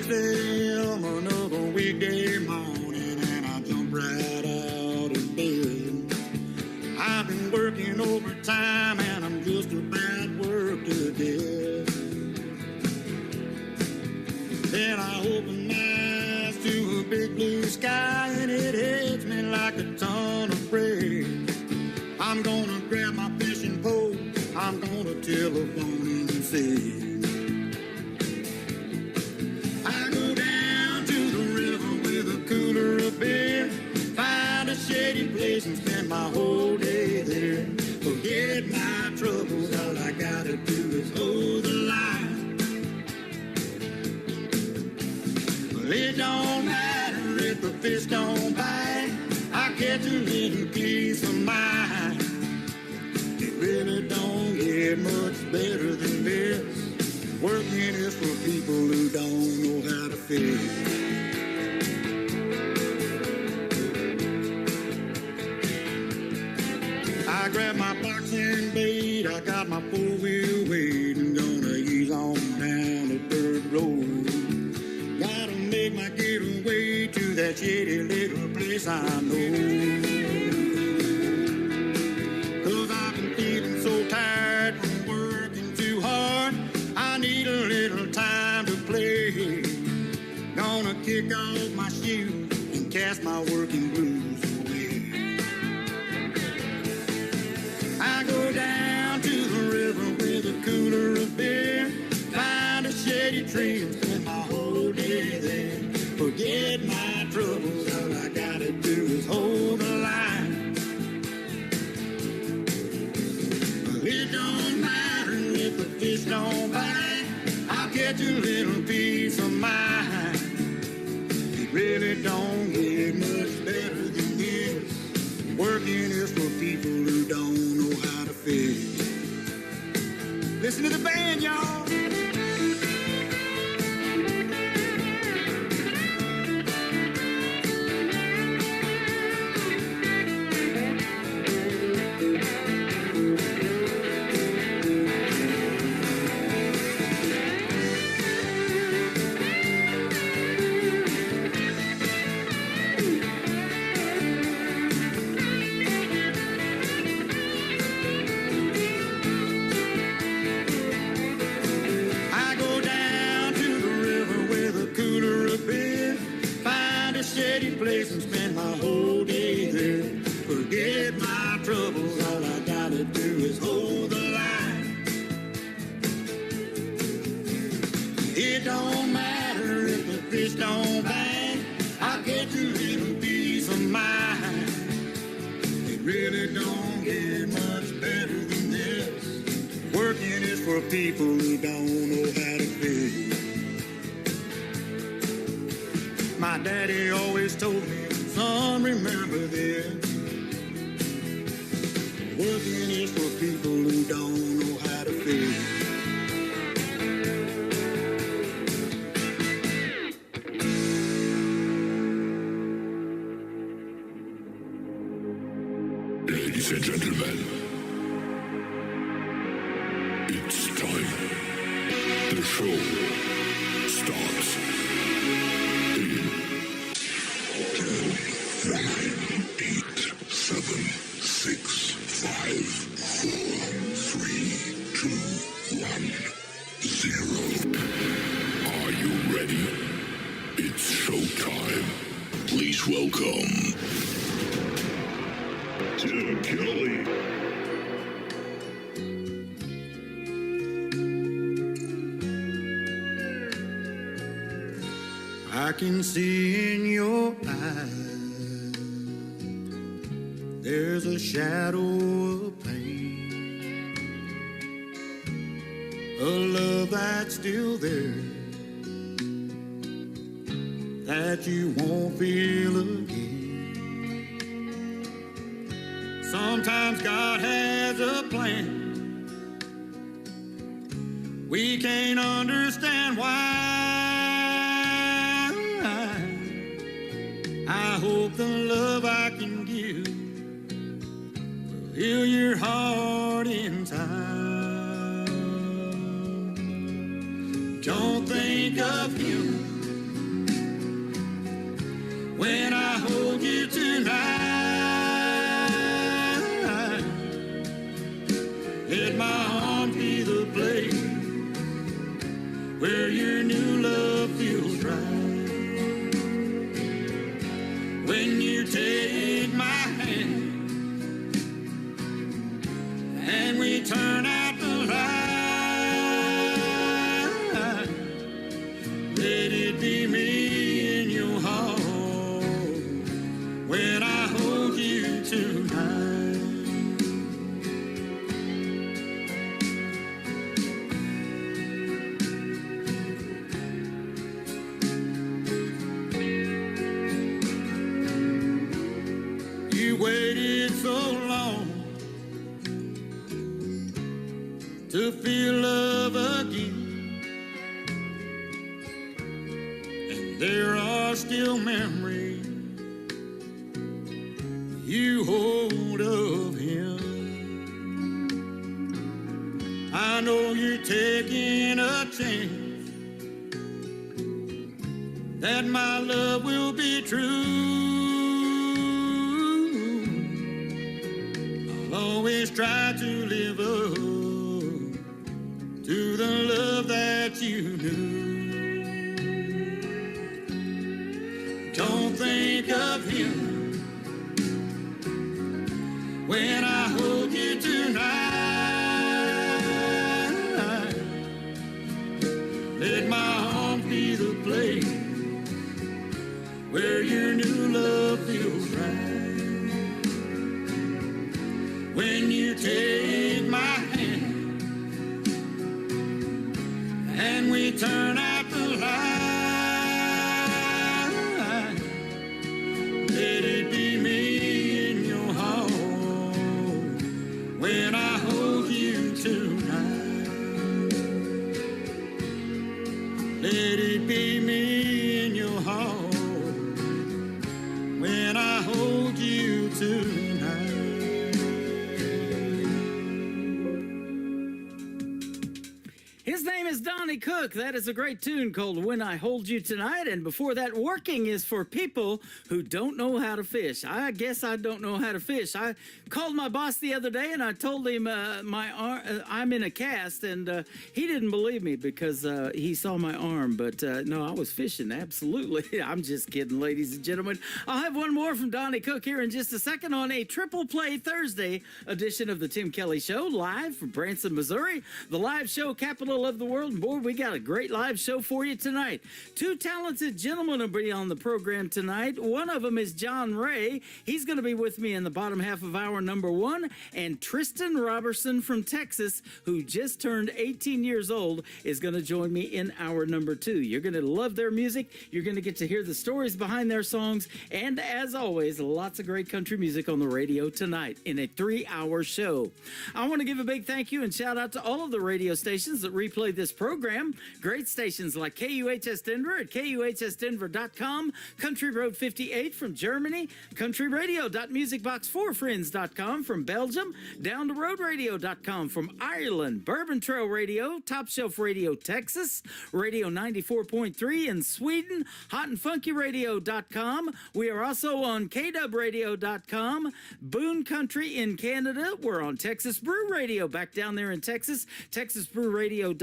6 a.m. another weekday morning, and I jump right out of bed. I've been working overtime, and I'm just about work to death. Then I open my eyes to a big blue sky, and it hits me like a ton of freight. I'm gonna grab my fishing pole, I'm gonna telephone and say, I go down to the river with a cooler of beer, find a shady place and spend my whole day there. Forget my troubles, all I gotta do is hold the line. Well, it don't matter if the fish don't bite, I catch a little piece of mind. It really don't get much better than this. Working is for people who don't know how to fish. I grab my boxing bait, I got my four-wheel weight, and gonna ease on down the dirt road. Gotta make my getaway to that shady little place I know. 'Cause I've been feeling so tired from working too hard, I need a little time to play. Gonna kick off my shoes and cast my working blues away. I go down to the river with a cooler of beer, find a shady tree and spend my whole day there. Forget my troubles, all I gotta do is hold the line. Well, it don't matter if the fish don't bite, I'll catch a little piece of mine. It really don't get much better than this. Working is for people who don't know how to fish. Listen to the band, y'all. Place and spend my whole day there. Forget my troubles, all I gotta do is hold the line. It don't matter if the fish don't bite, I'll get a little piece of mine. It really don't get much better than this. Working is for people who don't know how to fish. My daddy always told me, son, remember this. Working is for people who don't know how to fish. Ladies and gentlemen, it's time. The show starts. 10, 9, 8, 7, 6, 5, 4, 3, 2, 1, 0. Are you ready? It's showtime. Please welcome Tim Kelly. I can see in your eyes there's a shadow of pain, a love that's still there that you won't feel again. Sometimes God has a plan we can't understand why. I hope the love I can give will heal your heart in time. Don't think of him when I hold you tonight. Let my arms be the place where your new love feels right. When you take my hand and we turn out the light, let it be me in your heart when I hold you tonight. You waited so long to feel love again, and there are still memories you hold of him. I know you're taking a chance that my love will be true. I'll always try to live up to the love that you knew. Don't think of him when I hold you tonight. Let my arms be the place where your new love feels right. When you take my hand and we turn out the light, let it be me in your heart when I hold you tonight. Let it be me in your heart when I hold you tonight. His name is Donnie Cook. That is a great tune called When I Hold You Tonight. And before that, Working is for people who don't know how to fish. I guess I don't know how to fish. I called my boss the other day and I told him I'm in a cast, and he didn't believe me because he saw my arm. But no, I was fishing, absolutely. I'm just kidding, ladies and gentlemen. I'll have one more from Donnie Cook here in just a second on a Triple Play Thursday edition of the Tim Kelly Show, live from Branson, Missouri, the live show capital of the world. And boy, we got a great live show for you tonight. Two talented gentlemen will be on the program tonight. One of them is John Ray. He's going to be with me in the bottom half of hour number one. And Tristan Robertson from Texas, who just turned 18 years old, is going to join me in hour number two. You're going to love their music. You're going to get to hear the stories behind their songs. And as always, lots of great country music on the radio tonight in a 3-hour show. I want to give a big thank you and shout out to all of the radio stations that replay this program. Great stations like KUHS Denver at KUHSdenver.com, Country Road 58 from Germany, countryradio.musicbox4friends.com from Belgium, down to roadradio.com from Ireland, Bourbon Trail Radio, Top Shelf Radio Texas, Radio 94.3 in Sweden, hotandfunkyradio.com. We are also on KWradio.com, Boone Country in Canada. We're on Texas Brew Radio back down there in Texas. TexasBrewRadio.com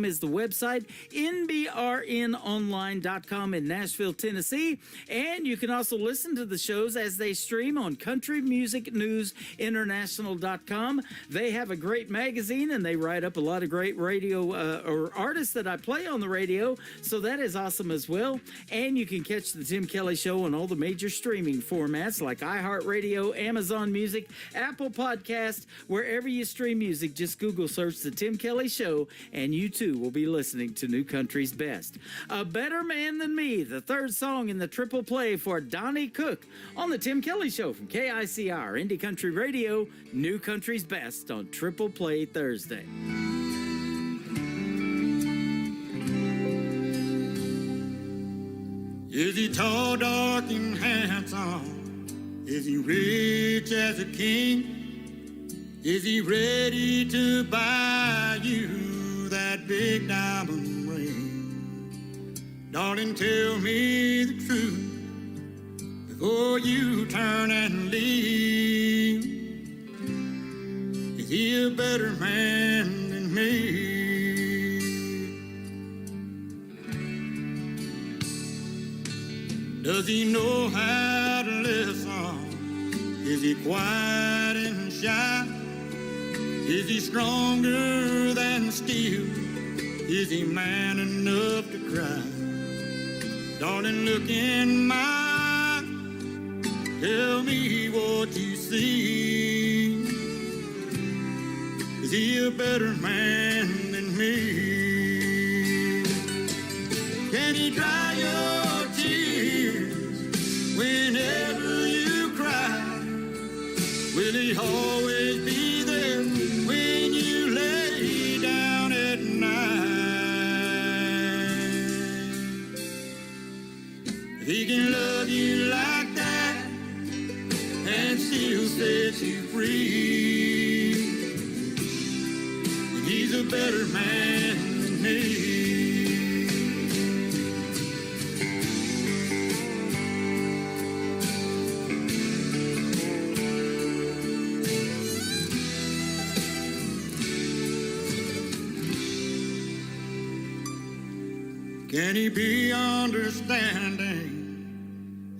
is the website, nbrnonline.com in Nashville, Tennessee, and you can also listen to the shows as they stream on countrymusicnewsinternational.com. They have a great magazine, and they write up a lot of great radio or artists that I play on the radio, so that is awesome as well. And you can catch the Tim Kelly Show on all the major streaming formats like iHeartRadio, Amazon Music, Apple Podcast, wherever you stream music. Just Google search the Tim Kelly Show, and you too will be listening to New Country's best. A Better Man Than Me, the third song in the triple play for Donnie Cook on the Tim Kelly Show from KICR, Indie Country Radio, New Country's best on Triple Play Thursday. Is he tall, dark, and handsome? Is he rich as a king? Is he ready to buy you that big diamond ring? Darling, tell me the truth. before you turn and leave. Is he a better man than me? Does he know how to listen? Is he quiet and shy? Is he stronger than steel? Is he man enough to cry? Darling, look in my eyes. Tell me what you see. Is he a better man than me? Can he dry your tears whenever you cry? Will he always be there when you lay down at night? If he can love you like that and still set you free, then he's a better man than me. Can he be understanding?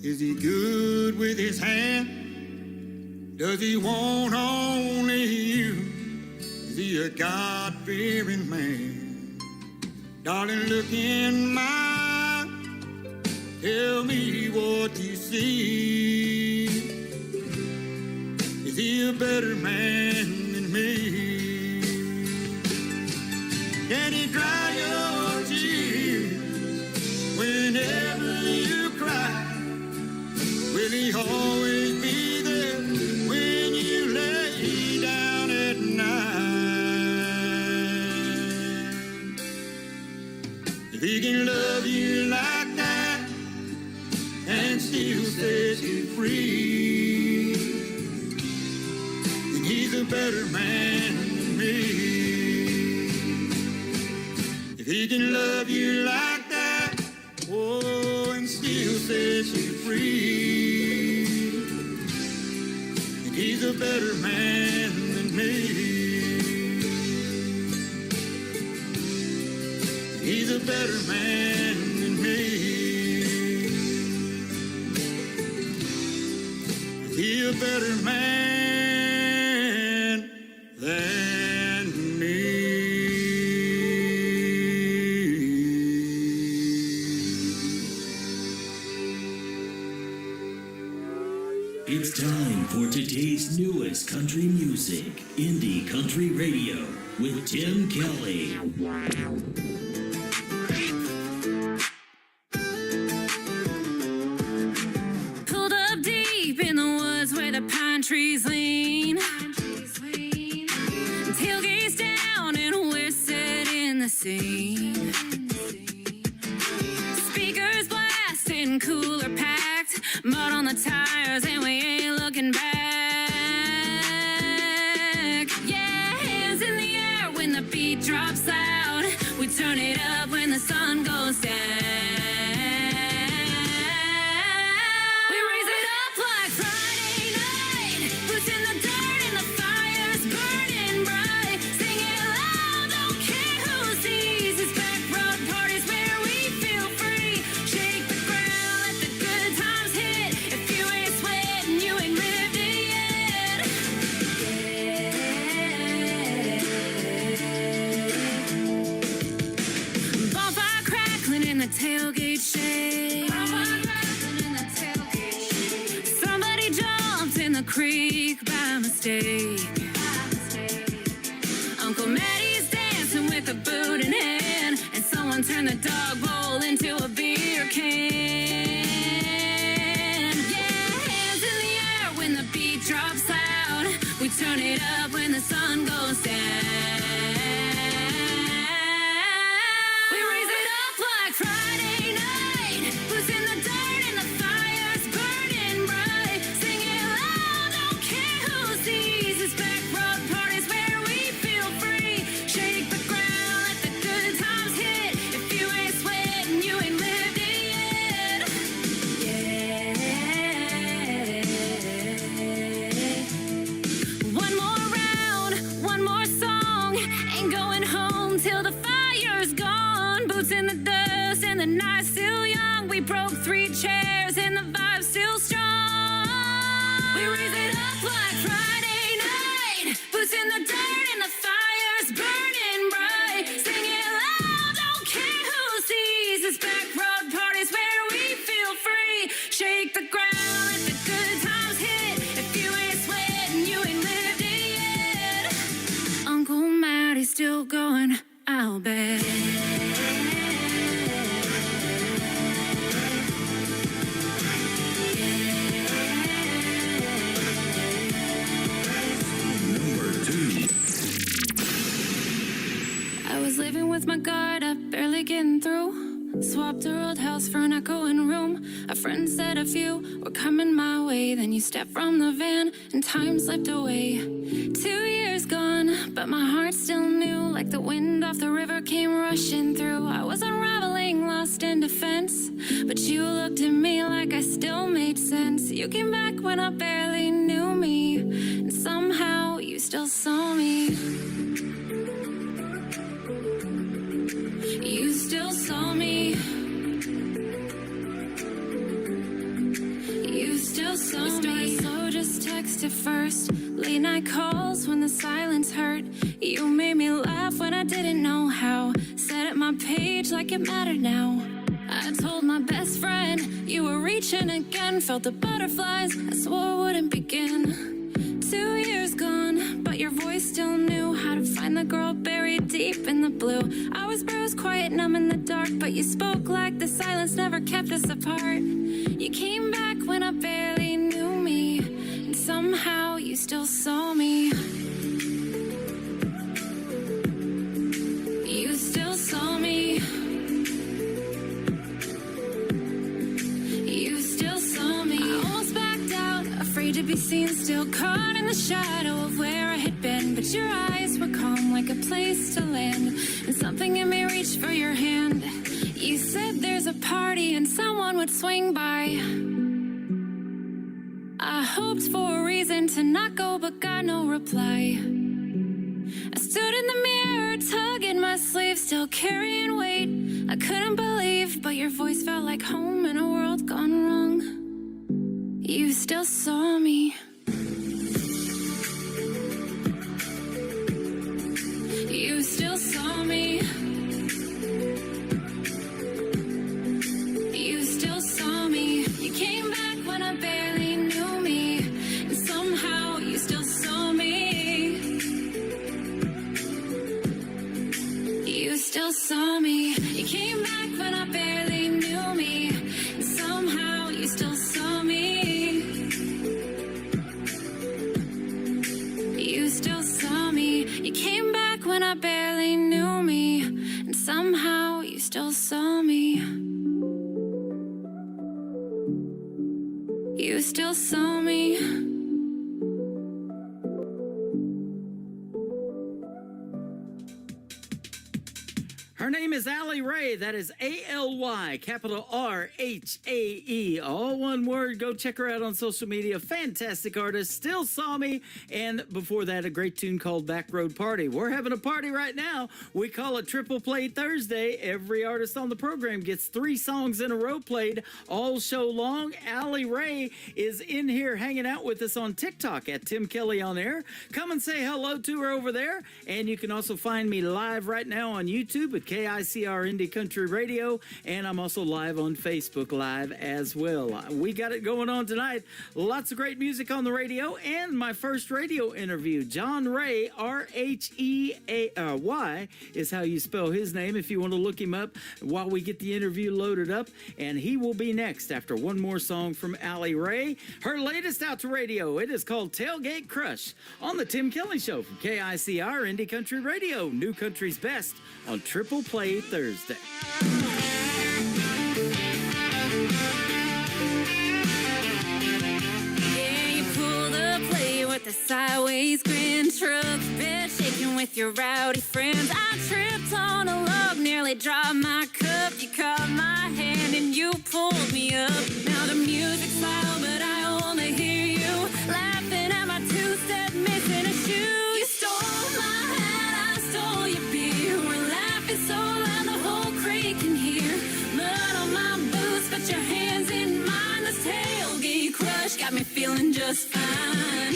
Is he good with his hand? Does he want only you? Is he a God-fearing man? Darling, look in my eyes. Tell me what you see. Is he a better man than me? Can he dry your tears whenever you cry? Will he always be there when you lay down at night? If he can love you like that and still set you free, then he's a better man than me. If he can love you like that, oh, and still set you free, then he's a better man than me. He's a better man than me. He's a better man than me. It's time for today's newest country music, Indie Country Radio, with Tim Kelly. Pulled up deep in the woods where the pine trees lean. Tailgates down and we're setting the scene. Speakers blasting, cooler packed, mud on the tires and we ain't looking back. Yeah, hands in the air when the beat drops loud. We turn it up when the sun goes down. We raise it up like Friday night. Boots in the dirt and the fire's burning bright. Sing it loud, don't care who sees. It's back road parties where we feel free. Shake the ground, let the good times hit. If you ain't sweating, you ain't lived it yet. Bonfire crackling in the tailgate shade. Somebody jumped in the creek by mistake. Uncle Mattie's dancing with a boot in hand, and someone turned the dog bowl into a beer can. Yeah, hands in the air when the beat drops loud. We turn it up when the sun goes down. We raise it up like Friday night. Boots in the dirt and the fire's burning bright. Sing it loud, don't care who sees. It's back road parties where we feel free. Shake the ground, let the good times hit. If you ain't sweating, you ain't lived it yet. Yeah. 3 chairs and the vibe's still strong. We raise it up like Friday night. Boots in the dirt and the fire's burning bright. Sing it loud, don't care who sees. This back road party's where we feel free. Shake the ground, let the good times hit. If you ain't sweating, you ain't lived it yet. Uncle Matty's still going, I'll bet. I was living with my guard up, barely getting through. Swapped our old house for an echoing room. A friend said a few were coming my way. Then you stepped from the van and time slipped away. 2 years gone, but my heart still new. Like the wind off the river came rushing through. I was unraveling, lost in defense. But you looked at me like I still made sense. You came back when I barely knew me. And somehow you still saw me. You still saw me. You still saw me. So just text at first. Late night calls when the silence hurt. You made me laugh when I didn't know how. Set up my page like it mattered now. I told my best friend you were reaching again. Felt the butterflies I swore wouldn't begin. 2 years gone, but your voice still knew how to find the girl buried deep in the blue. I was bruised, quiet, numb in the dark, but you spoke like the silence never kept us apart. You came back when I barely knew me, and somehow you still saw me. You still saw me. You still saw me. I almost backed out, afraid to be seen, still caught in the shadow of where I had been. But your eyes were calm like a place to land, and something in me reached for your hand. You said there's a party and someone would swing by. I hoped for a reason to not go, but got no reply. I stood in the mirror, tugging my sleeve, still carrying weight I couldn't believe, but your voice felt like home in a world gone wrong. You still saw me. You still saw me. You still saw me. You came back when I barely knew me, and somehow you still saw me. You still saw me. You came back when I barely knew me, and somehow you still saw me. You still saw me. You came back when I barely knew me, and somehow you still saw me. You still saw me. Her name is Allie Rae. That is A-L-Y, capital R-H-A-E. All one word. Go check her out on social media. Fantastic artist. Still Saw Me. And before that, a great tune called Back Road Party. We're having a party right now. We call it Triple Play Thursday. Every artist on the program gets 3 songs in a row played all show long. Allie Rae is in here hanging out with us on TikTok at Tim Kelly On Air. Come and say hello to her over there. And you can also find me live right now on YouTube at KICR Indie Country Radio, and I'm also live on Facebook Live as well. We got it going on tonight. Lots of great music on the radio, and my first radio interview. John Ray, R-H-E-A-Y is how you spell his name if you want to look him up while we get the interview loaded up, and he will be next after one more song from Allie Rae. Her latest out to radio, it is called Tailgate Crush on the Tim Kelly Show from KICR Indie Country Radio, New Country's Best on Triple Play Thursday. Yeah, you pull the play with the sideways grin. Truck bed shaking with your rowdy friends. I tripped on a log, nearly dropped my cup. You caught my hand and you pulled me up. Now the music's loud, but I only hear you laughing at my two-step, missing a shoe. You stole my hat, I stole your beer. We're laughing so loud the whole creek can hear. Mud on my boots, but your hands just fine.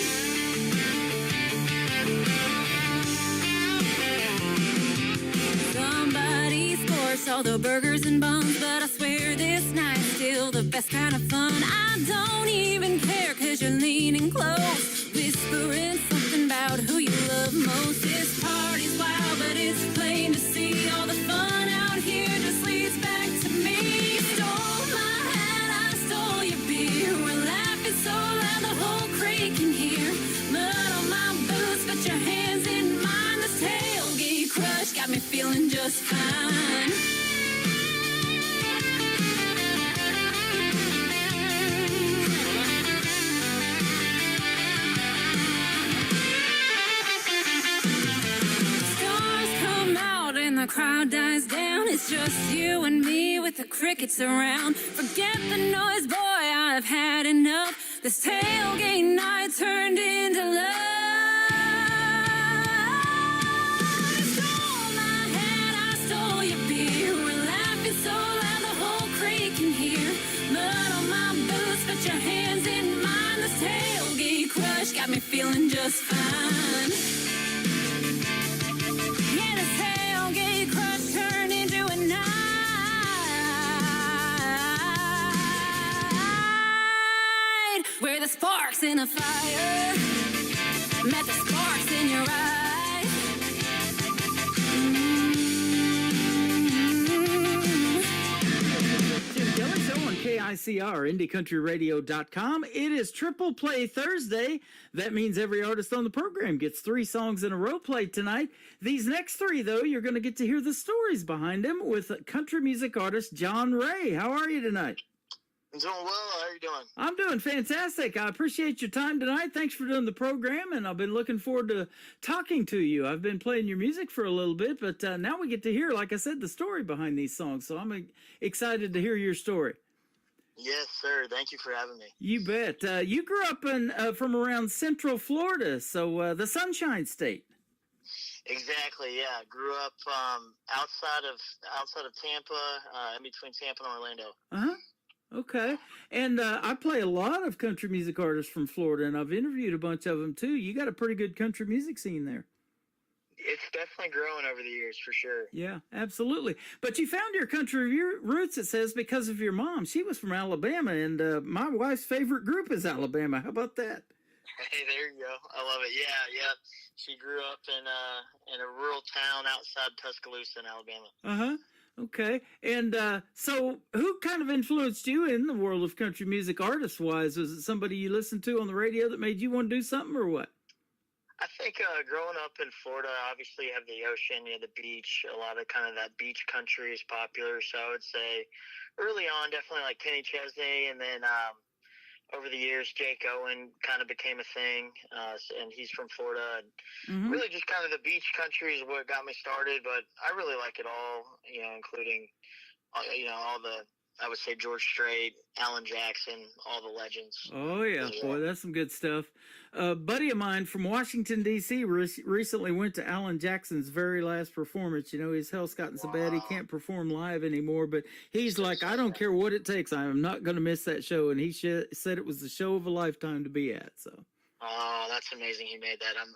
Somebody scored all the burgers and buns, but I swear this night's still the best kind of fun. I don't even care, cause you're leaning close, whispering something about who you love most. This party's wild, but it's plain to see all the fun out here just leads back to me. You stole my hat, I stole your beer. We're laughing so loud the whole crate can hear. Mud on my boots, but your hands in mine. This tailgate crush got me feeling just fine. Stars come out and the crowd dies down. It's just you and me with the crickets around. Forget the noise, boy, I've had enough. This tailgate night turned into love. You stole my hat, I stole your beer. We're laughing so loud the whole crate can hear. Mud on my boots, but your hands in mine. This tailgate crush got me feeling just fine. Yeah, this tailgate crush turned into a night where the sparks in a fire met the sparks in your eyes. Tim Kelly Show on KICR, IndieCountryRadio.com. It is Triple Play Thursday. That means every artist on the program gets 3 songs in a row played tonight. These next 3, though, you're going to get to hear the stories behind them with country music artist John Ray. How are you tonight? I'm doing well. How are you doing? I'm doing fantastic. I appreciate your time tonight. Thanks for doing the program, and I've been looking forward to talking to you. I've been playing your music for a little bit, but now we get to hear, like I said, the story behind these songs, so I'm excited to hear your story. Yes, sir. Thank you for having me. You bet. You grew up from around Central Florida, so the Sunshine State. Exactly. Yeah. Grew up outside of Tampa, in between Tampa and Orlando. Uh-huh. Okay. And I play a lot of country music artists from Florida, and I've interviewed a bunch of them, too. You got a pretty good country music scene there. It's definitely growing over the years, for sure. Yeah, absolutely. But you found your country roots, it says, because of your mom. She was from Alabama, and my wife's favorite group is Alabama. How about that? Hey, there you go. I love it. Yeah. She grew up in a rural town outside Tuscaloosa in Alabama. Uh-huh. Okay. And so who kind of influenced you in the world of country music artist-wise? Was it somebody you listened to on the radio that made you want to do something, or what? I think growing up in Florida, obviously you have the ocean, you have the beach. A lot of kind of that beach country is popular. So I would say early on, definitely like Kenny Chesney, and then over the years, Jake Owen kind of became a thing, and he's from Florida. And really just kind of the beach country is what got me started, but I really like it all, including, all the, I would say George Strait, Alan Jackson, all the legends. Oh, yeah, boy, that's some good stuff. A buddy of mine from Washington, D.C. recently went to Alan Jackson's very last performance. His health's gotten so bad he can't perform live anymore, but he's like, I don't care what it takes. I am not going to miss that show, and he said it was the show of a lifetime to be at, so. Oh, that's amazing he made that. I'm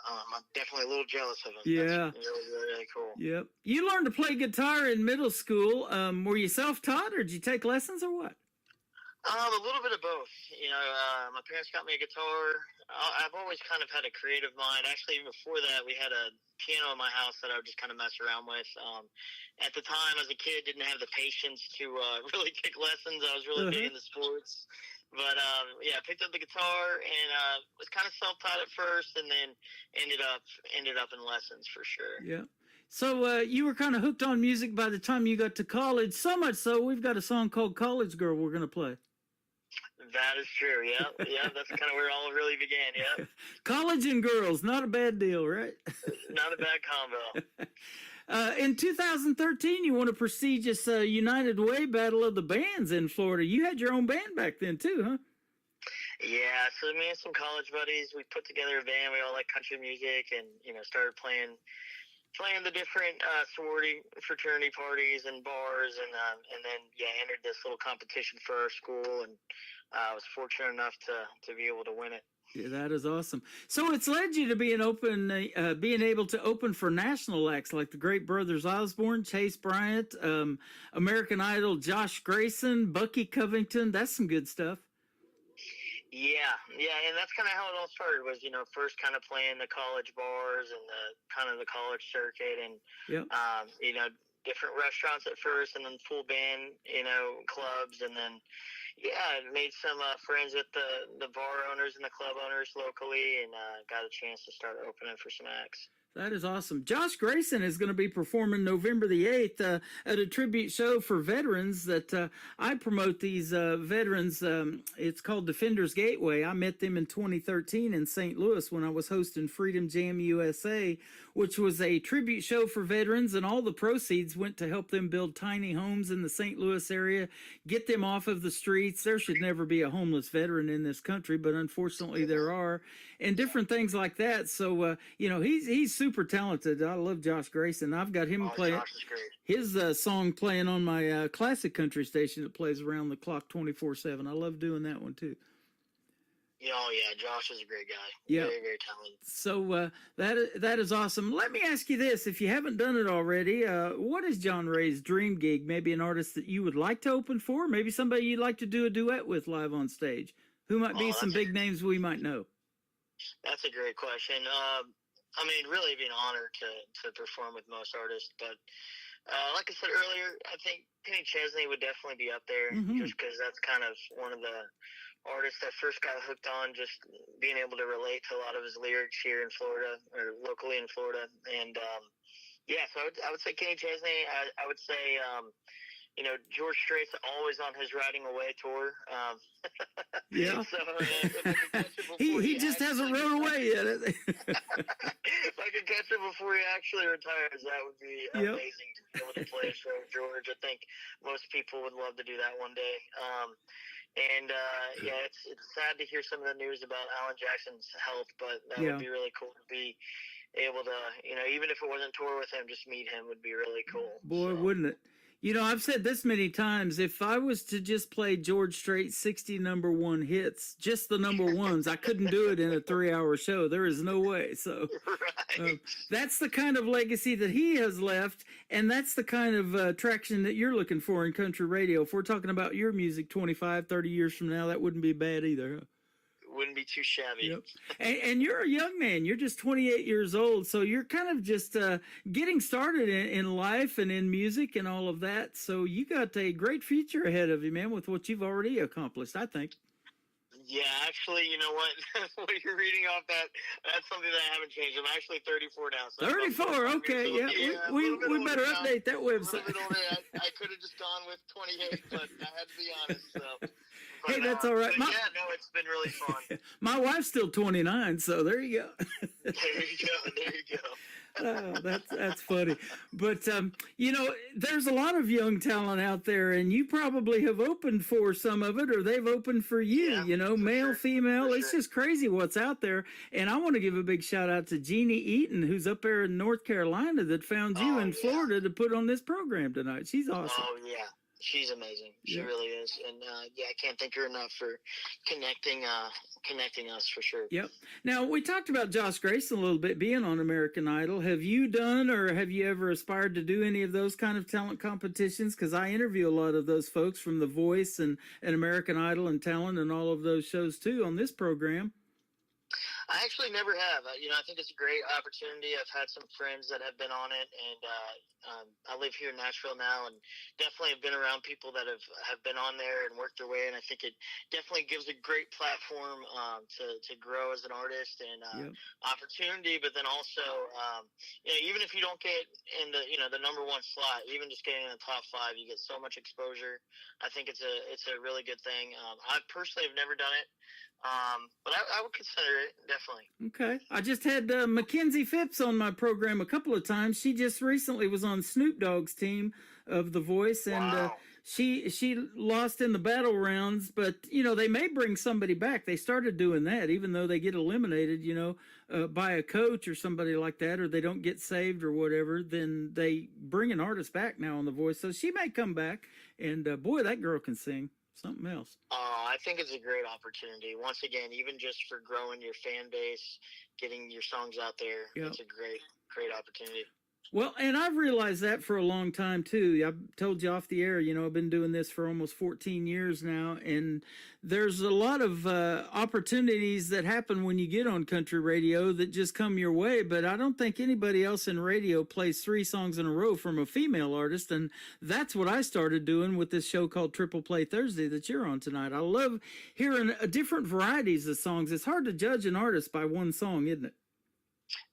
definitely a little jealous of him. Yeah. That's really, really cool. Yep. You learned to play guitar in middle school. Were you self-taught, or did you take lessons, or what? A little bit of both. My parents got me a guitar. I've always kind of had a creative mind. Actually, even before that, we had a piano in my house that I would just kind of mess around with. At the time, as a kid, didn't have the patience to really take lessons. I was really big into sports. But, I picked up the guitar and was kind of self-taught at first, and then ended up in lessons for sure. Yeah. So you were kind of hooked on music by the time you got to college, so much so we've got a song called College Girl we're going to play. That is true, yeah. That's kind of where it all really began, yeah. College and girls, not a bad deal, right? Not a bad combo. In 2013, you won a prestigious United Way Battle of the Bands in Florida. You had your own band back then, too, huh? Yeah, so me and some college buddies, we put together a band. We all like country music, and started playing the different sorority, fraternity parties and bars, and then entered this little competition for our school, and I was fortunate enough to be able to win it. Yeah, that is awesome. So it's led you to being able to open for national acts like the Great Brothers Osborne, Chase Bryant, American Idol, Josh Grayson, Bucky Covington. That's some good stuff. Yeah, and that's kind of how it all started. Was first kind of playing the college bars and the college circuit, and Yep. Different restaurants at first, and then full band clubs, and then made some friends with the bar owners and the club owners locally, and got a chance to start opening for some acts. That is awesome. Josh Grayson is going to be performing November the 8th at a tribute show for veterans that I promote these veterans. It's called Defenders Gateway. I met them in 2013 in St. Louis when I was hosting Freedom Jam USA, which was a tribute show for veterans, and all the proceeds went to help them build tiny homes in the St. Louis area, get them off of the streets. There should never be a homeless veteran in this country, but unfortunately there are, and different things like that. So, he's super talented. I love Josh Grayson. I've got him playing Josh is great. his song playing on my classic country station that plays around the clock 24/7. I love doing that one too. Oh yeah, Josh is a great guy. Yeah. Very, very talented. So that is awesome. Let me ask you this: if you haven't done it already, what is John Ray's dream gig? Maybe an artist that you would like to open for, maybe somebody you'd like to do a duet with live on stage. Who might be some big names we might know? That's a great question. Really, it'd be an honor to perform with most artists, but like I said earlier, I think Kenny Chesney would definitely be up there, just because that's kind of one of the artists that first got hooked on just being able to relate to a lot of his lyrics here in Florida, or locally in Florida. And so I would say Kenny Chesney. I would say George Strait's always on his Riding Away tour. Yeah. So he just hasn't rode away yet. If I could catch him before he actually retires, that would be amazing to be able to play a show with George. I think most people would love to do that one day. It's sad to hear some of the news about Alan Jackson's health, but that would be really cool to be able to, even if it wasn't tour with him, just meet him would be really cool. Boy, wouldn't it? I've said this many times. If I was to just play George Strait's 60 number one hits, just the number ones, I couldn't do it in a 3-hour show. There is no way. So that's the kind of legacy that he has left, and that's the kind of traction that you're looking for in country radio. If we're talking about your music 25, 30 years from now, that wouldn't be bad either, huh? Wouldn't be too shabby. Yep. And you're a young man. You're just 28 years old, so you're kind of just getting started in life and in music and all of that. So you got a great future ahead of you, man, with what you've already accomplished, I think. Yeah, actually, you know what? What you're reading off that's something that I haven't changed. I'm actually 34 now. So 34, okay. Yeah, we better update that website. A little bit older. I could have just gone with 28, but I had to be honest, so... Hey, that's all right. It's been really fun. My wife's still 29, so there you go. There you go. Oh, that's funny. But, there's a lot of young talent out there, and you probably have opened for some of it, or they've opened for you, male, sure. female. It's just crazy what's out there. And I want to give a big shout out to Jeannie Eaton, who's up there in North Carolina, that found you in Florida to put on this program tonight. She's awesome. Oh, yeah. She's amazing. She really is. And, I can't thank her enough for connecting us for sure. Yep. Now, we talked about Josh Grayson a little bit being on American Idol. Have you done or have you ever aspired to do any of those kind of talent competitions? Because I interview a lot of those folks from The Voice and American Idol and Talent and all of those shows, too, on this program. I actually never have. I think it's a great opportunity. I've had some friends that have been on it, and I live here in Nashville now, and definitely have been around people that have been on there and worked their way. And I think it definitely gives a great platform to grow as an artist and opportunity. But then also, even if you don't get in the number one slot, even just getting in the top 5, you get so much exposure. I think it's a really good thing. I personally have never done it. But I would consider it, definitely. Okay. I just had Mackenzie Phipps on my program a couple of times. She just recently was on Snoop Dogg's team of The Voice, and she lost in the battle rounds, but, they may bring somebody back. They started doing that, even though they get eliminated, by a coach or somebody like that, or they don't get saved or whatever, then they bring an artist back now on The Voice. So she may come back, and boy, that girl can sing. Something else. Oh, I think it's a great opportunity. Once again, even just for growing your fan base, getting your songs out there, Yep. it's a great opportunity. Well, and I've realized that for a long time too. I've told you off the air, I've been doing this for almost 14 years now, and there's a lot of opportunities that happen when you get on country radio that just come your way. But I don't think anybody else in radio plays 3 songs in a row from a female artist, and that's what I started doing with this show called Triple Play Thursday that you're on tonight. I love hearing different varieties of songs. It's hard to judge an artist by one song, isn't it?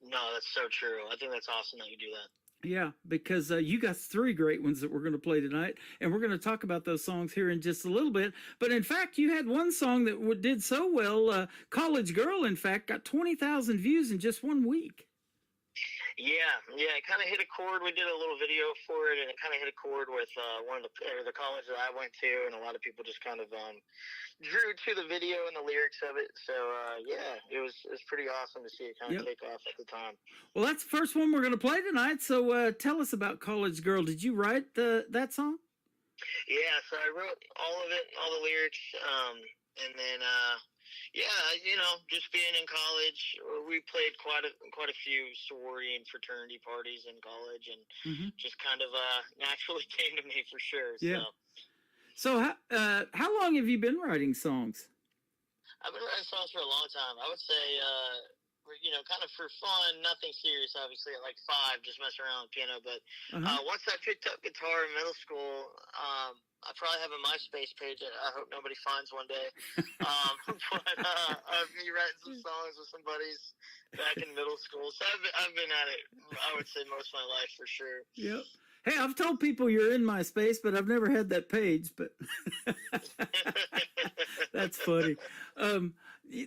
No, that's so true. I think that's awesome that you do that. Yeah, because you got 3 great ones that we're going to play tonight, and we're going to talk about those songs here in just a little bit. But in fact, you had one song that did so well. College Girl, in fact, got 20,000 views in just 1 week. Yeah, it kind of hit a chord. We did a little video for it, and it kind of hit a chord with one of the college that I went to, and a lot of people just kind of drew to the video and the lyrics of it. So yeah, it was pretty awesome to see it kind of take off at the time. Well, that's the first one we're going to play tonight. So tell us about College Girl. Did you write that song? Yeah, so I wrote all of it, all the lyrics, and then just being in college, we played quite a few sorority and fraternity parties in college, and just kind of naturally came to me for sure. Yeah. So how long have you been writing songs? I've been writing songs for a long time. I would say, kind of for fun, nothing serious, obviously, at like 5, just messing around with piano. But once I picked up guitar in middle school, I probably have a MySpace page that I hope nobody finds one day. But I've been writing some songs with some buddies back in middle school. So I've been at it, I would say, most of my life for sure. Yep. Hey, I've told people you're in MySpace, but I've never had that page. But that's funny.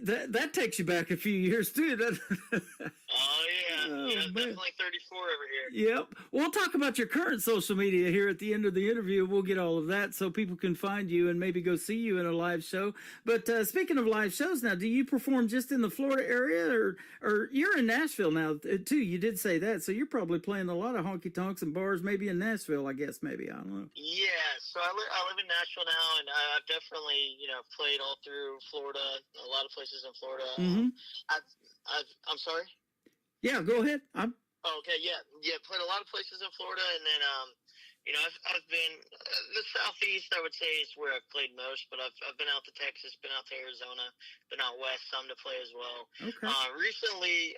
That takes you back a few years too, doesn't it? Oh yeah, definitely 34 over here. Yep. We'll talk about your current social media here at the end of the interview. We'll get all of that so people can find you and maybe go see you in a live show. But speaking of live shows now, do you perform just in the Florida area, or you're in Nashville now too? You did say that, so you're probably playing a lot of honky tonks and bars, maybe in Nashville, I guess, maybe, I don't know. Yeah, so I live in Nashville now, and I've definitely played all through Florida, a lot of places in Florida. I'm sorry. Yeah, go ahead. Okay, played a lot of places in Florida, and then I've been the Southeast, I would say, is where I've played most, but I've been out to Texas, been out to Arizona, been out west some to play as well. Okay. Recently,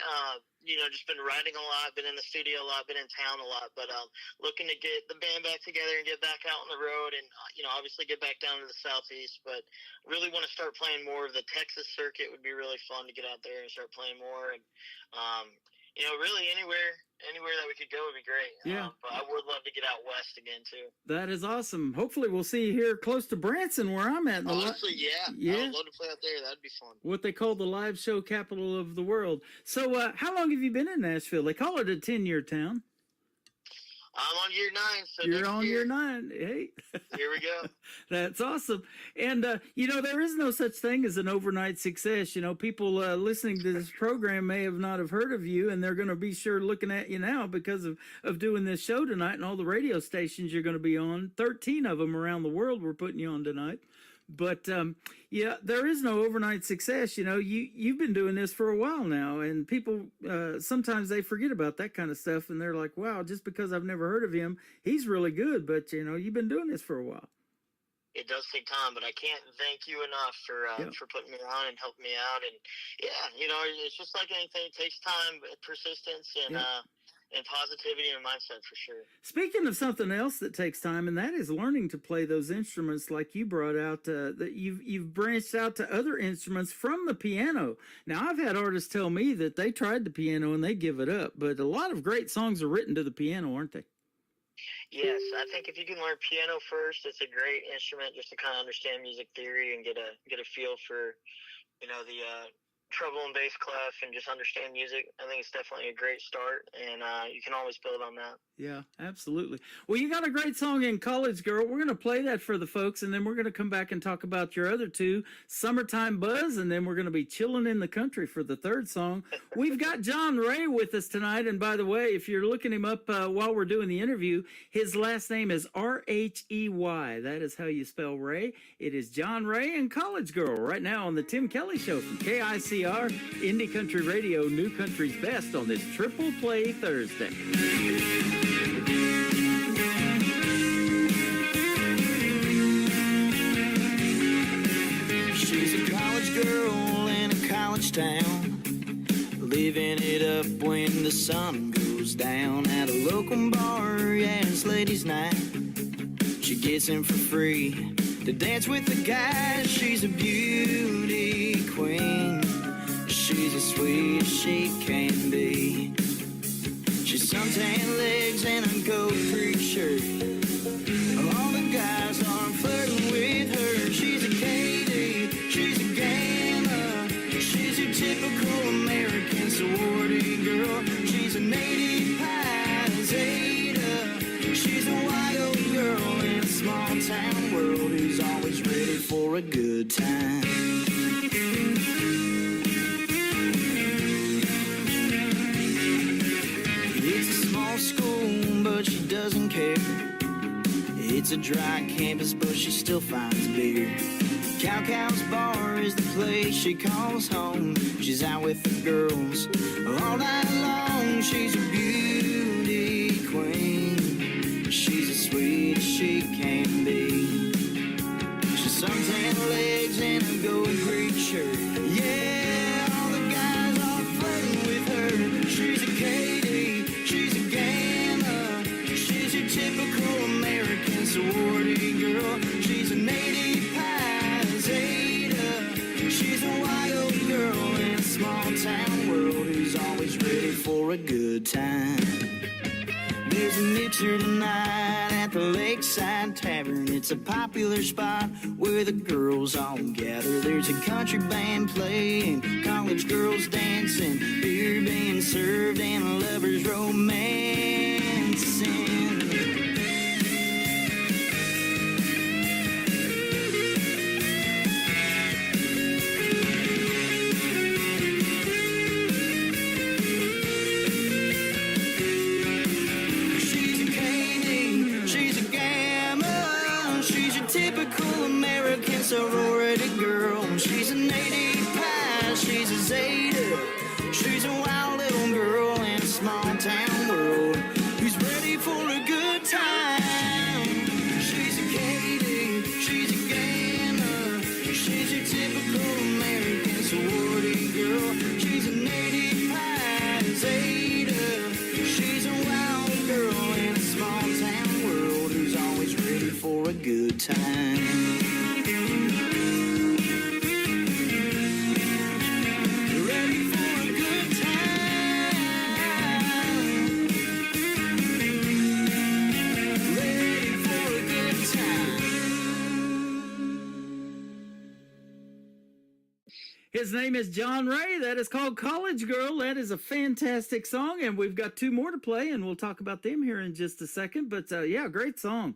just been writing a lot, been in the studio a lot, been in town a lot, but looking to get the band back together and get back out on the road, and obviously get back down to the Southeast, but really want to start playing more of the Texas circuit. Would be really fun to get out there and start playing more, and really anywhere that we could go would be great. Yeah. But I would love to get out west again too. That is awesome. Hopefully we'll see you here close to Branson, where I'm at. Honestly, yeah. I would love to play out there. That'd be fun. What they call the live show capital of the world. So how long have you been in Nashville? They call it a 10-year town. I'm on year 9. So you're on year 9. Hey. Here we go. That's awesome. And, there is no such thing as an overnight success. People listening to this program may have not have heard of you, and they're going to be sure looking at you now because of doing this show tonight and all the radio stations you're going to be on. 13 of them around the world we're putting you on tonight. But, there is no overnight success. You've been doing this for a while now, and people, sometimes they forget about that kind of stuff, and they're like, wow, just because I've never heard of him, he's really good, but, you've been doing this for a while. It does take time, but I can't thank you enough for putting me on and helping me out. And, it's just like anything. It takes time, persistence, and positivity and mindset for sure. Speaking of something else that takes time, and that is learning to play those instruments like you brought out, that you've branched out to other instruments from the piano. Now, I've had artists tell me that they tried the piano and they give it up, but a lot of great songs are written to the piano, aren't they? Yes, I think if you can learn piano first, it's a great instrument just to kind of understand music theory and get a feel for, the treble and bass clef and just understand music, I think it's definitely a great start, and you can always build on that. Yeah, absolutely. Well, you got a great song in College Girl. We're going to play that for the folks, and then we're going to come back and talk about your other two, Summertime Buzz, and then we're going to be chilling in the country for the third song. We've got John Ray with us tonight, and by the way, if you're looking him up while we're doing the interview, his last name is R-H-E-Y. That is how you spell Ray. It is John Ray and College Girl right now on the Tim Kelly Show from KICR, Indie Country Radio, New Country's Best on this Triple Play Thursday. She's a college girl in a college town, living it up when the sun goes down. At a local bar, yeah, it's ladies' night. She gets in for free to dance with the guys. She's a beauty queen. She's as sweet as she can be. She's suntan legs and a gold creek shirt. All the guys are flirting with her. She's a Katie, she's a Gamma. She's your typical American sorority girl. She's a Native Pi Zeta. She's a wild girl in a small town world who's always ready for a good time. It's a small school, but she doesn't care. It's a dry campus, but she still finds beer. Cow's Bar is the place she calls home. She's out with the girls all night long. She's a beauty queen. She's as sweet as she can be. She's suntan legs and a gold creek shirt. Yeah, all the guys are flirting with her. She's a Katie, she's a Gamma. She's your typical American sorority girl. She's a Native Pi Zeta. She's a wild girl in a small town world who's always ready for a good time. There's a mixer tonight at the Lakeside Tavern. It's a popular spot where the girls all gather. There's a country band playing, college girls dancing, beer being served, and lovers romancing. She's a Katie, she's a Gamma. She's your typical American sorority girl. She's a Native Pi, she's a Zeta. She's a wild little girl in a small town world who's ready for a good time. She's a Katie, she's a Gamma. She's your typical American sorority girl. She's a Native Pi Zeta. She's a wild girl in a small town world who's always ready for a good time. Ready for a good time. Ready for a good time. His name is John Ray. That is called College Girl. That is a fantastic song, and we've got two more to play, and we'll talk about them here in just a second. But yeah, great song.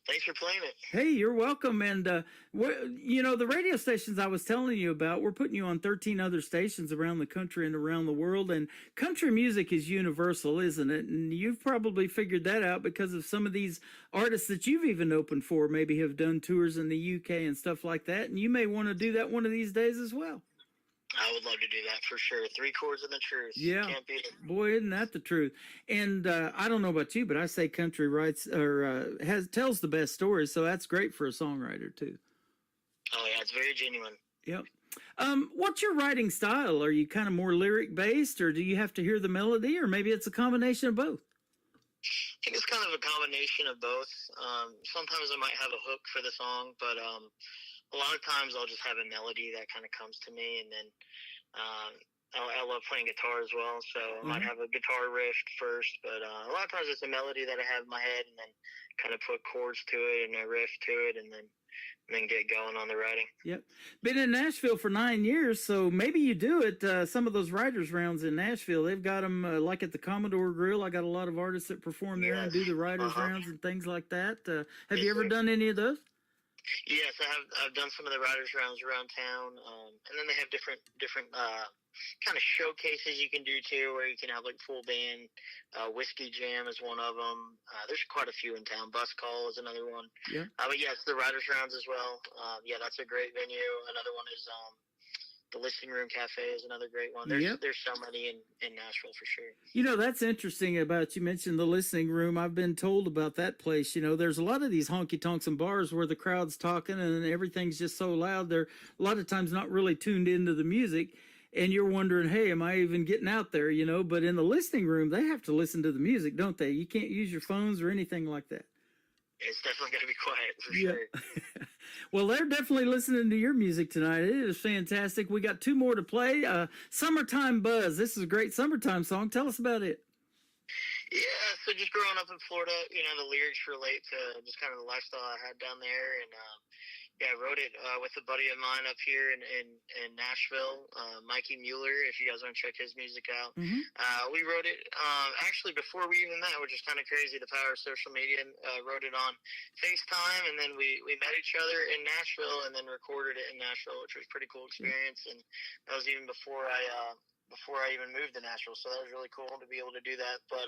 Thanks for playing it. Hey, you're welcome. And, you know, the radio stations I was telling you about, we're putting you on 13 other stations around the country and around the world. And country music is universal, isn't it? And you've probably figured that out because of some of these artists that you've even opened for, maybe have done tours in the UK and stuff like that. And you may want to do that one of these days as well. I would love to do that for sure. 3 chords of the truth. Yeah. Can't beat it. Boy, isn't that the truth? And I don't know about you, but I say country writes or tells the best stories, so that's great for a songwriter too. Oh, yeah, it's very genuine. Yep. What's your writing style? Are you kind of more lyric based, or do you have to hear the melody, or maybe it's a combination of both? I think it's kind of a combination of both. Sometimes I might have a hook for the song, but a lot of times I'll just have a melody that kind of comes to me, and then I love playing guitar as well, so I might have a guitar riff first, but a lot of times it's a melody that I have in my head, and then kind of put chords to it and a riff to it, and then then get going on the writing. Yep. Been in Nashville for 9 years, so maybe you do it. Some of those writers' rounds in Nashville, they've got them like at the Commodore Grill. I got a lot of artists that perform there and do the writers' rounds and things like that. Have you ever done any of those? Yes, I've done some of the writers' rounds around town, and then they have different kind of showcases you can do too, where you can have like full band. Whiskey Jam is one of them. There's quite a few in town. Bus Call is another one. Yeah. But yes, the writers' rounds as well. Yeah, that's a great venue. Another one is the Listening Room Cafe is another great one. There's so many in Nashville for sure. You know, that's interesting about you mentioned the Listening Room. I've been told about that place. You know, there's a lot of these honky tonks and bars where the crowd's talking and everything's just so loud. They're a lot of times not really tuned into the music. And you're wondering, hey, am I even getting out there? You know, but in the Listening Room, they have to listen to the music, don't they? You can't use your phones or anything like that. It's definitely going to be quiet for sure. Well, they're definitely listening to your music tonight. It is fantastic. We got two more to play. Summertime Buzz. This is a great summertime song. Tell us about it. Yeah, so just growing up in Florida, you know, the lyrics relate to just kind of the lifestyle I had down there. And, yeah, I wrote it with a buddy of mine up here in Nashville, Mikey Mueller, if you guys want to check his music out. We wrote it actually before we even met, which is kind of crazy, the power of social media. Wrote it on FaceTime, and then we met each other in Nashville and then recorded it in Nashville, which was a pretty cool experience. And that was even before I even moved to Nashville, so that was really cool to be able to do that. But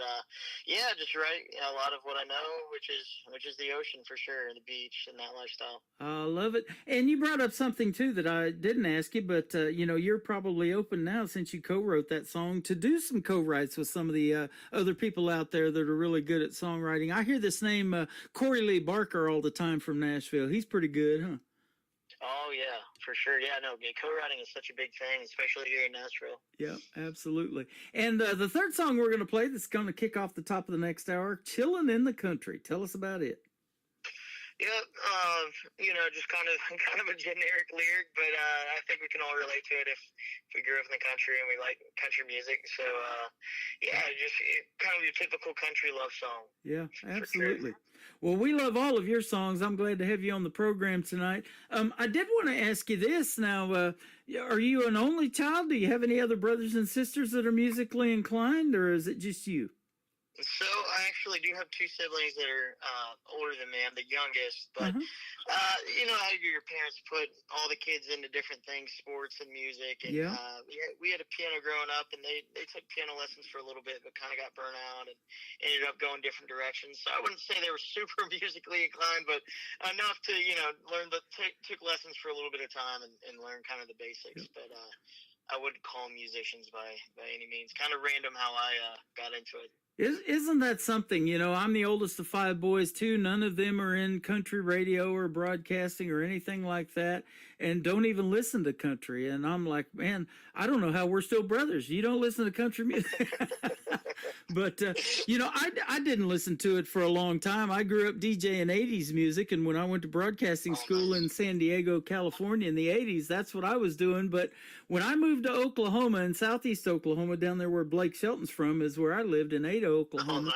yeah, just write a lot of what I know, which is the ocean for sure, the beach, and that lifestyle. I love it. And you brought up something too that I didn't ask you, but you know, you're probably open now since you co-wrote that song to do some co-writes with some of the other people out there that are really good at songwriting. I hear this name Corey Lee Barker all the time from Nashville. He's pretty good, huh? Oh, yeah, for sure. Yeah, no, co-writing is such a big thing, especially here in Nashville. Yeah, absolutely. And the third song we're going to play that's going to kick off the top of the next hour, Chillin' in the Country. Tell us about it. Yeah, you know, just kind of a generic lyric, but I think we can all relate to it if we grew up in the country and we like country music. So, yeah, just kind of your typical country love song. Yeah, absolutely. Well, we love all of your songs. I'm glad to have you on the program tonight. I did want to ask you this. Now, are you an only child? Do you have any other brothers and sisters that are musically inclined, or is it just you? So I actually do have two siblings that are older than me. I'm the youngest, but you know how your parents put all the kids into different things, sports and music. And we had a piano growing up, and they took piano lessons for a little bit, but kind of got burnt out and ended up going different directions. So I wouldn't say they were super musically inclined, but enough to, you know, took lessons for a little bit of time and learn kind of the basics. But I wouldn't call them musicians by any means. Kind of random how I got into it. Isn't that something? You know, I'm the oldest of five boys too. None of them are in country radio or broadcasting or anything like that, and don't even listen to country. And I'm like, man, I don't know how we're still brothers. You don't listen to country music. But, you know, I didn't listen to it for a long time. I grew up DJing 80s music, and when I went to broadcasting school in San Diego, California in the 80s, that's what I was doing. But when I moved to Oklahoma, in southeast Oklahoma, down there where Blake Shelton's from, is where I lived in Ada, Oklahoma.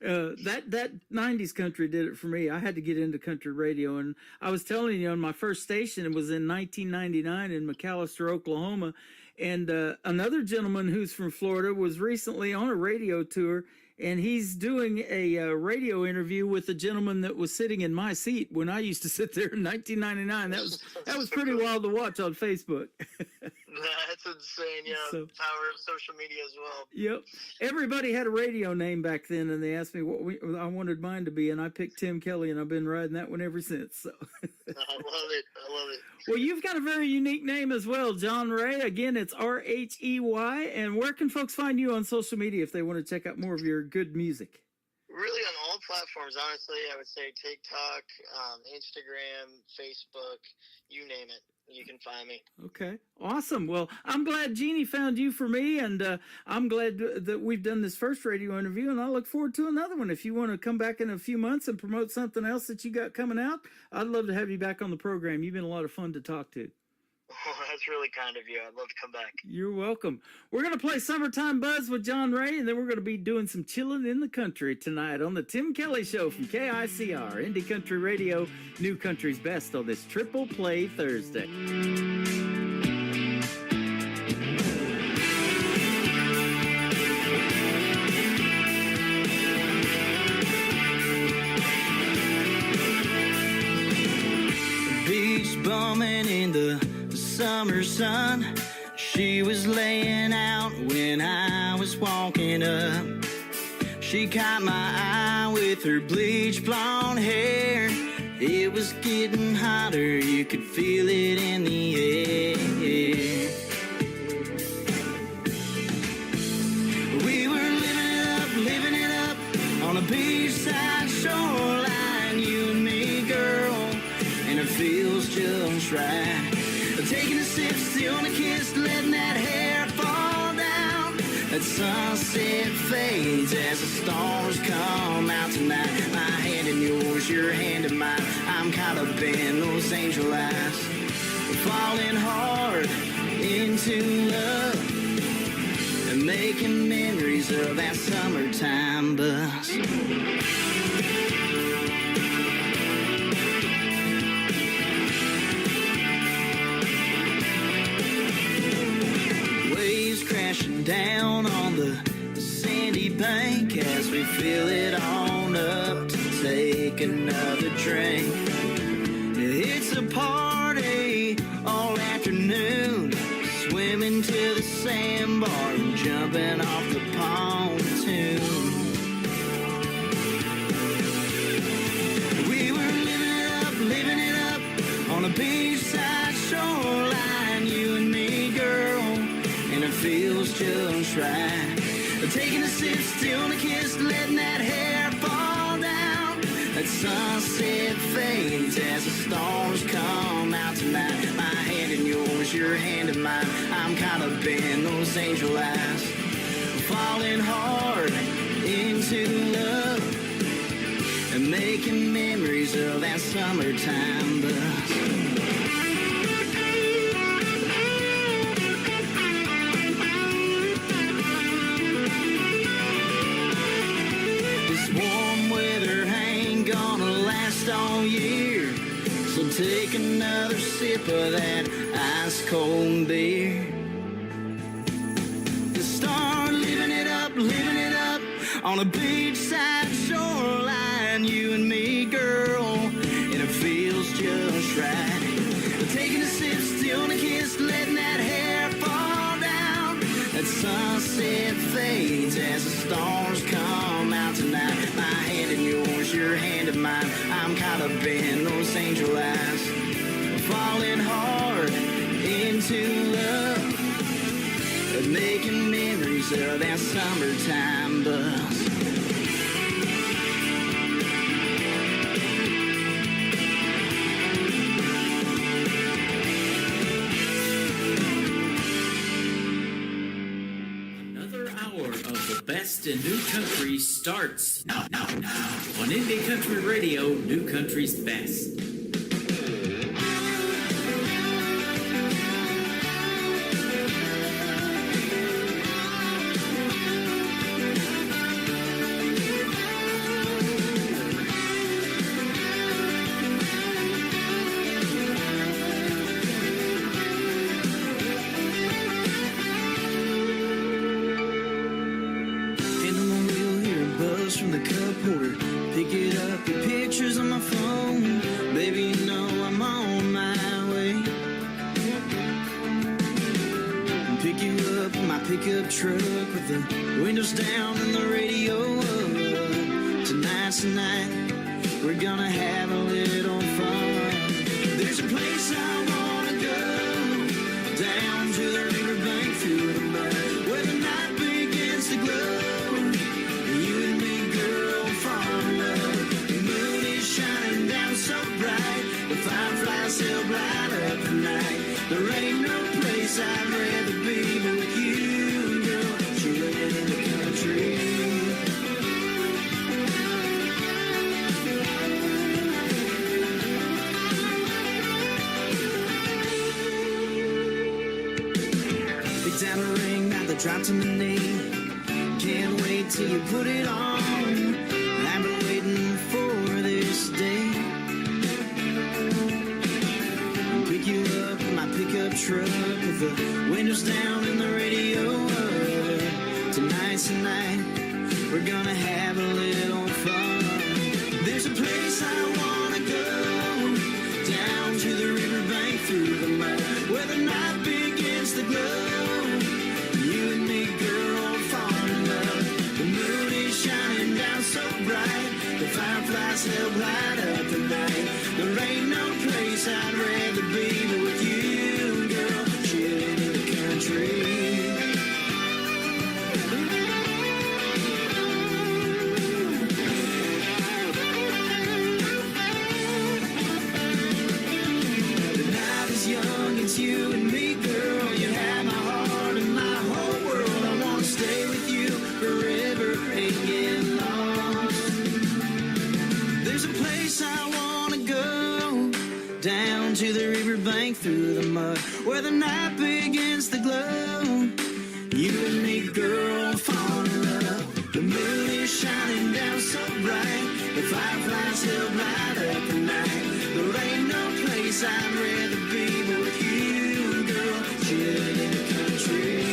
Oh, nice. That 90s country did it for me. I had to get into country radio, and I was telling you, on my first station, it was in 1999 in McAlester, Oklahoma. And another gentleman who's from Florida was recently on a radio tour, and he's doing a radio interview with a gentleman that was sitting in my seat when I used to sit there in 1999. That was pretty wild to watch on Facebook. That's insane. Yeah, So- power of social media as well. Yep. Everybody had a radio name back then, and they asked me what I wanted mine to be, and I picked Tim Kelly, and I've been riding that one ever since. So. I love it. Well, you've got a very unique name as well, John Ray. Again, it's RHEY. And where can folks find you on social media if they want to check out more of your good music? Really on all platforms, honestly. I would say TikTok, Instagram, Facebook, you name it. You can find me. Okay, awesome. Well, I'm glad Jeannie found you for me, and I'm glad that we've done this first radio interview, and I look forward to another one. If you want to come back in a few months and promote something else that you got coming out, I'd love to have you back on the program. You've been a lot of fun to talk to. Oh, that's really kind of you. I'd love to come back. You're welcome. We're going to play Summertime Buzz with John Ray, and then we're going to be doing some chilling in the country tonight on the Tim Kelly Show from KICR, Indie Country Radio, New Country's Best on this Triple Play Thursday. Beach bumming in the summer sun. She was laying out when I was walking up. She caught my eye with her bleach blonde hair. It was getting hotter, you could feel it in the air. We were living it up on a beachside shoreline. You and me, girl, and it feels just right. Taking a sip, stealing a kiss, letting that hair fall down. That sunset fades as the stars come out tonight. My hand in yours, your hand in mine. I'm caught up in those angel eyes. Falling hard into love and making memories of that summertime buzz. Crashing down on the sandy bank as we fill it on up to take another drink. It's a party all afternoon, swimming to the sandbar and jumping off the pontoon. We were living it up on a beachside shoreline. You and me, girl, and it feels just right. Taking a sip, stealing a kiss, letting that hair fall down. That sunset fades as the stars come out tonight. My hand in yours, your hand in mine. I'm caught up in those angel eyes. Falling hard into love and making memories of that summertime buzz. All year, so take another sip of that ice cold beer. To start living it up on a beachside shoreline. You and me, girl, and it feels just right. Taking a sip, stealing a kiss, letting that hair fall down. That sunset fades as the stars come out tonight. My hand in yours, your hand in mine. I'm caught up in those angel eyes. Falling hard into love and making memories of that summertime buzz. Best in New Country starts now on Indie Country Radio, New Country's Best. From the cup holder, pick it up, your pictures on my phone. Baby, you know I'm on my way. Pick you up in my pickup truck with the windows down and the radio up. Tonight's the night, we're gonna have a little fun. There's a place I wanna go, down to the riverbank through the mud, where the night begins to glow. The fireflies still light up the night. There ain't no place I'd rather be but with you, girl. Chillin' in the country. Can't wait till you put it on. I've been waiting for this day. Pick you up in my pickup truck with the windows down and the radio up. Tonight's the night, we're gonna have a little fun. There's a place I wanna go, down to the riverbank through the mud, where the night begins to glow. You and me, girl, fall in love. The moon is shining down so bright, the fireflies help light up the night. There ain't no place I'd rather be but with you, girl, chilling in the country. Young, it's you and me, girl. You have my heart and my whole world. I wanna stay with you forever and get lost. There's a place I wanna go, down to the riverbank through the mud, where the night begins to glow. You and me, girl, fall in love. The moon is shining down so bright, the fireflies help light up the night. There ain't no place I'd rather be but with you, girl, chilling in the country.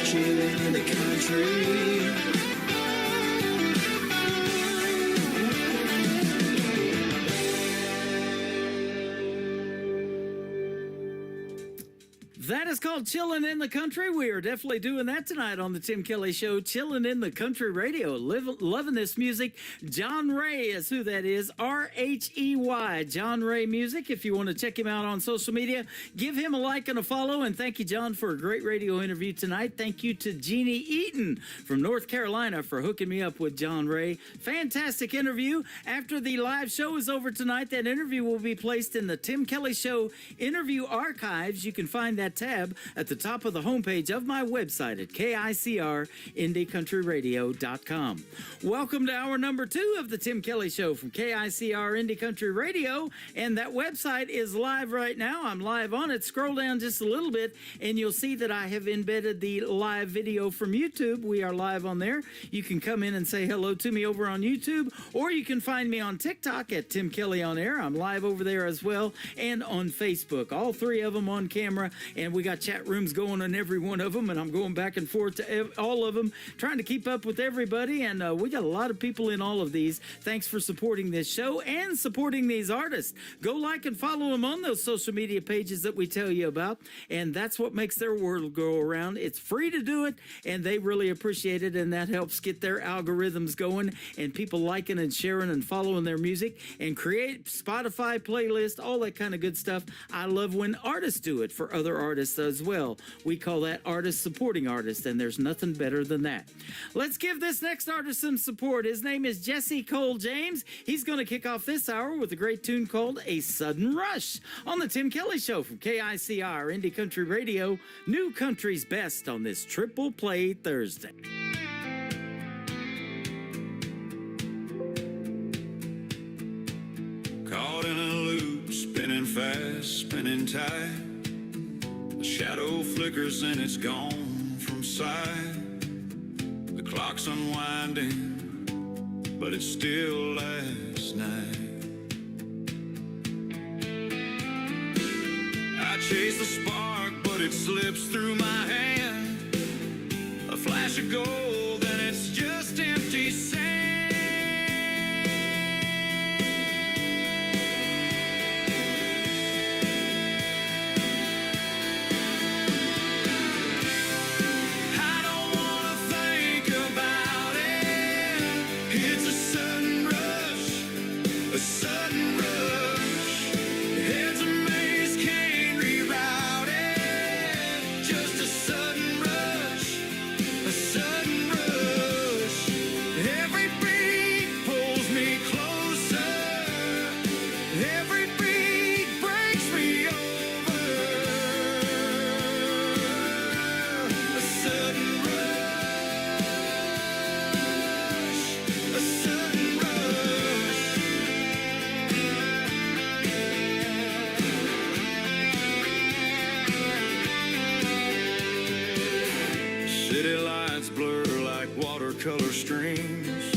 Chilling in the country. That is called Chillin' in the Country. We are definitely doing that tonight on the Tim Kelly Show. Chillin' in the Country Radio. Loving this music. John Ray is who that is. R-H-E-Y. John Ray Music. If you want to check him out on social media, give him a like and a follow. And thank you, John, for a great radio interview tonight. Thank you to Jeannie Eaton from North Carolina for hooking me up with John Ray. Fantastic interview. After the live show is over tonight, that interview will be placed in the Tim Kelly Show interview archives. You can find that tab at the top of the homepage of my website at KICRIndieCountryRadio.com. Welcome to hour number 2 of the Tim Kelly Show from KICR Indie Country Radio, and that website is live right now. I'm live on it. Scroll down just a little bit and you'll see that I have embedded the live video from YouTube. We are live on there. You can come in and say hello to me over on YouTube, or you can find me on TikTok at Tim Kelly On Air. I'm live over there as well, and on Facebook. All 3 of them on camera, and we got chat rooms going on every one of them, and I'm going back and forth to all of them, trying to keep up with everybody, and we got a lot of people in all of these. Thanks for supporting this show and supporting these artists. Go like and follow them on those social media pages that we tell you about, and that's what makes their world go around. It's free to do it, and they really appreciate it, and that helps get their algorithms going, and people liking and sharing and following their music, and create Spotify playlist, all that kind of good stuff. I love when artists do it for other artists as well. We call that artist supporting artists, and there's nothing better than that. Let's give this next artist some support. His name is Jesse Cole James. He's going to kick off this hour with a great tune called A Sudden Rush on the Tim Kelly Show from KICR Indie Country Radio, New Country's Best on this Triple Play Thursday. Caught in a loop, spinning fast, spinning tight. The shadow flickers and it's gone from sight. The clock's unwinding, but it's still last night. I chase the spark, but it slips through my hand. A flash of gold, and it's just empty sand. Sudden rush. color streams,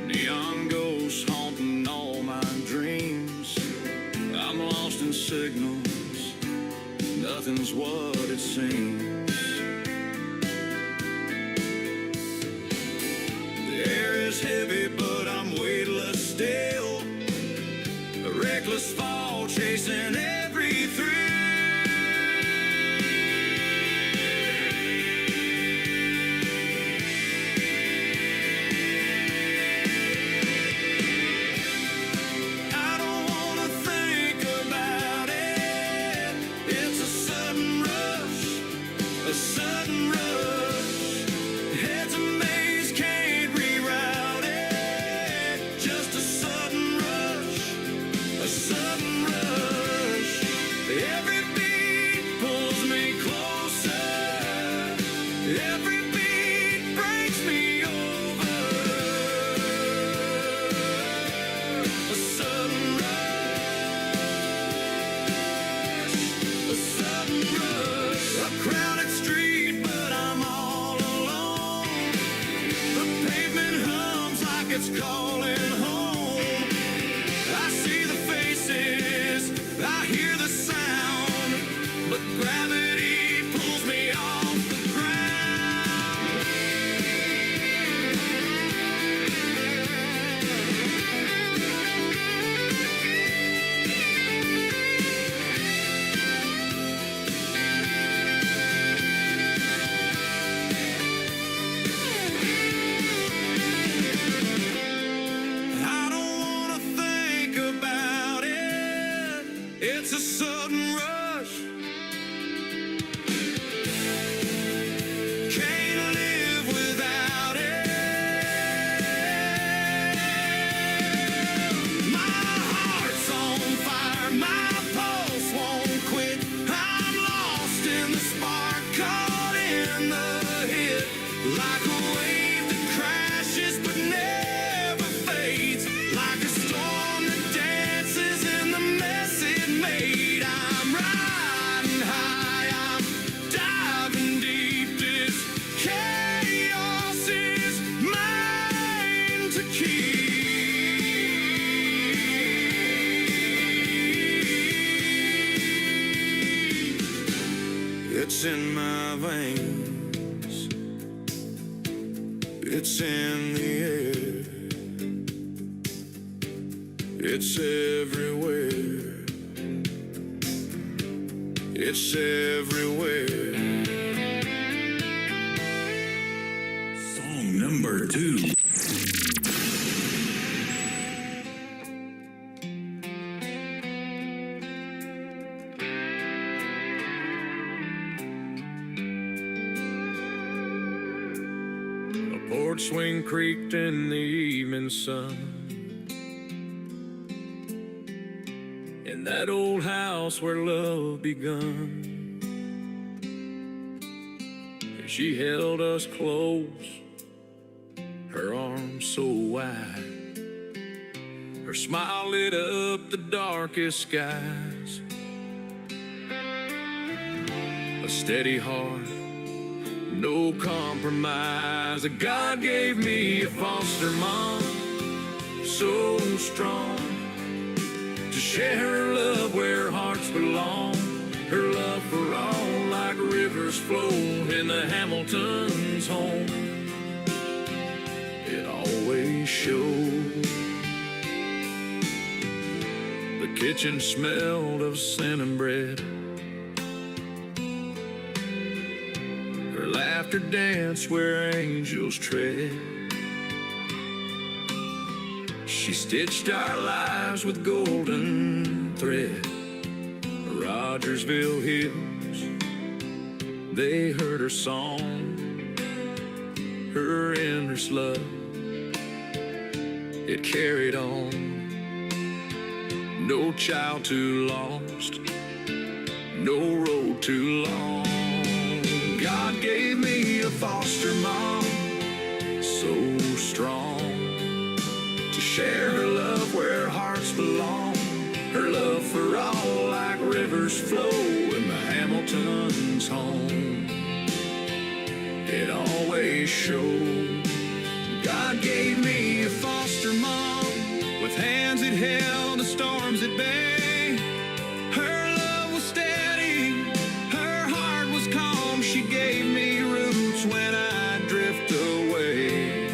neon ghosts haunting all my dreams. I'm lost in signals, nothing's what it seems. The air is heavy, but I'm weightless still. A reckless fall, chasing every thrill. I don't wanna think about it. It's a sudden rush, a sudden rush. Head's a maze, can't reroute it. Just a sudden rush, a sudden rush. Every beat pulls me closer. Every beat breaks me over. A sudden rush, a sudden rush. A crowded street, but I'm all alone. The pavement hums like it's calling home. I see the faces, I hear the sound, but gravity pulls me off the ground. I don't wanna think about it. It's a sudden rush. Can't live without it. My heart's on fire, my pulse won't quit. I'm lost in the spark, caught in the hit. Like a wave that crashes but never fades. Like a storm that dances in the mess it made. I'm riding high, I'm diving deep. This chaos is mine to keep. It's in my veins, it's in the air, it's everywhere, it's everywhere. Song number 2. A porch swing creaked in the evening sun. In that old house where love begun. She held us close, her arms so wide. Her smile lit up the darkest skies. A steady heart, no compromise. God gave me a foster mom, so strong, to share her love where hearts belong. Her love for all, like rivers flow in the Hamiltons' home. It always showed. The kitchen smelled of cinnamon bread. Her laughter danced where angels tread. She stitched our lives with golden thread. Rogersville Hills, they heard her song, her endless love, it carried on. No child too lost, no road too long. God gave me a foster mom, so strong, to share her love where hearts belong. Her love for all, like rivers flow in the Hamiltons' home. It always showed. God gave me a foster mom with hands that held the storms at bay. Her love was steady, her heart was calm. She gave me roots when I drift away.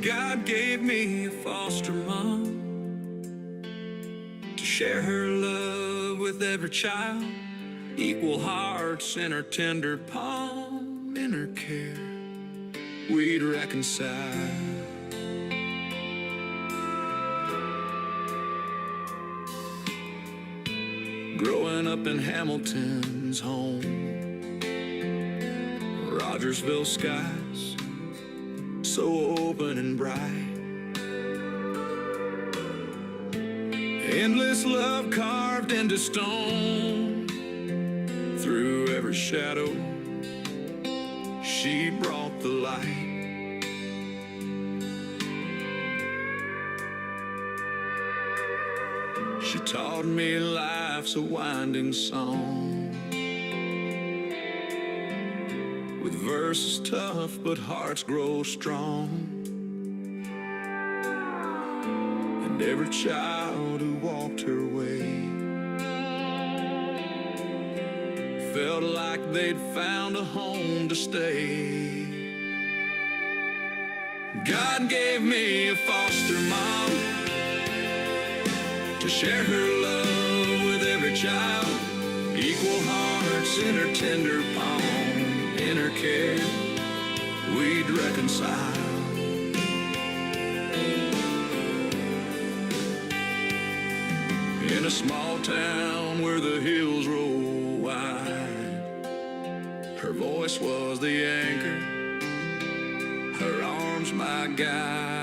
God gave me a foster mom to share her love with every child. Equal hearts in her tender palm, in her care we'd reconcile. Growing up in Hamilton's home, Rogersville skies so open and bright. Endless love carved into stone. Through every shadow, she brought the light. She taught me life's a winding song, with verses tough but hearts grow strong. And every child who walked her way felt like they'd found a home to stay. God gave me a foster mom to share her love with every child. Equal hearts in her tender palm, in her care we'd reconcile. In a small town where the hills roll wide, her voice was the anchor, her arms my guide.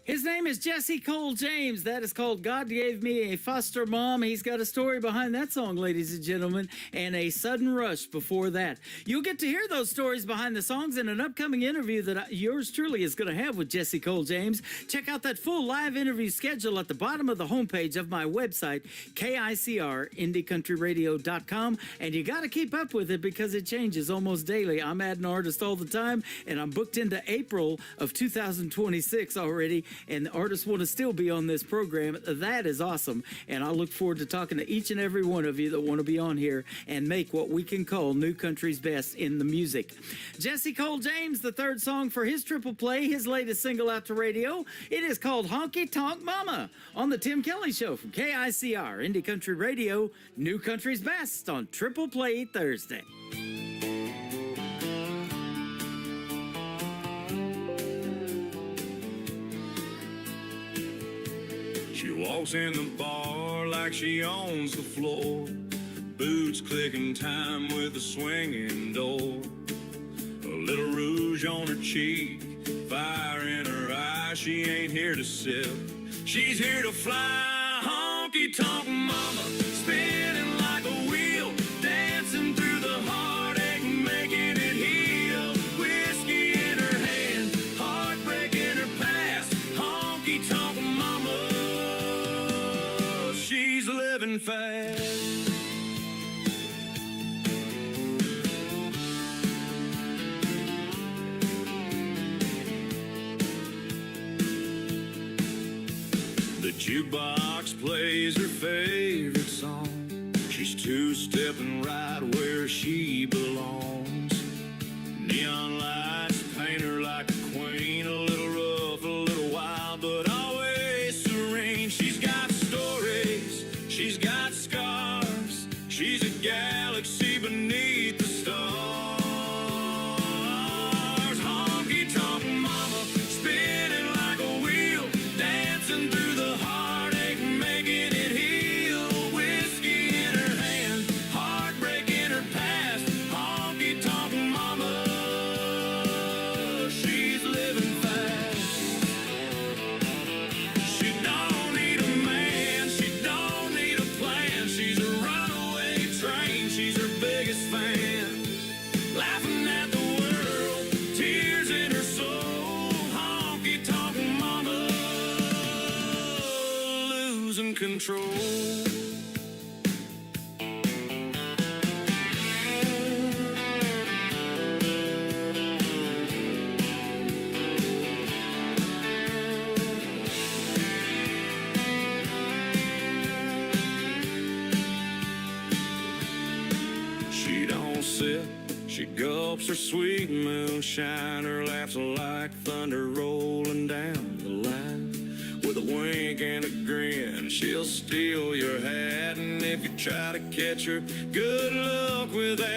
His name is Jesse Cole James. That is called God Gave Me a Foster Mom. He's got a story behind that song, ladies and gentlemen, and a sudden rush before that. You'll get to hear those stories behind the songs in an upcoming interview that yours truly is going to have with Jesse Cole James. Check out that full live interview schedule at the bottom of the homepage of my website, KICR, IndieCountryRadio.com, and you got to keep up with it because it changes almost daily. I'm adding artists all the time, and I'm booked into April of 2026 already, and the artists want to still be on this program. That is awesome, and I look forward to talking to each and every one of you that want to be on here and make what we can call New Country's best in the music. Jesse Cole James, the third song for his triple play, his latest single out to radio. It is called Honky Tonk Mama on the Tim Kelly Show from KICR, Indie Country Radio, New Country's best on Triple Play Thursday. She walks in the bar like she owns the floor, boots clicking time with a swinging door. A little rouge on her cheek, fire in her eye. She ain't here to sip, she's here to fly. Honky tonk mama, spinning like a wheel, dancing through the heartache, making it heal. Whiskey in her hand, heartbreak in her past. Honky tonk mama, she's living fast. The jukebox plays her favorite song. She's two-stepping right where she belongs. Neon lights paint her like a queen, a little rough, a little wild, but always serene. She's got stories, she's got scars, she's a galaxy beneath the stars. Honky tonk mama, spinning like a wheel, dancing through the heartache, making it heal. Whiskey in her hand, heartbreak in her past. Honky tonk mama, in control. She don't sit, she gulps her sweet moonshine. Her laughs like thunder rolling down the line. With a wink and a grin, she'll steal your hat. And if you try to catch her, good luck with that.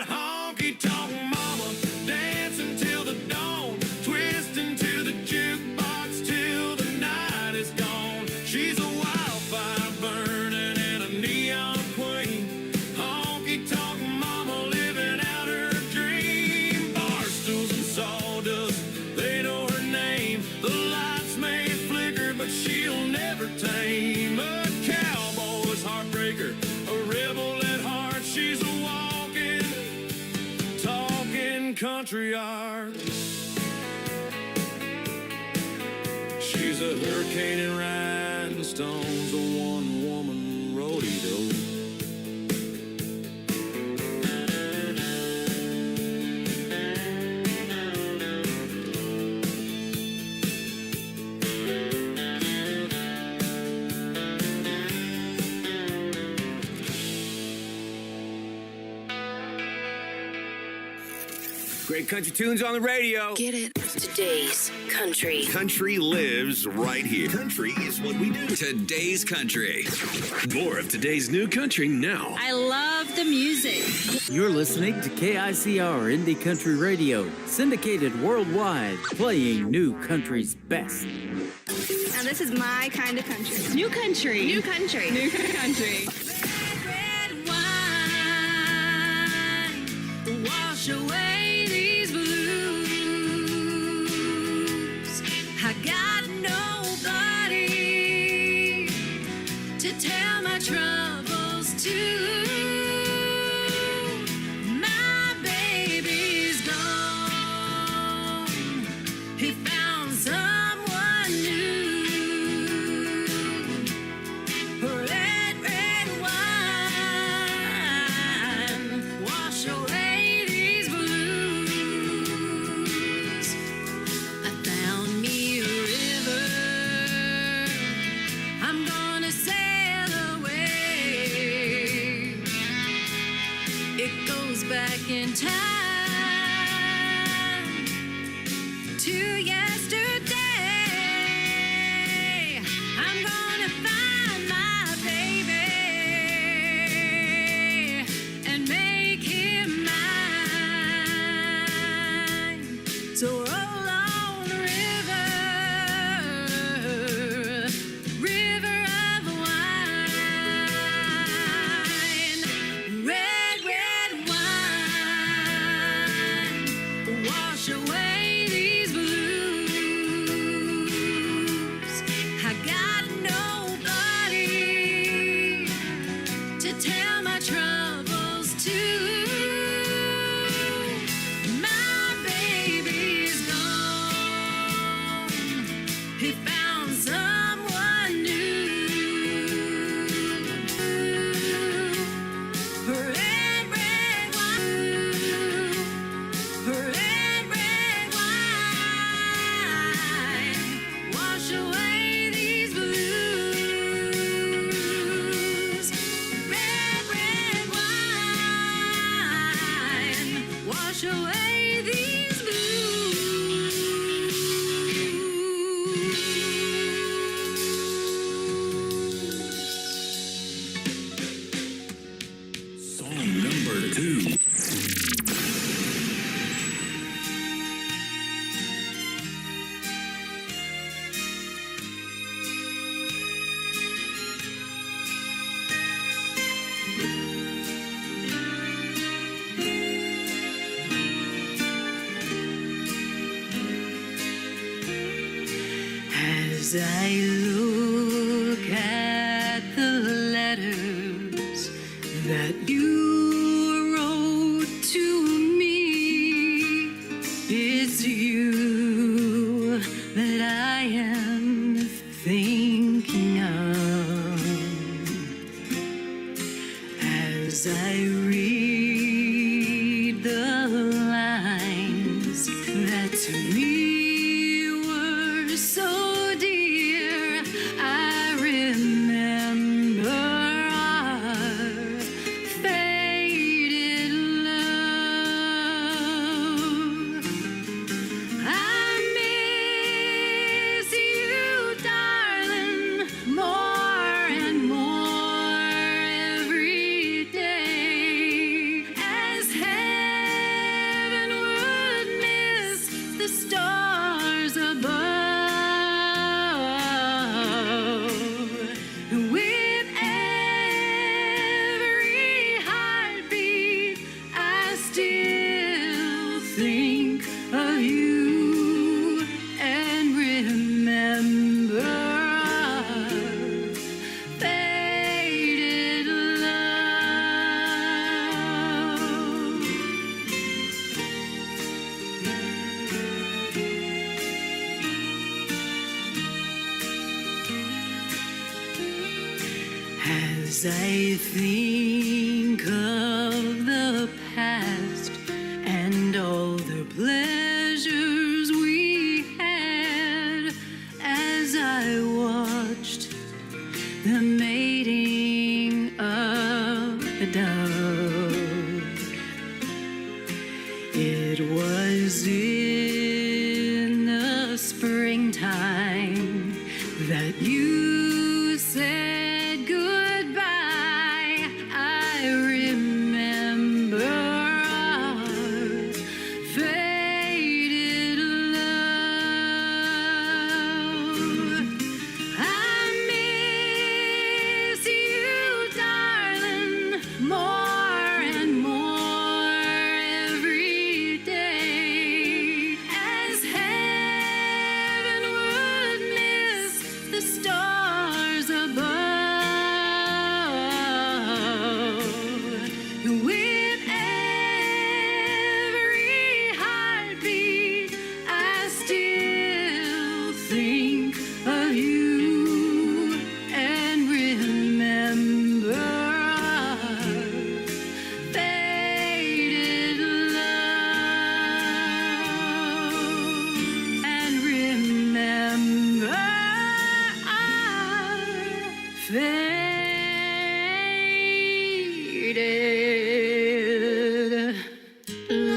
Honky tonk mama, dancing till the dawn, twisting to the jukebox till the night is gone. She's a wildfire burning and a neon queen. Honky tonk mama living out her dream. Barstools and sawdust, they know her name. The lights may flicker, but she'll never tame. A cowboy's heartbreaker, a rebel at heart. She's a walking, talking country art. She's a hurricane in rhinestones, a one-woman rodeo. Great country tunes on the radio. Get it? Today's country. Country lives right here. Country is what we do. Today's country. More of today's new country now. I love the music. You're listening to KICR Indie Country Radio, syndicated worldwide, playing new country's best. Now this is my kind of country. New country. New country. New country. Red wine, wash away these blues. I got nobody to tell my troubles to. My baby's gone. He found someone new. Red, red wine, wash away these blues. I found me a river, I'm gonna sail away. It goes back in time to yesterday. I'm gonna find my baby and make him mine. So roll on, river, river of wine. Red, red wine, wash away these blues. I got nobody to tell my troubles to. My baby's gone. He found someone new. Red, red wine. Red, red wine, wash away these blues. Red, red wine, wash away these blues. Song number 2. As I look at the letters that you wrote to me, it's you that I am thinking As I think of the past and all the pleasures we had, as I watched the mating of the dove, it was in the springtime that you said goodbye. I remember our faded love. I miss you, darling, more and more every day, as heaven would miss the stars above. With every heartbeat, I still think of you and remember our faded love, and remember our faded love.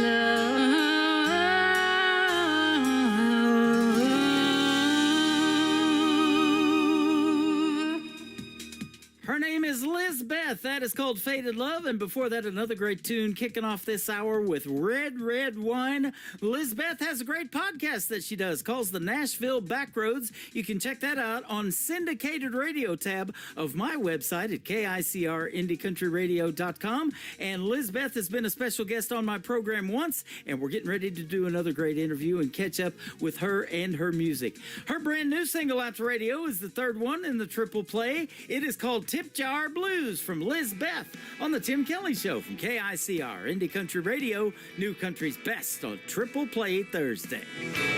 Her name is Lizbeth. That is called Faded Love. And before that, another great tune kicking off this hour with Red, Red Wine. Lizbeth has a great podcast that she does, calls the Nashville Backroads. You can check that out on syndicated radio tab of my website at KICRIndieCountryRadio.com. And Lizbeth has been a special guest on my program once, and we're getting ready to do another great interview and catch up with her and her music. Her brand new single out to radio is the third one in the triple play. It is called Tip Jar Blues from Lizbeth on the Tim Kelly Show from KICR Indie Country Radio, New Country's best on Triple Play Thursday.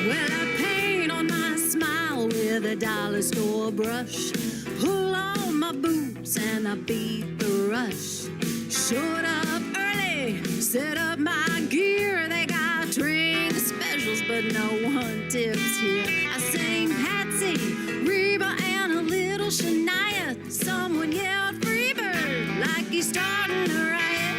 Well, I paint on my smile with a dollar store brush, pull on my boots and I beat the rush. Showed up early, set up my gear. They got drink specials, but no one tips here. I sang Patsy, Reba, and a little Shania. Someone yelled Freebird like he's starting a riot.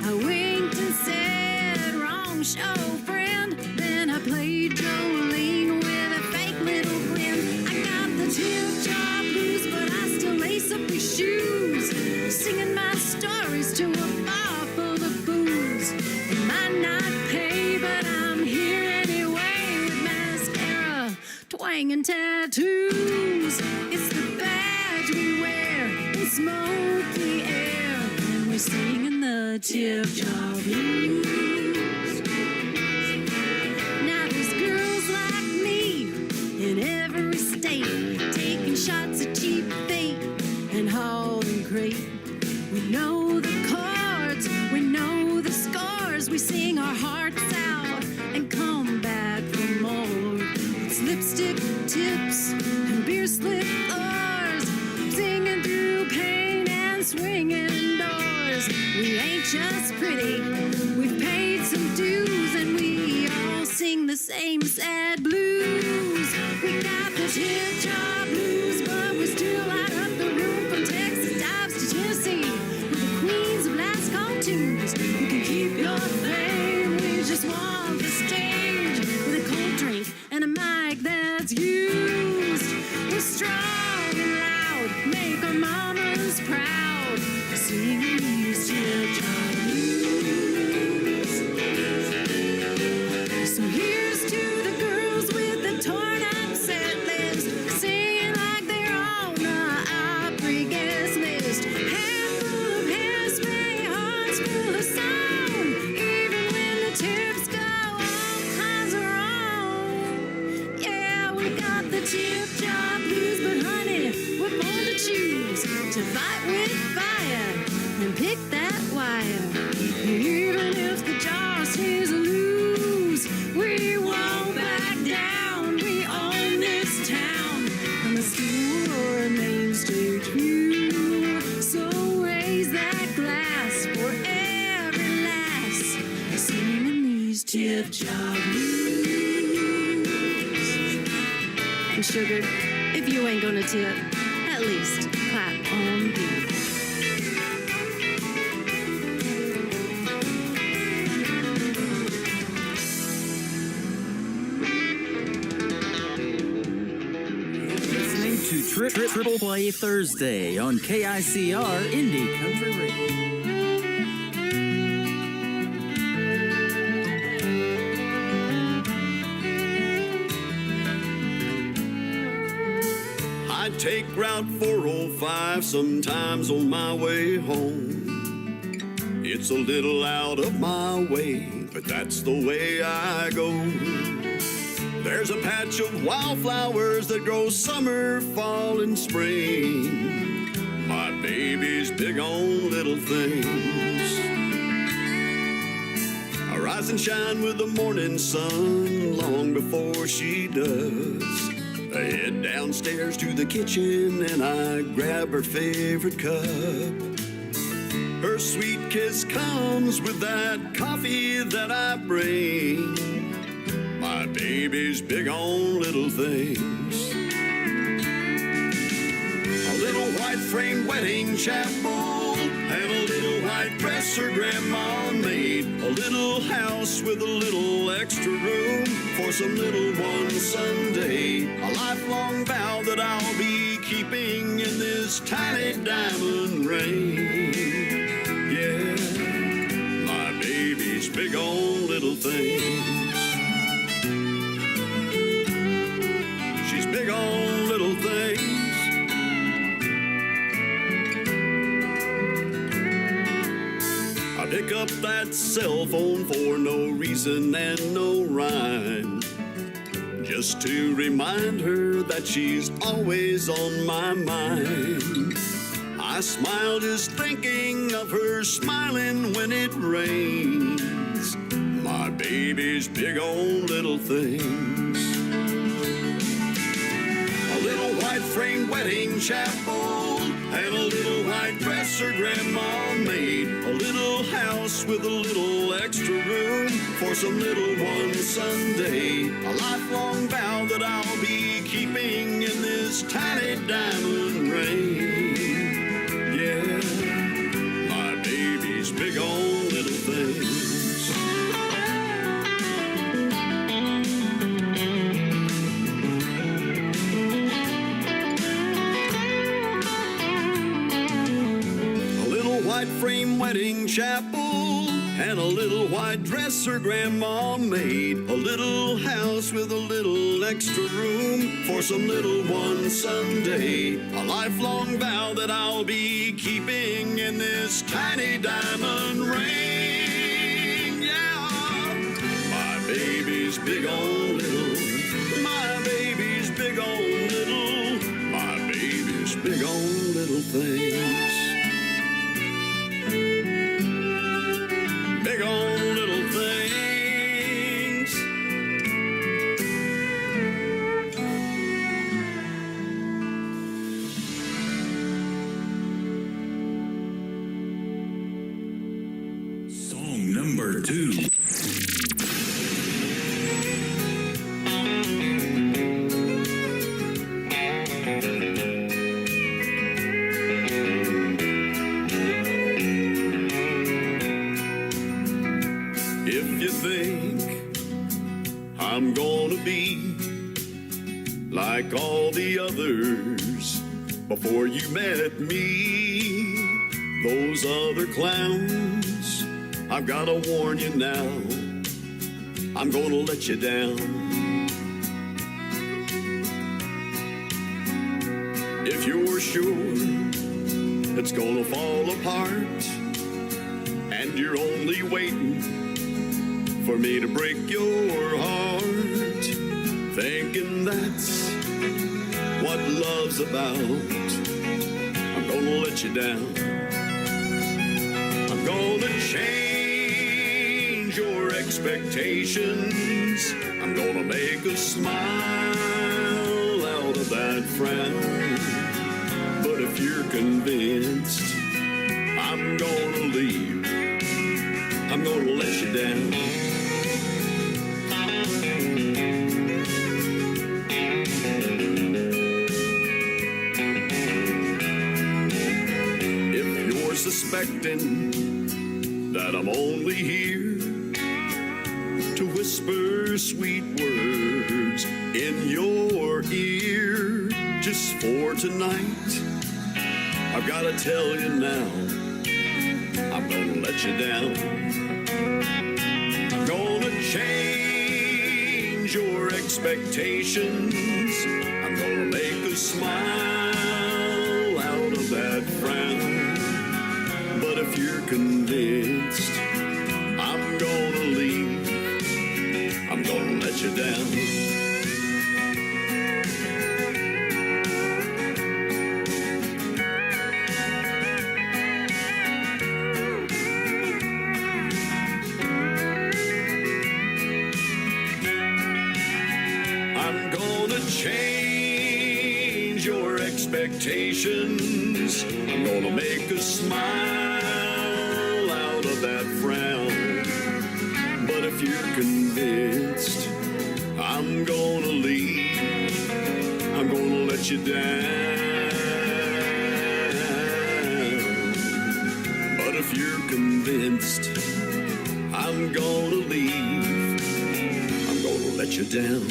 I winked and said, wrong show, friend. Then I played Jolene with a fake little grin. I got the tip jar blues, but I still lace up your shoes, singing my stories to a bar full of booze. It might not pay, but I'm here anyway with mascara, twang, and tattoos. It's the badge we wear in smoky air, and we're singing the tip jar blues. Now there's girls like me in every state, taking shots at cheap bait and hauling crate. We know the chords, we know the scores. We sing our hearts out and come back for more. It's lipstick tips and beer slip oars, singing through pain and swinging doors. We ain't just pretty, we've paid some dues, and we all sing the same sad blues. We got the tip jar blues, but we still light up the room from Texas dives to Tennessee with the queens of last call tunes. You can keep your fame, we just want the stage with a cold drink and a mic that's used. We're strong and loud, make our mamas proud, singing these tip jar blues. So here's to the girls with the torn up set list, singing like they're on the Opry guest list. Handful of hairspray, hearts full of song, even when the tips go all kinds of wrong. Yeah, we got the tip jar blues, but honey, we're born to choose, to fight with fire and pick that wire. Even if the jar stays loose, we won't back down. We own this town, and the stool or a main stage view. So And sugar, if you ain't gonna tip, at least clap on beat. Listening to Triple Play Thursday on KICR Indie Country Radio. I take Route 405 sometimes on my way home. It's a little out of my way, but that's the way I go. There's a patch of wildflowers that grow summer, fall, and spring. My baby's big on little things. I rise and shine with the morning sun long before she does. I head downstairs to the kitchen and I grab her favorite cup. Her sweet kiss comes with that coffee that I bring. My baby's big on little things. A little white frame wedding chapel and a little white dress her grandma made. A little house with a little extra room for some little one someday. A lifelong vow that I'll be keeping in this tiny diamond ring. Yeah, my baby's big on little things. She's big on little things. I pick up that cell phone for no reason and no rhyme, just to remind her that she's always on my mind. I smile just thinking of her smiling when it rains. My baby's big on little things. A little white frame wedding chapel and a little white dress her grandma made. A little house with a little extra room for some little one someday. A lifelong vow that I'll be keeping in this tiny diamond ring. Yeah, my baby's big on little things. White frame wedding chapel and a little white dress her grandma made. A little house with a little extra room for some little one someday. A lifelong vow that I'll be keeping in this tiny diamond ring. Yeah, my baby's big on little. My baby's big on little. My baby's big on little things. Big on little things. Song number 2. I'm gonna be like all the others before you met me. Those other clowns, I've gotta warn you now, I'm gonna let you down. If you're sure it's gonna fall apart and you're only waiting for me to break your heart, thinking that's what love's about, I'm gonna let you down. I'm gonna change your expectations. I'm gonna make a smile out of that frown. But if you're convinced I'm gonna leave, I'm gonna let you down. suspecting that I'm only here to whisper sweet words in your ear. Just for tonight, I've got to tell you now, I'm gonna let you down. I'm gonna change your expectations. I'm gonna make a smile out of that frown. But if you're convinced I'm gonna leave, I'm gonna let you down. Change your expectations. I'm gonna make a smile out of that frown. But if you're convinced I'm gonna leave, I'm gonna let you down. But if you're convinced I'm gonna leave, I'm gonna let you down.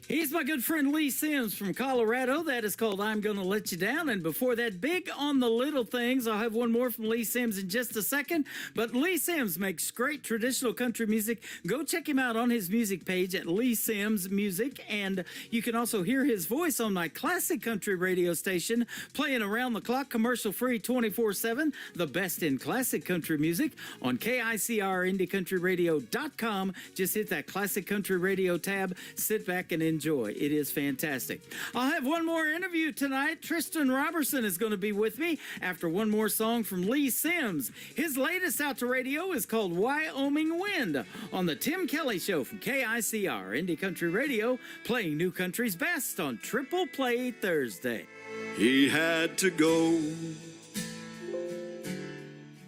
He's my good friend Lee Sims from Colorado. That is called I'm Gonna Let You Down. And before that, Big on the Little Things. I'll have one more from Lee Sims in just a second. But Lee Sims makes great traditional country music. Go check him out on his music page at Lee Sims Music. And you can also hear his voice on my classic country radio station, playing around the clock, commercial free 24/7. The best in classic country music on KICR IndieCountryRadio.com. Just hit that classic country radio tab. Sit back and enjoy. It is fantastic. I'll have one more interview tonight. Tristan Robertson is going to be with me after one more song from Lee Sims. His latest out to radio is called Wyoming Wind on the Tim Kelly Show from KICR Indie Country Radio, playing new country's best on Triple Play Thursday. He had to go.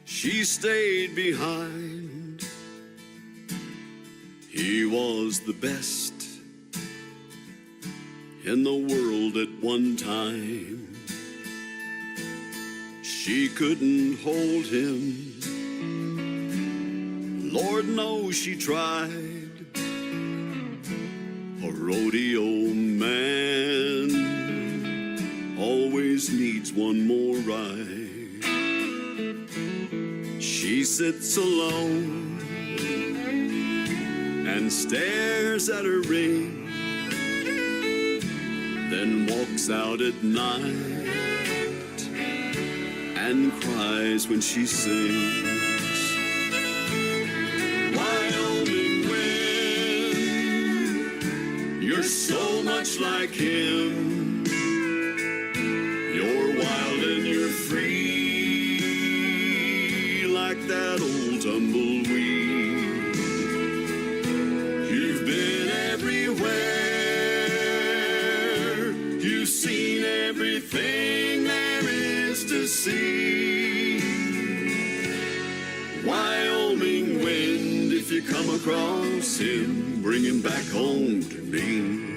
She stayed behind. He was the best in the world at one time. She couldn't hold him. Lord knows she tried. A rodeo man always needs one more ride. She sits alone and stares at her ring, then walks out at night and cries when she sings. Wyoming wind, you're so much like him. You're wild and you're free, like that old tumbleweed. You've been everywhere, you've seen everything there is to see. Wyoming wind, if you come across him, bring him back home to me.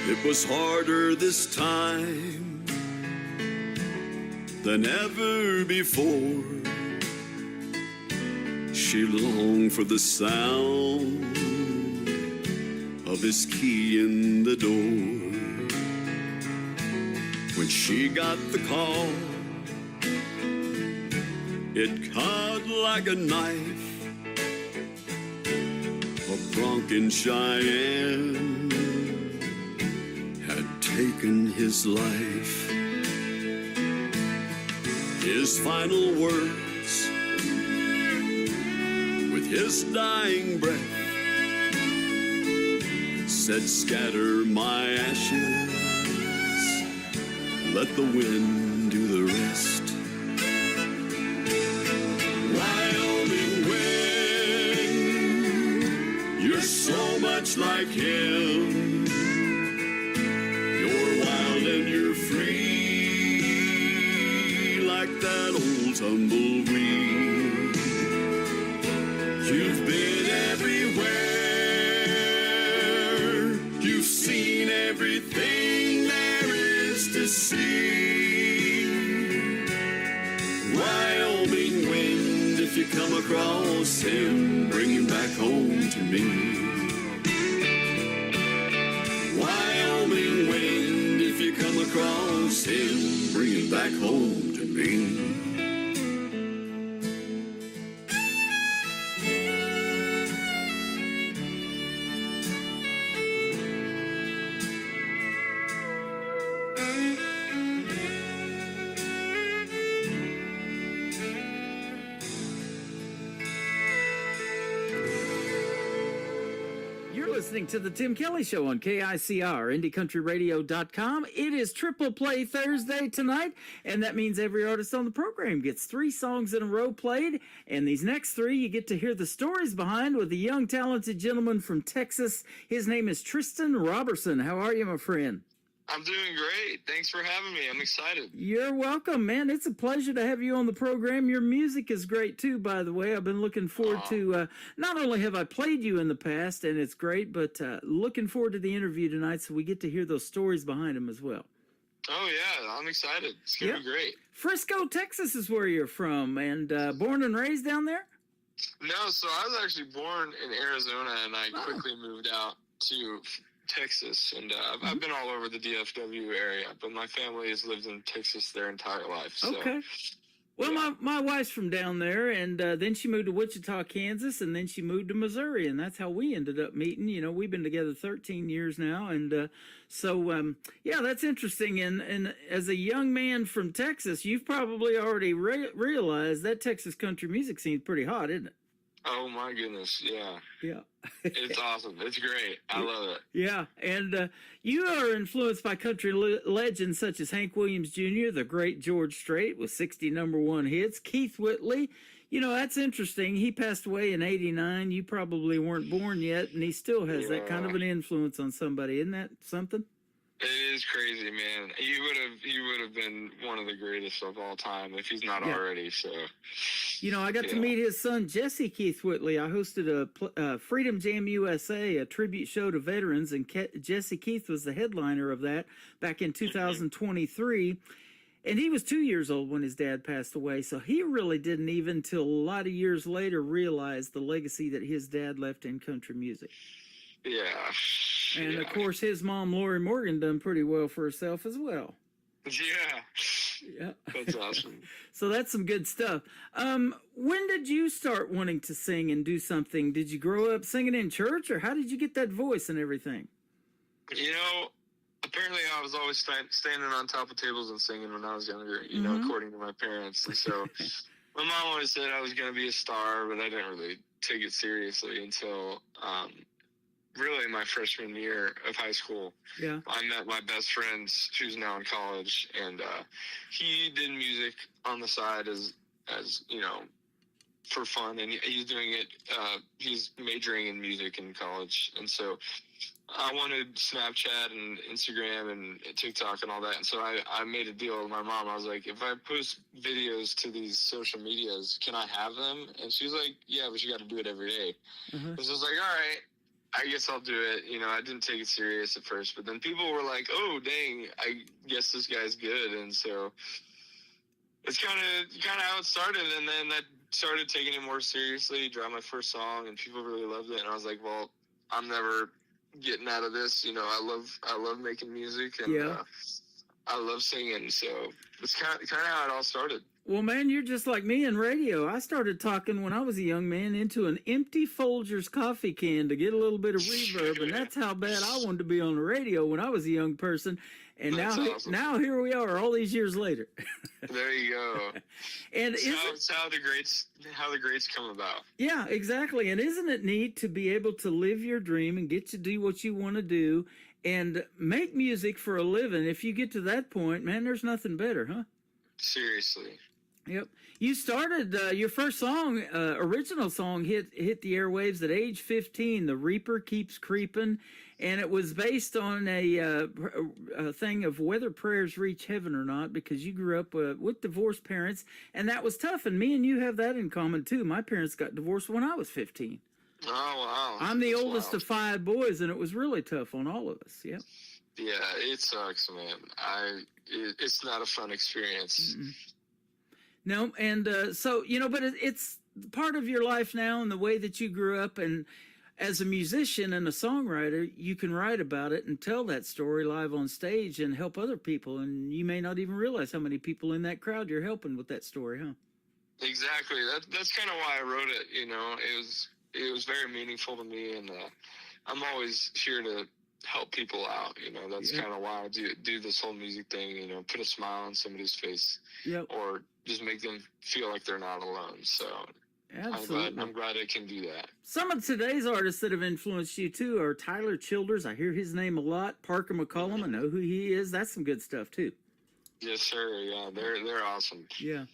It was harder this time than ever before. She longed for the sound of his key in the door. When she got the call, it cut like a knife. A Bronco Cheyenne had taken his life. His final words, with his dying breath, said, scatter my ashes let the wind do the rest. Wyoming wind, you're so much like him. You're wild and you're free, like that old tumbleweed. You've been everywhere, you've seen everything there is to see. Wyoming wind, if you come across him, bring him back home to me. Wyoming wind, if you come across him, bring him back home to me. Listening to the Tim Kelly Show on KICR, IndieCountryRadio.com. It is Triple Play Thursday tonight, and that means every artist on the program gets 3 songs in a row played, and these next 3 you get to hear the stories behind with a young, talented gentleman from Texas. His name is Tristan Robertson. How are you, my friend? I'm doing great. Thanks for having me. I'm excited. You're welcome, man. It's a pleasure to have you on the program. Your music is great, too, by the way. I've been looking forward to, not only have I played you in the past, and it's great, but looking forward to the interview tonight so we get to hear those stories behind them as well. Oh, yeah. I'm excited. It's going to be great. Frisco, Texas is where you're from, and born and raised down there? No, so I was actually born in Arizona, and I quickly moved out to Texas, and I've been all over the DFW area, but my family has lived in Texas their entire life. So. Okay. Well, my wife's from down there, and then she moved to Wichita, Kansas, and then she moved to Missouri, and that's how we ended up meeting. You know, we've been together 13 years now, and so that's interesting. And as a young man from Texas, you've probably already realized that Texas country music scene's pretty hot, isn't it? Oh, my goodness, yeah. Yeah. It's awesome. It's great. I love it. Yeah, and you are influenced by country legends such as Hank Williams Jr., the great George Strait with 60 #1 hits, Keith Whitley. You know, that's interesting. He passed away in '89. You probably weren't born yet, and he still has that kind of an influence on somebody. Isn't that something? It is crazy, man. He would have been one of the greatest of all time if he's not already. So, you know, I got to meet his son Jesse Keith Whitley. I hosted a Freedom Jam USA, a tribute show to veterans, and Jesse Keith was the headliner of that back in 2023. And he was 2 years old when his dad passed away, so he really didn't even till a lot of years later realize the legacy that his dad left in country music. Yeah. And, of course, his mom, Lori Morgan, done pretty well for herself as well. Yeah. That's awesome. So that's some good stuff. When did you start wanting to sing and do something? Did you grow up singing in church, or how did you get that voice and everything? You know, apparently I was always standing on top of tables and singing when I was younger, you know, according to my parents. And so my mom always said I was going to be a star, but I didn't really take it seriously until really my freshman year of high school. Yeah. I met my best friend who's now in college, and he did music on the side as you know, for fun, and he's doing it, he's majoring in music in college, and so I wanted Snapchat and Instagram and TikTok and all that, and so I made a deal with my mom. I was like, if I post videos to these social medias, can I have them? And she was like, yeah, but you got to do it every day. So I was like, all right, I guess I'll do it. You know, I didn't take it serious at first, but then people were like, oh, dang, I guess this guy's good. And so it's kind of how it started. And then I started taking it more seriously, dropped my first song, and people really loved it. And I was like, well, I'm never getting out of this. You know, I love making music, and I love singing. So it's kind of how it all started. Well, man, you're just like me in radio. I started talking when I was a young man into an empty Folgers coffee can to get a little bit of reverb, and that's how bad I wanted to be on the radio when I was a young person. And now here we are, all these years later. There you go. And it's how the greats come about. Yeah, exactly. And isn't it neat to be able to live your dream and get to do what you want to do, and make music for a living. If you get to that point, man, there's nothing better, huh? Seriously. Yep. You started your first song, original song, hit the airwaves at age 15. The Reaper Keeps Creeping, and it was based on a thing of whether prayers reach heaven or not, because you grew up with divorced parents, and that was tough. And me and you have that in common too. My parents got divorced when I was 15. Oh wow! I'm the That's oldest wild. of 5 boys, and it was really tough on all of us. Yep. Yeah, it sucks, man. It's not a fun experience. Mm-mm. No, and so, but it's part of your life now, and the way that you grew up, and as a musician and a songwriter, you can write about it and tell that story live on stage and help other people, and you may not even realize how many people in that crowd you're helping with that story, huh? Exactly. That's kind of why I wrote it. It was very meaningful to me, and I'm always here to help people out. That's kind of why I do this whole music thing. Put a smile on somebody's face, or just make them feel like they're not alone. So Absolutely. I'm glad I can do that. Some of today's artists that have influenced you too are Tyler Childers. I hear his name a lot. Parker McCollum. I know who he is. That's some good stuff too. Yes, sir. Yeah, they're awesome. Yeah.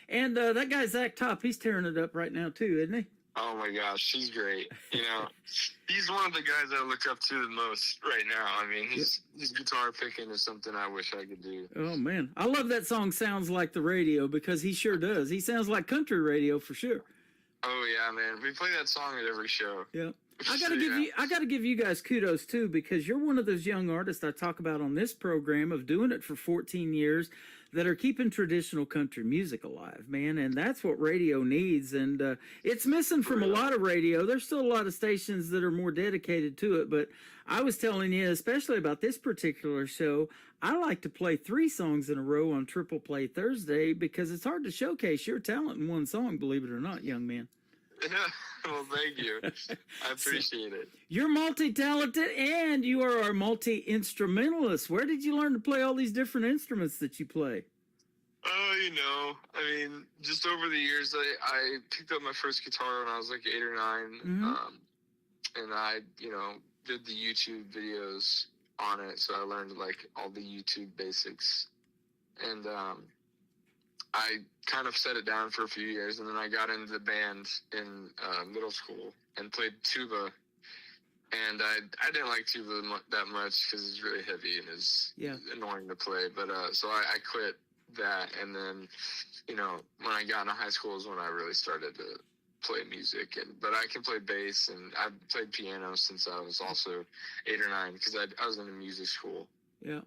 And that guy Zach Top, he's tearing it up right now too, isn't he? Oh my gosh, he's great. He's one of the guys I look up to the most right now. I mean, his guitar picking is something I wish I could do. Oh man, I love that song. Sounds like the radio, because he sure does. He sounds like country radio for sure. Oh yeah, man. We play that song at every show. Yep. I gotta give you guys kudos too, because you're one of those young artists I talk about on this program of doing it for 14 years that are keeping traditional country music alive, man. And that's what radio needs. And it's missing from a lot of radio. There's still a lot of stations that are more dedicated to it. But I was telling you, especially about this particular show, I like to play 3 songs in a row on Triple Play Thursday, because it's hard to showcase your talent in one song, believe it or not, young man. Well, thank you. I appreciate it. You're multi-talented, and you are our multi-instrumentalist. Where did you learn to play all these different instruments that you play? Oh, I mean, just over the years, I picked up my first guitar when I was like 8 or 9. Mm-hmm. And I, did the YouTube videos on it. So I learned like all the YouTube basics. And, I kind of set it down for a few years, and then I got into the band in middle school and played tuba. And I didn't like tuba that much because it's really heavy and is annoying to play. But so I quit that, and then when I got into high school is when I really started to play music. But I can play bass, and I've played piano since I was also 8 or 9 because I was in a music school. Yeah.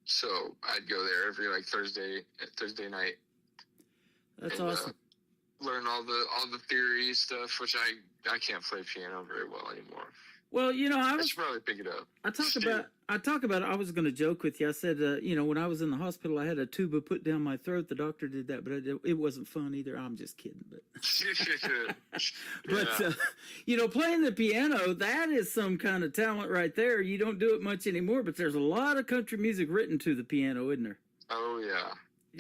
So I'd go there every like Thursday night. That's awesome. Learn all the theory stuff, which I can't play piano very well anymore. Well, I should probably pick it up. I talk about it. I was going to joke with you. I said, when I was in the hospital, I had a tuba put down my throat. The doctor did that, but it wasn't fun either. I'm just kidding. But playing the piano, that is some kind of talent right there. You don't do it much anymore, but there's a lot of country music written to the piano, isn't there? Oh yeah,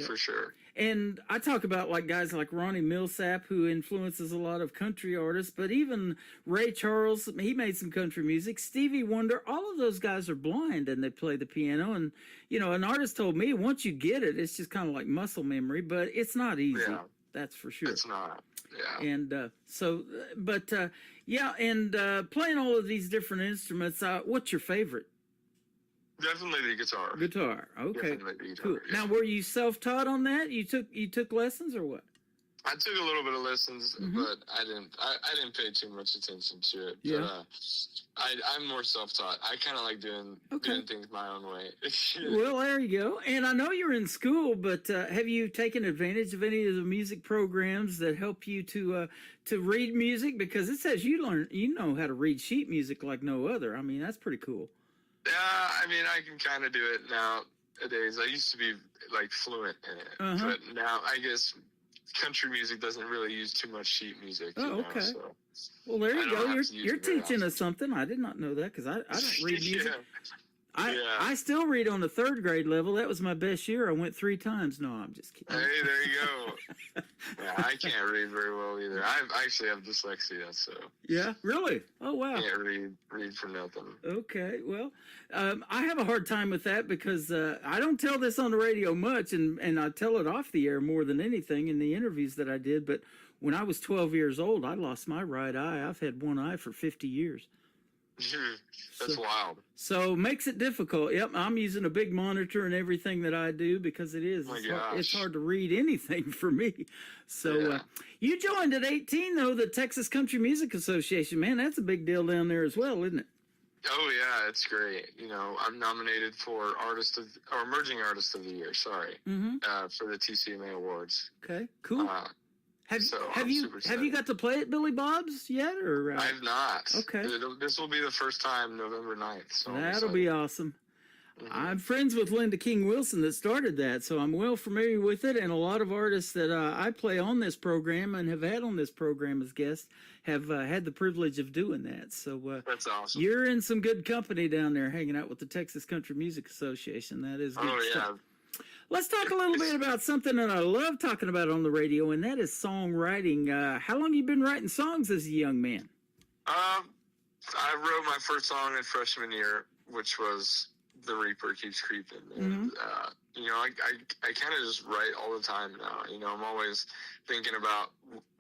for sure. And I talk about like guys like Ronnie Millsap, who influences a lot of country artists, but even Ray Charles, he made some country music. Stevie Wonder, all of those guys are blind and they play the piano. And, an artist told me once you get it, it's just kind of like muscle memory, but it's not easy. Yeah. That's for sure. It's not. Yeah. And playing all of these different instruments, what's your favorite? Definitely the guitar. Guitar. Okay. Definitely the guitar. Cool. Yeah. Now, were you self-taught on that? You took lessons or what? I took a little bit of lessons, Mm-hmm. but I didn't pay too much attention to it. Yeah. But I'm more self-taught. I kind of like doing things my own way. Well, there you go. And I know you're in school, but have you taken advantage of any of the music programs that help you to read music? Because it says you know how to read sheet music like no other. I mean, that's pretty cool. Yeah, I mean, I can kind of do it nowadays. I used to be like fluent in it, but now I guess country music doesn't really use too much sheet music. Oh, okay. So well, there you go. You're you're teaching us something. I did not know that because I don't read music. I still read on the 3rd grade level. That was my best year. I went 3 times. No, I'm just kidding. Hey, there you go. Yeah, I can't read very well either. I actually have dyslexia, so. Yeah, really? Oh, wow. I can't read for nothing. Okay, well, I have a hard time with that because I don't tell this on the radio much, and I tell it off the air more than anything in the interviews that I did. But when I was 12 years old, I lost my right eye. I've had one eye for 50 years. That's wild. So makes it difficult. Yep, I'm using a big monitor and everything that I do because it's hard to read anything for me. So you joined at 18 though, the Texas Country Music Association. Man, that's a big deal down there as well, isn't it? Oh yeah, it's great. You know, I'm nominated for Emerging Artist of the Year. Sorry, for the TCMA Awards. Okay, cool. Have you got to play at Billy Bob's yet, or? I have not. Okay. This will be the first time, November 9th. So that'll be awesome. I'm friends with Linda King Wilson that started that, so I'm well familiar with it. And a lot of artists that I play on this program and have had on this program as guests have had the privilege of doing that. So that's awesome. You're in some good company down there, hanging out with the Texas Country Music Association. That is good stuff. Yeah. Let's talk a little bit about something that I love talking about on the radio, and that is songwriting. How long have you been writing songs as a young man? I wrote my first song in freshman year, which was "The Reaper Keeps Creeping," and you know, I kind of just write all the time now. You know, I'm always thinking about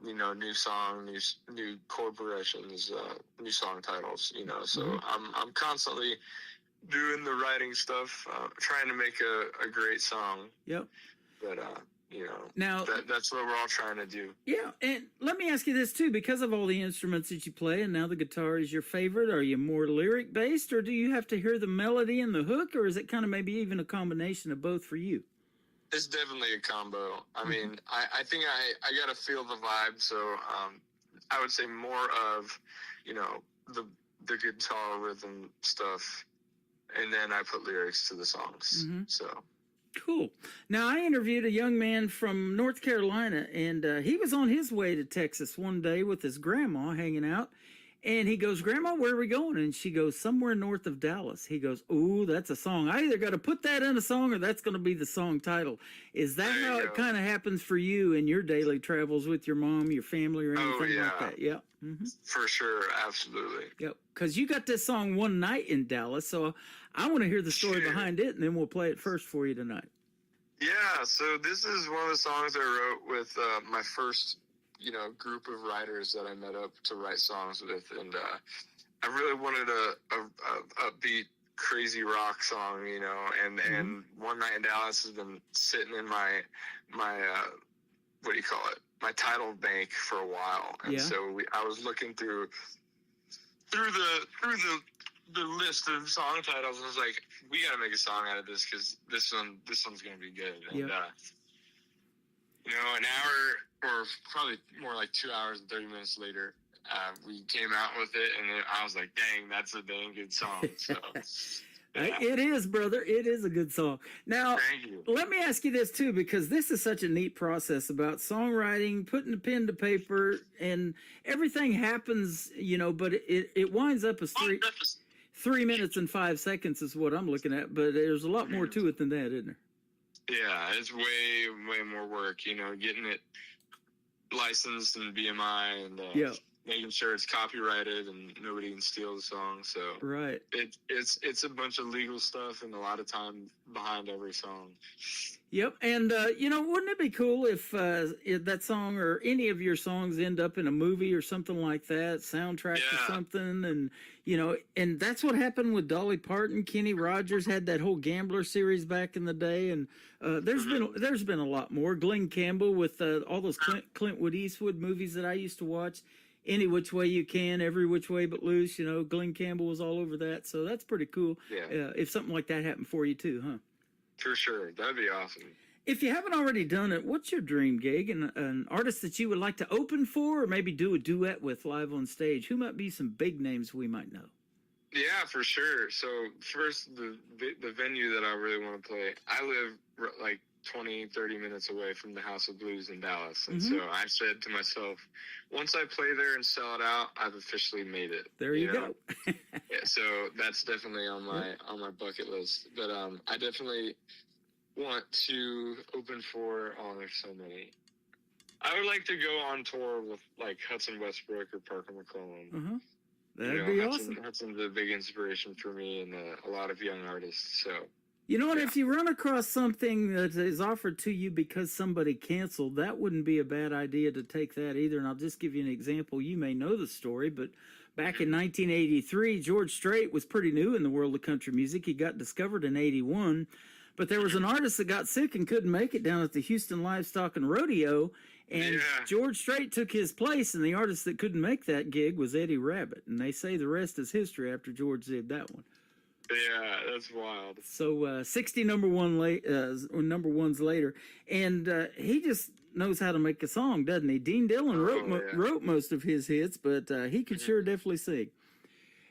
new song, new chord progressions, new song titles. You know, so I'm constantly doing the writing stuff, trying to make a great song. Yep. But now that's what we're all trying to do. Yeah, and let me ask you this too, because of all the instruments that you play, and now the guitar is your favorite. Are you more lyric based, or do you have to hear the melody and the hook, or is it kind of maybe even a combination of both for you? It's definitely a combo. I mean, I think I gotta feel the vibe. So I would say more of the guitar rhythm stuff. And then I put lyrics to the songs. So cool. Now, I interviewed a young man from North Carolina, and he was on his way to Texas one day with his grandma hanging out. And he goes, "Grandma, where are we going?" And she goes, "Somewhere north of Dallas." He goes, "Ooh, that's a song. I either got to put that in a song or that's going to be the song title." Is that how it kind of happens for you in your daily travels with your mom, your family, or anything like that? Yeah. For sure. Absolutely. Yep. Because you got this song One Night in Dallas. So I want to hear the story behind it, and then we'll play it first for you tonight. Yeah. So this is one of the songs I wrote with my first group of writers that I met up to write songs with, and I really wanted a upbeat, crazy rock song, and One Night in Dallas has been sitting in my what do you call it, my title bank for a while, and so I was looking through the list of song titles, and I was like, we got to make a song out of this because this one's gonna be good, and an hour, or probably more like 2 hours and 30 minutes later, we came out with it, and I was like, dang, that's a dang good song. So, It is, brother. It is a good song. Now, let me ask you this, too, because this is such a neat process about songwriting, putting the pen to paper, and everything happens, but it winds up as 3 minutes and 5 seconds is what I'm looking at, but there's a lot more to it than that, isn't there? Yeah, it's way more work, getting it licensed and BMI and making sure it's copyrighted and nobody can steal the song. So right, it's a bunch of legal stuff and a lot of time behind every song. Yep, and wouldn't it be cool if that song or any of your songs end up in a movie or something like that, soundtrack or something, and and that's what happened with Dolly Parton. Kenny Rogers had that whole Gambler series back in the day, and there's been a lot more. Glenn Campbell with all those Clintwood Eastwood movies that I used to watch. Any Which Way You Can, Every Which Way But Loose. Glenn Campbell was all over that, so that's pretty cool. Yeah. If something like that happened for you too, huh? For sure, that'd be awesome. If you haven't already done it, what's your dream gig and an artist that you would like to open for, or maybe do a duet with live on stage? Who might be some big names we might know? Yeah, for sure. So first, the venue that I really want to play, I live like 20, 30 minutes away from the House of Blues in Dallas. And Mm-hmm. so I said to myself, once I play there and sell it out, I've officially made it. There you know? go. Yeah, so that's definitely on my bucket list. But I definitely want to open for, there's so many. I would like to go on tour with like Hudson Westbrook or Parker McClellan. Uh-huh. That'd be awesome. Hudson's a big inspiration for me and a lot of young artists. So You know what? If you run across something that is offered to you because somebody canceled, that wouldn't be a bad idea to take that either. And I'll just give you an example. You may know the story, but back in 1983, George Strait was pretty new in the world of country music. He got discovered in 81, but there was an artist that got sick and couldn't make it down at the Houston Livestock and Rodeo. And George Strait took his place, and the artist that couldn't make that gig was Eddie Rabbitt. And they say the rest is history after George did that one. yeah, that's wild. So 60 number ones later, and he just knows how to make a song, doesn't he? Dean Dillon wrote most of his hits, but he could sure definitely sing.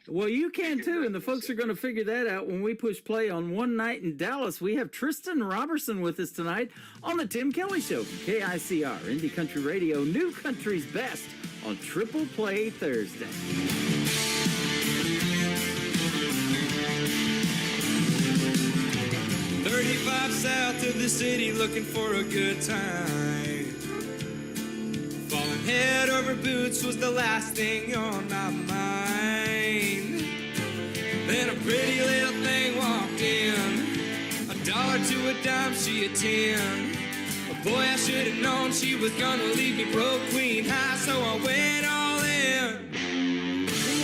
Well, you can too, and the folks are going to figure that out when we push play on One Night in Dallas. We have Tristan Robertson with us tonight on the Tim Kelly Show, KICR, Indie Country Radio, New Country's Best on Triple Play Thursday. 35 south of the city looking for a good time. Falling head over boots was the last thing on my mind. Then a pretty little thing walked in. $1 to a dime, she a 10. But boy, I should have known she was gonna leave me broke, queen high, so I went all in.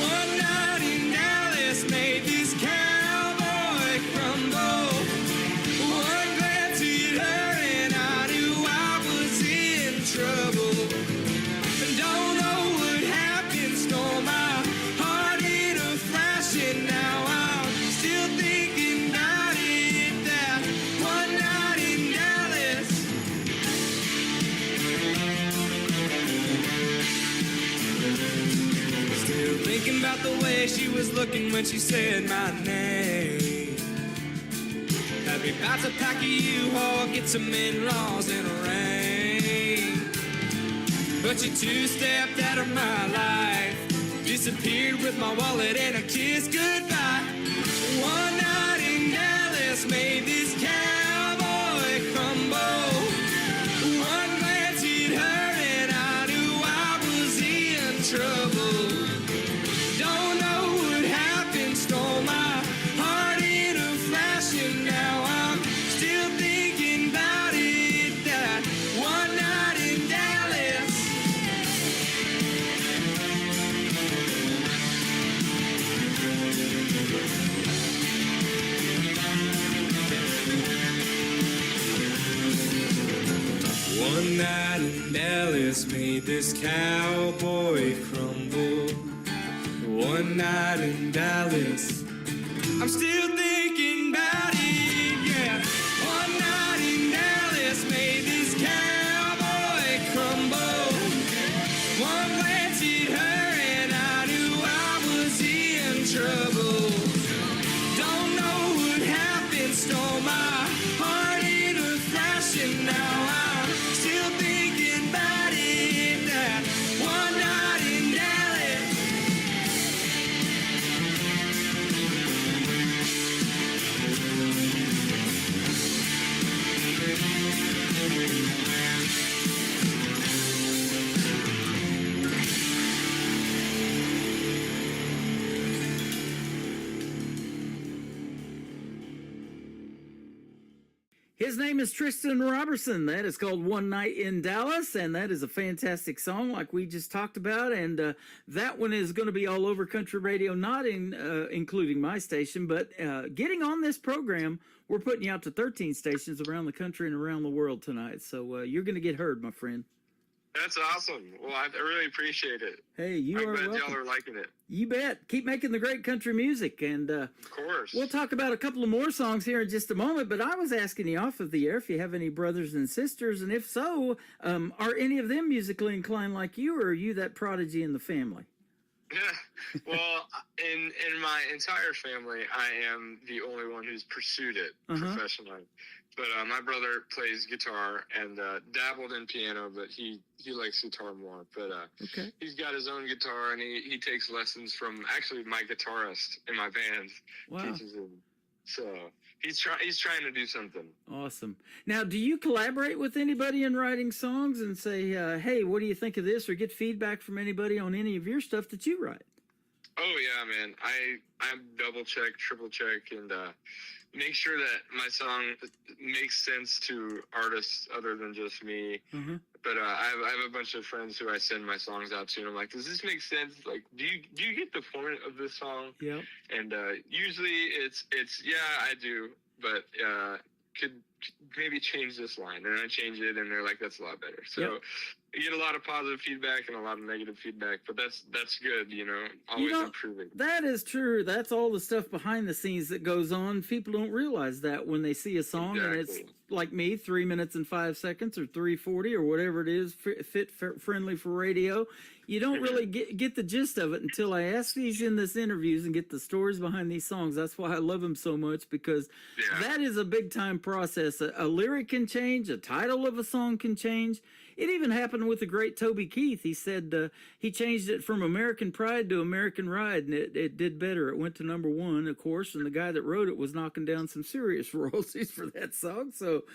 One night in Dallas made this cowboy crumble. One glance hit her and I knew I was in trouble. And don't know what happened, stole my heart in a flash, and now I'm still thinking about it. That one night in Dallas. Still thinking about the way she was looking when she said my name. Had me about to pack a U-Haul, get some in-laws in a rain. But you two-stepped out of my life, disappeared with my wallet and a kiss goodbye. One night in Dallas made this cowboy crumble. One glance hit her and I knew I was in trouble. Don't know what happened, stole my heart in a flash, and now I'm still thinking about it. That one night in Dallas. One night in Dallas made this cowboy crumble. One night in Dallas, I'm still thinking about it, yeah. One night in Dallas made this cowboy crumble. One glance hit her and I knew I was in trouble. Don't know what happened, stole my heart in a flash, and now I'm still thinking about it. That one night in Dallas. His name is Tristan Robertson. That is called One Night in Dallas, and that is a fantastic song like we just talked about. And that one is going to be all over country radio, not including my station, but getting on this program, we're putting you out to 13 stations around the country and around the world tonight. So you're going to get heard, my friend. That's awesome. Well, I really appreciate it. Hey, you I'm are glad welcome. y'all are liking it. You bet. Keep making the great country music. And Of course. we'll talk about a couple of more songs here in just a moment, but I was asking you off of the air if you have any brothers and sisters, and if so, are any of them musically inclined like you, or are you that prodigy in the family? Well, in my entire family, I am the only one who's pursued it professionally. But my brother plays guitar and dabbled in piano, but he likes guitar more. But Okay. he's got his own guitar, and he takes lessons from actually my guitarist in my band. Wow. Teaches him. So he's trying to do something. Awesome. Now, do you collaborate with anybody in writing songs and say, hey, what do you think of this, or get feedback from anybody on any of your stuff that you write? Oh yeah, man. I double check, triple check, and make sure that my song makes sense to artists other than just me. Mm-hmm. But I have a bunch of friends who I send my songs out to, and I'm like, does this make sense? Like, do you get the point of this song? Yep. And usually it's yeah, I do, but could maybe change this line, and I change it, and they're like, that's a lot better. So Yep. you get a lot of positive feedback and a lot of negative feedback, but that's good, always improving. That is true. That's all the stuff behind the scenes that goes on. People don't realize that when they see a song and it's like me, 3 minutes and 5 seconds or 3:40 or whatever it is, friendly for radio. You don't really get the gist of it until I ask these in this interviews and get the stories behind these songs. That's why I love them so much, because that is a big time process. A lyric can change, a title of a song can change. It even happened with the great Toby Keith. He said he changed it from American Pride to American Ride, and it did better. It went to #1, of course, and the guy that wrote it was knocking down some serious royalties for that song. So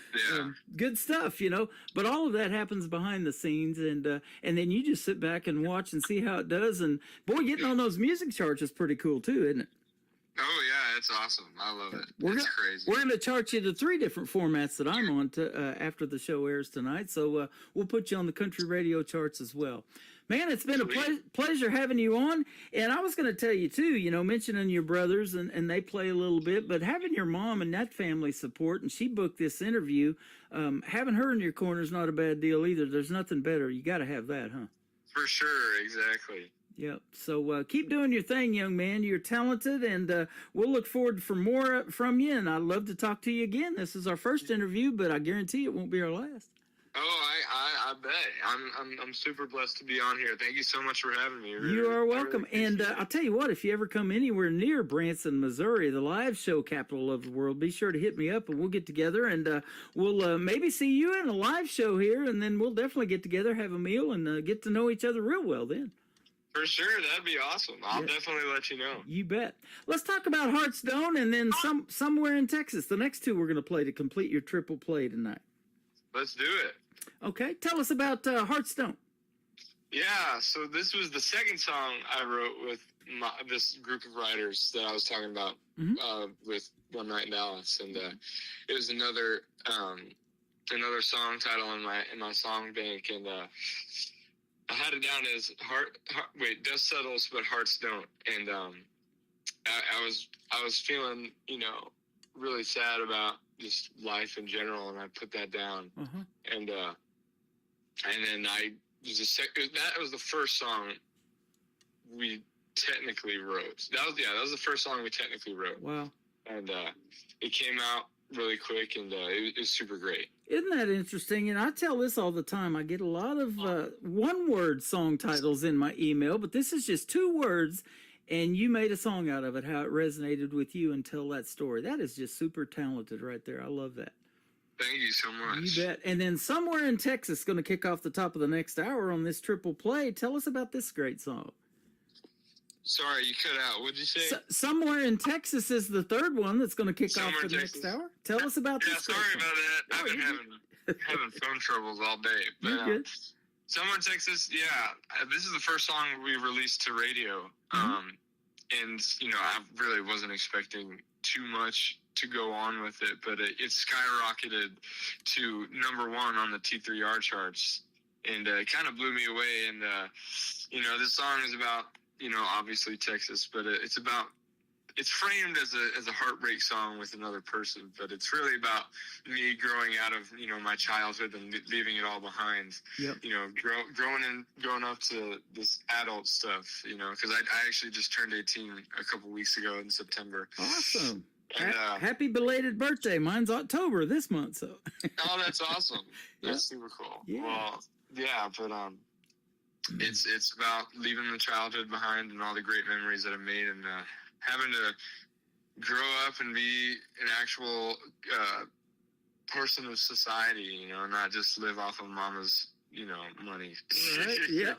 good stuff, But all of that happens behind the scenes, and then you just sit back and watch and see how it does. And boy, getting on those music charts is pretty cool too, isn't it? Oh yeah, it's awesome. I love it. It's crazy. We're going to chart you to 3 different formats that I'm on after the show airs tonight. So we'll put you on the country radio charts as well. Man, it's been a pleasure having you on. And I was going to tell you too, mentioning your brothers and they play a little bit, but having your mom and that family support, and she booked this interview, having her in your corner is not a bad deal either. There's nothing better. You got to have that, huh? For sure, exactly. Yep. So keep doing your thing, young man. You're talented, and we'll look forward for more from you. And I'd love to talk to you again. This is our first interview, but I guarantee it won't be our last. Oh, I bet. I'm super blessed to be on here. Thank you so much for having me. Really, you are welcome. Really and I'll tell you what, if you ever come anywhere near Branson, Missouri, the live show capital of the world, be sure to hit me up and we'll get together, and we'll maybe see you in a live show here, and then we'll definitely get together, have a meal, and get to know each other real well then. For sure, that'd be awesome. I'll definitely let you know. You bet. Let's talk about Heartstone and then somewhere in Texas. The next 2 we're going to play to complete your triple play tonight. Let's do it. Okay, tell us about Heartstone. Yeah, so this was the second song I wrote with this group of writers that I was talking about with One Night in Dallas, and it was another song title in my song bank, and I had it down as Dust Settles, but Hearts Don't. And I was feeling, really sad about just life in general, and I put that down. And then that was the first song we technically wrote. That was the first song we technically wrote. Wow. And it came out really quick, and it was super great. Isn't that interesting? And I tell this all the time. I get a lot of one-word song titles in my email, but this is just 2 words, and you made a song out of it, how it resonated with you, and tell that story. That is just super talented right there. I love that. Thank you so much. You bet. And then Somewhere in Texas, going to kick off the top of the next hour on this triple play. Tell us about this great song. Sorry, you cut out. What'd you say? Somewhere in Texas is the 3rd one that's going to kick off the next hour. Tell us about this. Sorry about that. I've been having phone troubles all day. But Somewhere in Texas, this is the first song we released to radio. And, I really wasn't expecting too much to go on with it, but it skyrocketed to #1 on the T3R charts, and it kind of blew me away. And, this song is about, obviously Texas, but it's framed as a heartbreak song with another person, but it's really about me growing out of, my childhood and leaving it all behind. Yep. Growing up to this adult stuff, because I actually just turned 18 a couple weeks ago in September. Awesome. And, happy belated birthday. Mine's October this month, so. Oh, that's awesome. That's super cool. Yeah. Well, yeah, but it's about leaving the childhood behind and all the great memories that I made, and having to grow up and be an actual portion of society, you know, not just live off of mama's, you know, money. Right, yeah.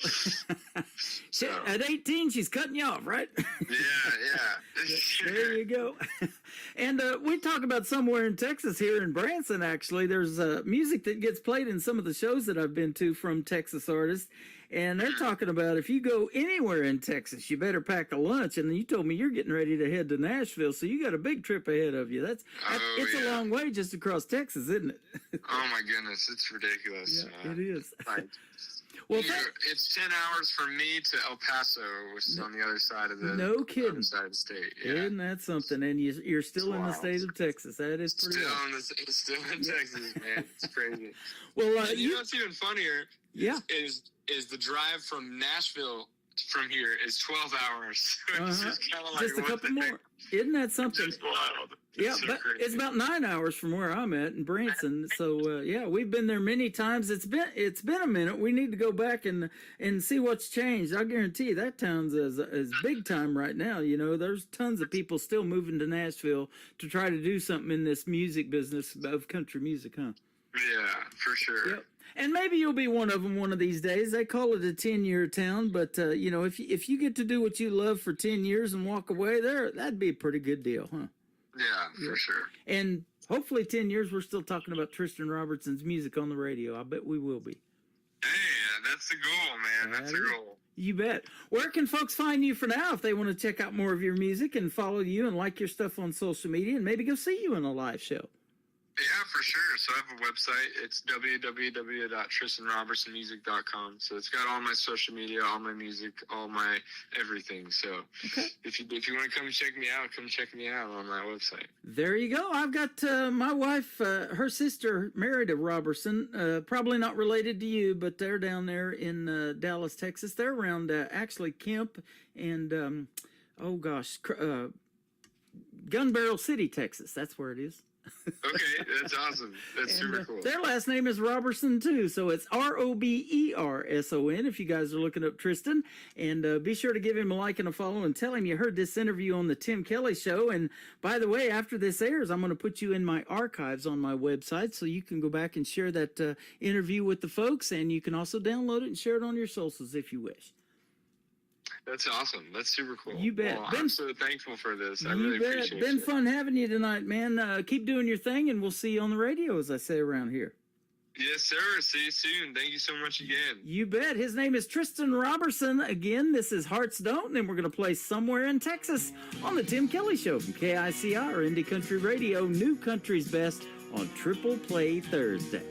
So, At 18, she's cutting you off, right? yeah. There you go. And we talk about somewhere in Texas here in Branson, actually. There's music that gets played in some of the shows that I've been to from Texas artists. And they're talking about if you go anywhere in Texas, you better pack a lunch. And you told me you're getting ready to head to Nashville, so you got a big trip ahead of you. It's a long way just across Texas, isn't it? Oh my goodness, it's ridiculous. Yeah, it is. Like, Well, it's 10 hours from me to El Paso, which is on the other side of the kidding. other side of the state. Yeah. Isn't that something? And you're still in the state of Texas. That is pretty wild. It's still in Texas, man. It's crazy. Well, and you know what's even funnier? Yeah. Is the drive from Nashville from here is 12 hours. It's just kind of like just a couple more. Isn't that something? Just wild. Yeah, so but crazy. it's about 9 hours from where I'm at in Branson. So yeah, we've been there many times. It's been a minute. We need to go back and see what's changed. I guarantee you that town's is big time right now. You know, there's tons of people still moving to Nashville to try to do something in this music business of country music, huh? Yeah, for sure. Yep. And maybe you'll be one of them one of these days. They call it a 10-year town, but you know, if you get to do what you love for 10 years and walk away there, that'd be a pretty good deal, huh? Yeah, for sure. And hopefully 10 years we're still talking about Tristan Robertson's music on the radio. I bet we will be. Hey, that's the goal, man. That's the goal. You bet. Where can folks find you for now if they want to check out more of your music and follow you and like your stuff on social media and maybe go see you in a live show? Yeah, for sure. So I have a website. It's www.tristanrobertsonmusic.com. So it's got all my social media, all my music, all my everything. So if you want to come check me out, come check me out on my website. There you go. I've got my wife, her sister married a Robertson, probably not related to you, but they're down there in Dallas, Texas. They're around actually Kemp and, Gun Barrel City, Texas. That's where it is. Okay, that's awesome. That's super cool. Their last name is Robertson too, so it's Roberson if you guys are looking up Tristan. And be sure to give him a like and a follow and tell him you heard this interview on the Tim Kelly Show. And by the way, after this airs, I'm going to put you in my archives on my website so you can go back and share that interview with the folks, and you can also download it and share it on your socials if you wish. That's awesome. That's super cool. You bet. Well, I'm so thankful for this. I really appreciate it. Been fun having you tonight, man. Keep doing your thing, and we'll see you on the radio, as I say around here. Yes, sir. See you soon. Thank you so much again. You bet. His name is Tristan Robertson. Again, this is Hearts Don't, and we're going to play Somewhere in Texas on the Tim Kelly Show from KICR or Indie Country Radio, New Country's Best on Triple Play Thursday.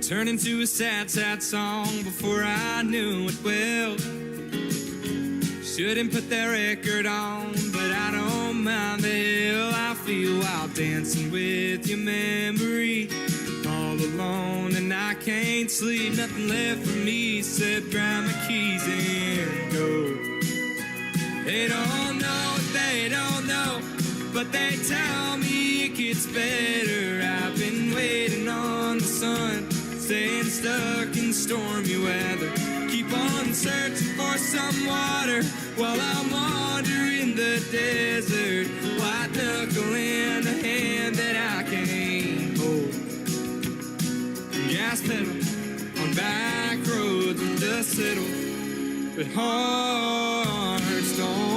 Turned into a sad, sad song before I knew it well. Shouldn't put that record on, but I don't mind the hell I feel while dancing with your memory. All alone and I can't sleep, nothing left for me except grab my keys and go. They don't know, but they tell me it gets better. I've been waiting on the sun, staying stuck in stormy weather. Keep on searching for some water while I'm wandering the desert. White knuckle in a hand that I can't hold. Gas pedal on back roads with dust settle, but hearts don't.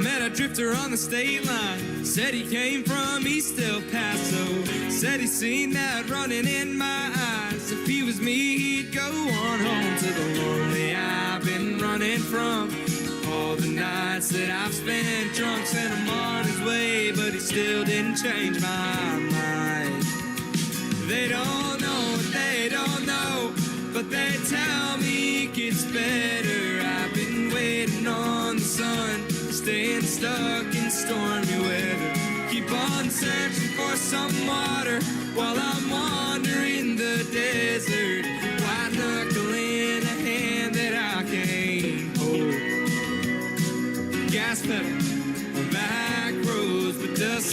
Met a drifter on the state line, said he came from East El Paso, said he seen that running in my eyes. If he was me, he'd go on home to the lonely I've been running from. All the nights that I've spent drunk sent him on his way, but he still didn't change my mind. They don't know, but they tell me it gets better. I've been waiting on the sun, staying stuck in stormy weather. Keep on searching for some water while I'm wandering the desert. White knuckle in a hand that I can't hold.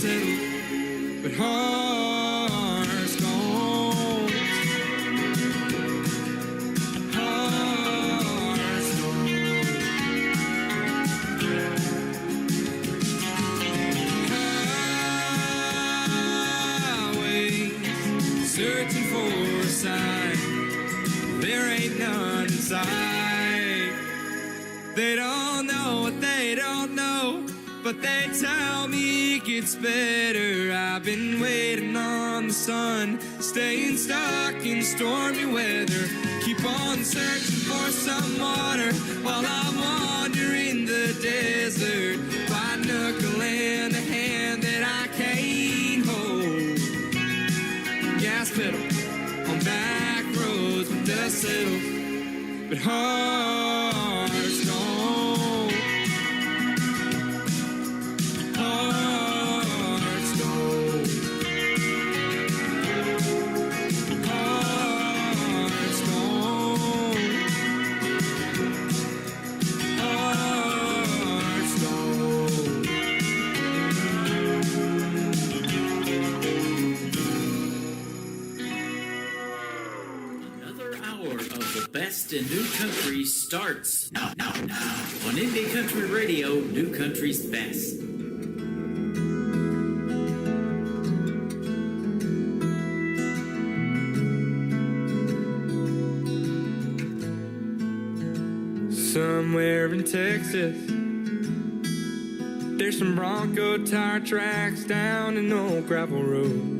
settle, but hearts don't. Hearts don't. Highways, searching for a sign, there ain't none in sight. They don't know what they don't know, but they tell me it gets better. I've been waiting on the sun, staying stuck in stormy weather. Keep on searching for some water while I'm wandering the desert. By knuckle and a hand that I can't hold. Gas pedal on back roads with dust settles, but hearts don't. Hearts don't. Hearts don't. Hearts don't. Another hour of the best in new country starts now on Indie Country Radio, New Country's Best. Somewhere in Texas, there's some Bronco tire tracks down an old gravel road.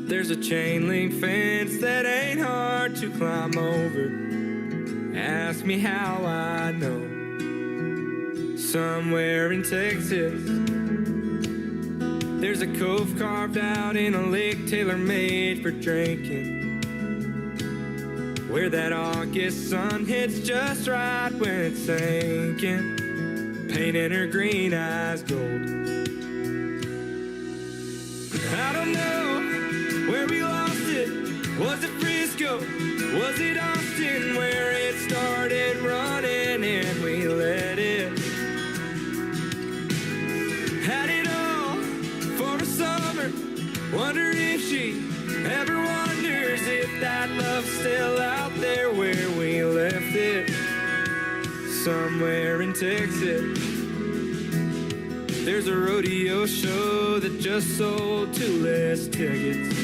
There's a chain link fence that ain't hard to climb over. Ask me how I know. Somewhere in Texas, there's a cove carved out in a lake tailor-made for drinking, where that August sun hits just right when it's sinking, painting her green eyes gold. I don't know where we lost it. Was it Frisco? Was it Austin where it started running and we let it? Had it all for a summer. Wonder if she ever wonders if that love's still out there where we left it. Somewhere in Texas, there's a rodeo show that just sold 2 less tickets.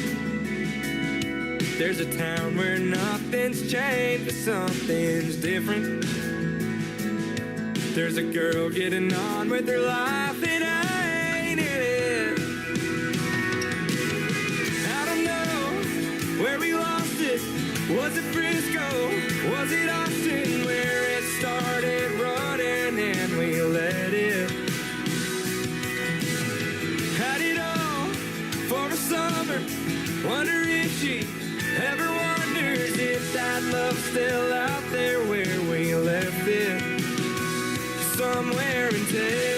There's a town where nothing's changed, but something's different. There's a girl getting on with her life and I ain't in it. I don't know where we lost it. Was it Frisco? Was it Austin where it started running and we let it? Had it all for a summer. Wonder if she ever wonders if that love's still out there where we left it. Somewhere in Texas.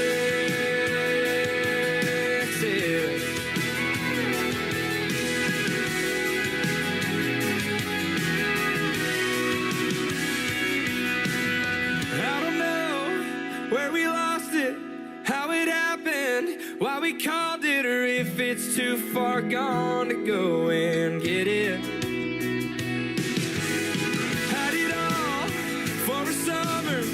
I don't know where we lost it, how it happened, why we called it, or if it's too far gone to go and get it. Had it all for a summer.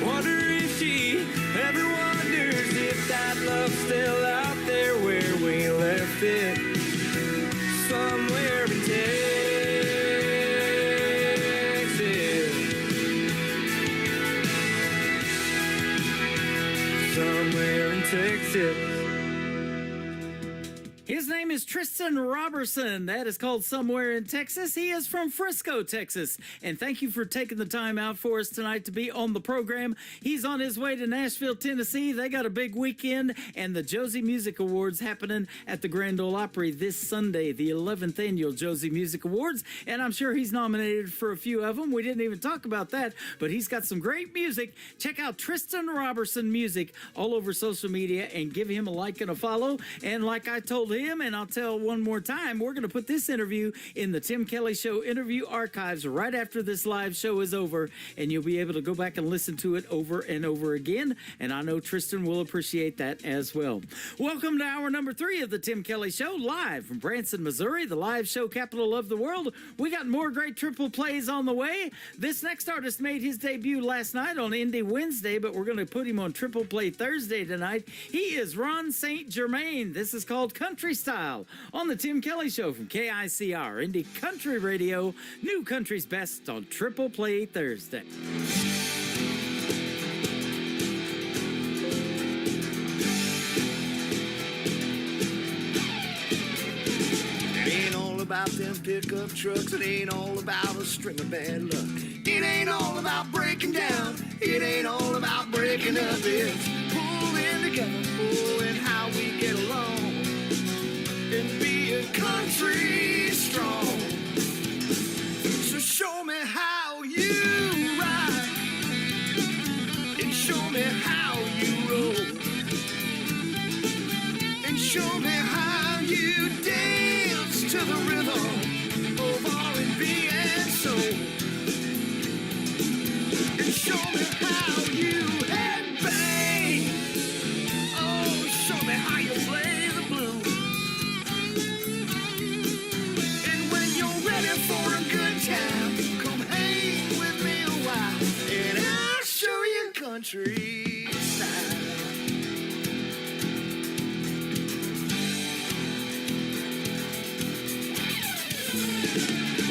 Wonder if she ever wonders if that love's still out there where we left it. Somewhere in Texas. Somewhere in Texas. His name is Tristan Robertson. That is called Somewhere in Texas. He is from Frisco, Texas. And thank you for taking the time out for us tonight to be on the program. He's on his way to Nashville, Tennessee. They got a big weekend and the Josie Music Awards happening at the Grand Ole Opry this Sunday, the 11th annual Josie Music Awards. And I'm sure he's nominated for a few of them. We didn't even talk about that, but he's got some great music. Check out Tristan Robertson Music all over social media and give him a like and a follow. And like I told him, and I'll tell one more time, we're going to put this interview in the Tim Kelly Show interview archives right after this live show is over, and you'll be able to go back and listen to it over and over again, and I know Tristan will appreciate that as well. Welcome to hour number 3 of the Tim Kelly Show, live from Branson, Missouri, the live show capital of the world. We got more great triple plays on the way. This next artist made his debut last night on Indie Wednesday, but we're going to put him on Triple Play Thursday tonight. He is Ron St. Germain. This is called Country Style on the Tim Kelly Show from KICR, Indie Country Radio, New Country's Best on Triple Play Thursday. It ain't all about them pickup trucks. It ain't all about a string of bad luck. It ain't all about breaking down. It ain't all about breaking up. It's pulling together, and how we get along, and being country strong. So show me how you ride, and show me how you roll, and show me how you dance to the rhythm of R&B and soul, and show me how you headbang. Oh, show me how you play the blues. And when you're ready for a good time, come hang with me a while, and I'll show you country style.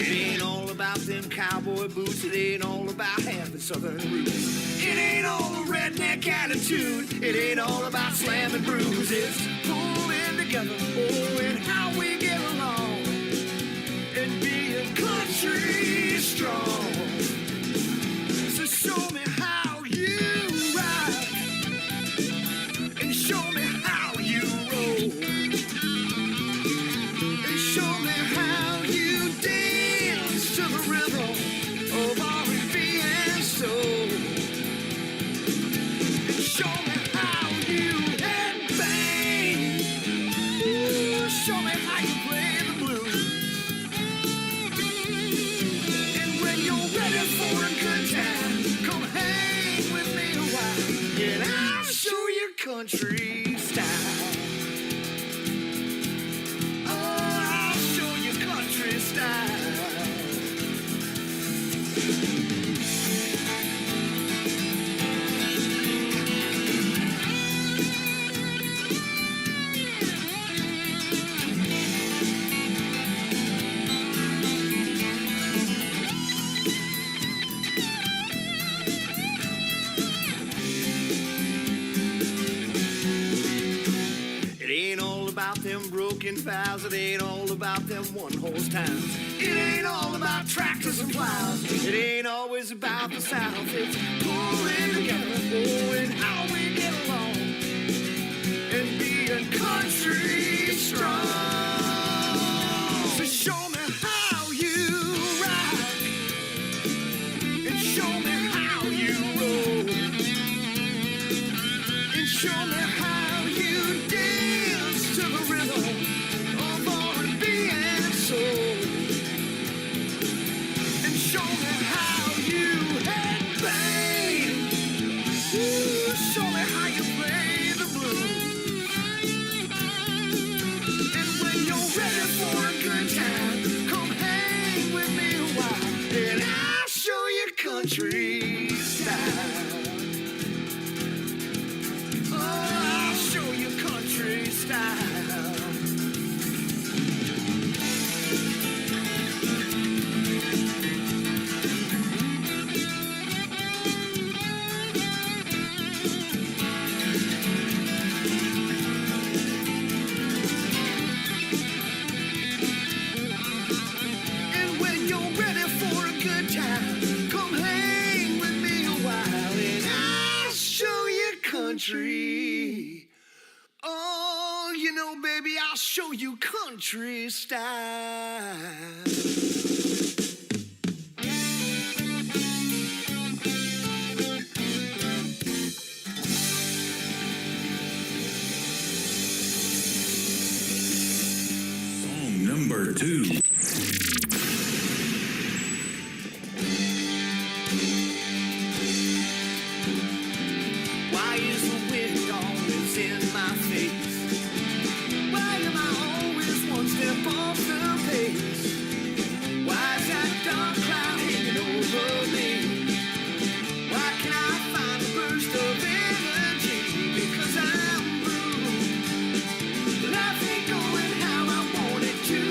It ain't all about them cowboy boots. It ain't all about having southern roots. It ain't all a redneck attitude. It ain't all about slamming brews. It's pulling together, and how we get along, and being country strong. So show me how you ride, and show me how you roll, and show me how you dance to the rhythm of R&B and soul, and show me how you headbang. Ooh, show me how you play the blues. And when you're ready for a good time, come hang with me a while, and I'll show you country style. Oh, I'll show you country style. It ain't all about them broken fouls. It ain't all about them one-horse towns. It ain't all about tractors and plows. It ain't always about the South. It's pulling together, and how we get along, and being country strong. So show me how you ride, and show me how you roll, and show me how you dance to the rhythm of R&B and soul, and show me how you headbang. Ooh, show me how you play the blues. And when you're ready for a good time, come hang with me a while, and I'll show you country style. Oh, I'll show you country style. And when you're ready for a good time, come hang with me a while, and I'll show you country. Oh, you know, baby, I'll show you country style. 2. Why is the wind always in my face? Why am I always one step off the pace? Why is that dark cloud hanging over me? Why can I find a burst of energy? Because I'm blue. Life ain't going how I want it to.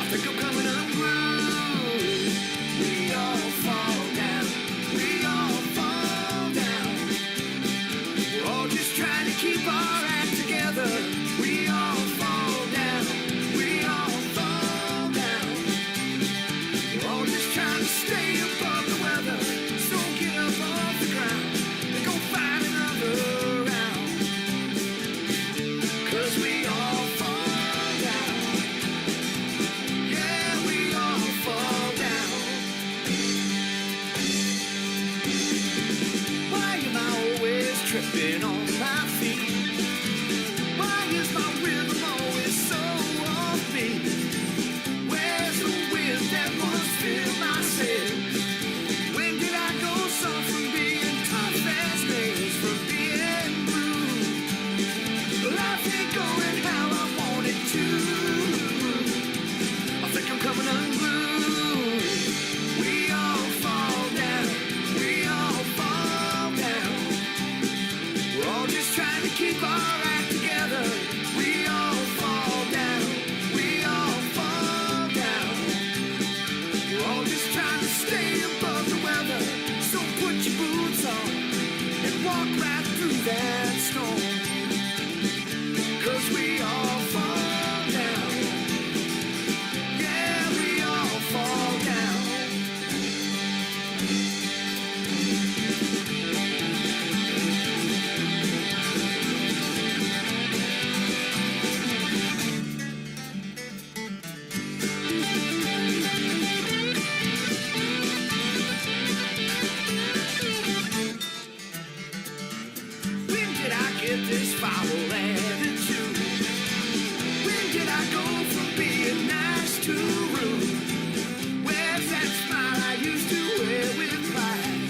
I think I'm coming unglued. We all fall down. We all fall down. We're all just trying to keep our act together. We all fall down. We all fall down. We're all just trying to stay above the weather. So get up off the ground and go find another round. 'Cause we all fall down. Yeah, we all fall down. Why am I always tripping on my feet? Why is my rhythm always so offbeat? Where's the wind that once filled my sails? When did I go soft from being tough as nails, from being blue? Life ain't going how I want it to. I think I'm coming unglued. We all fall down. We all fall down. We're all just trying to keep our act together. We all fall down. We all fall down. We're all just trying to stay above the weather. So put your boots on and walk right through that storm. 'Cause we all fall down. Yeah, we all fall down. When did I get this foul attitude? When did I go from being nice to rude? Where's that smile I used to wear with pride?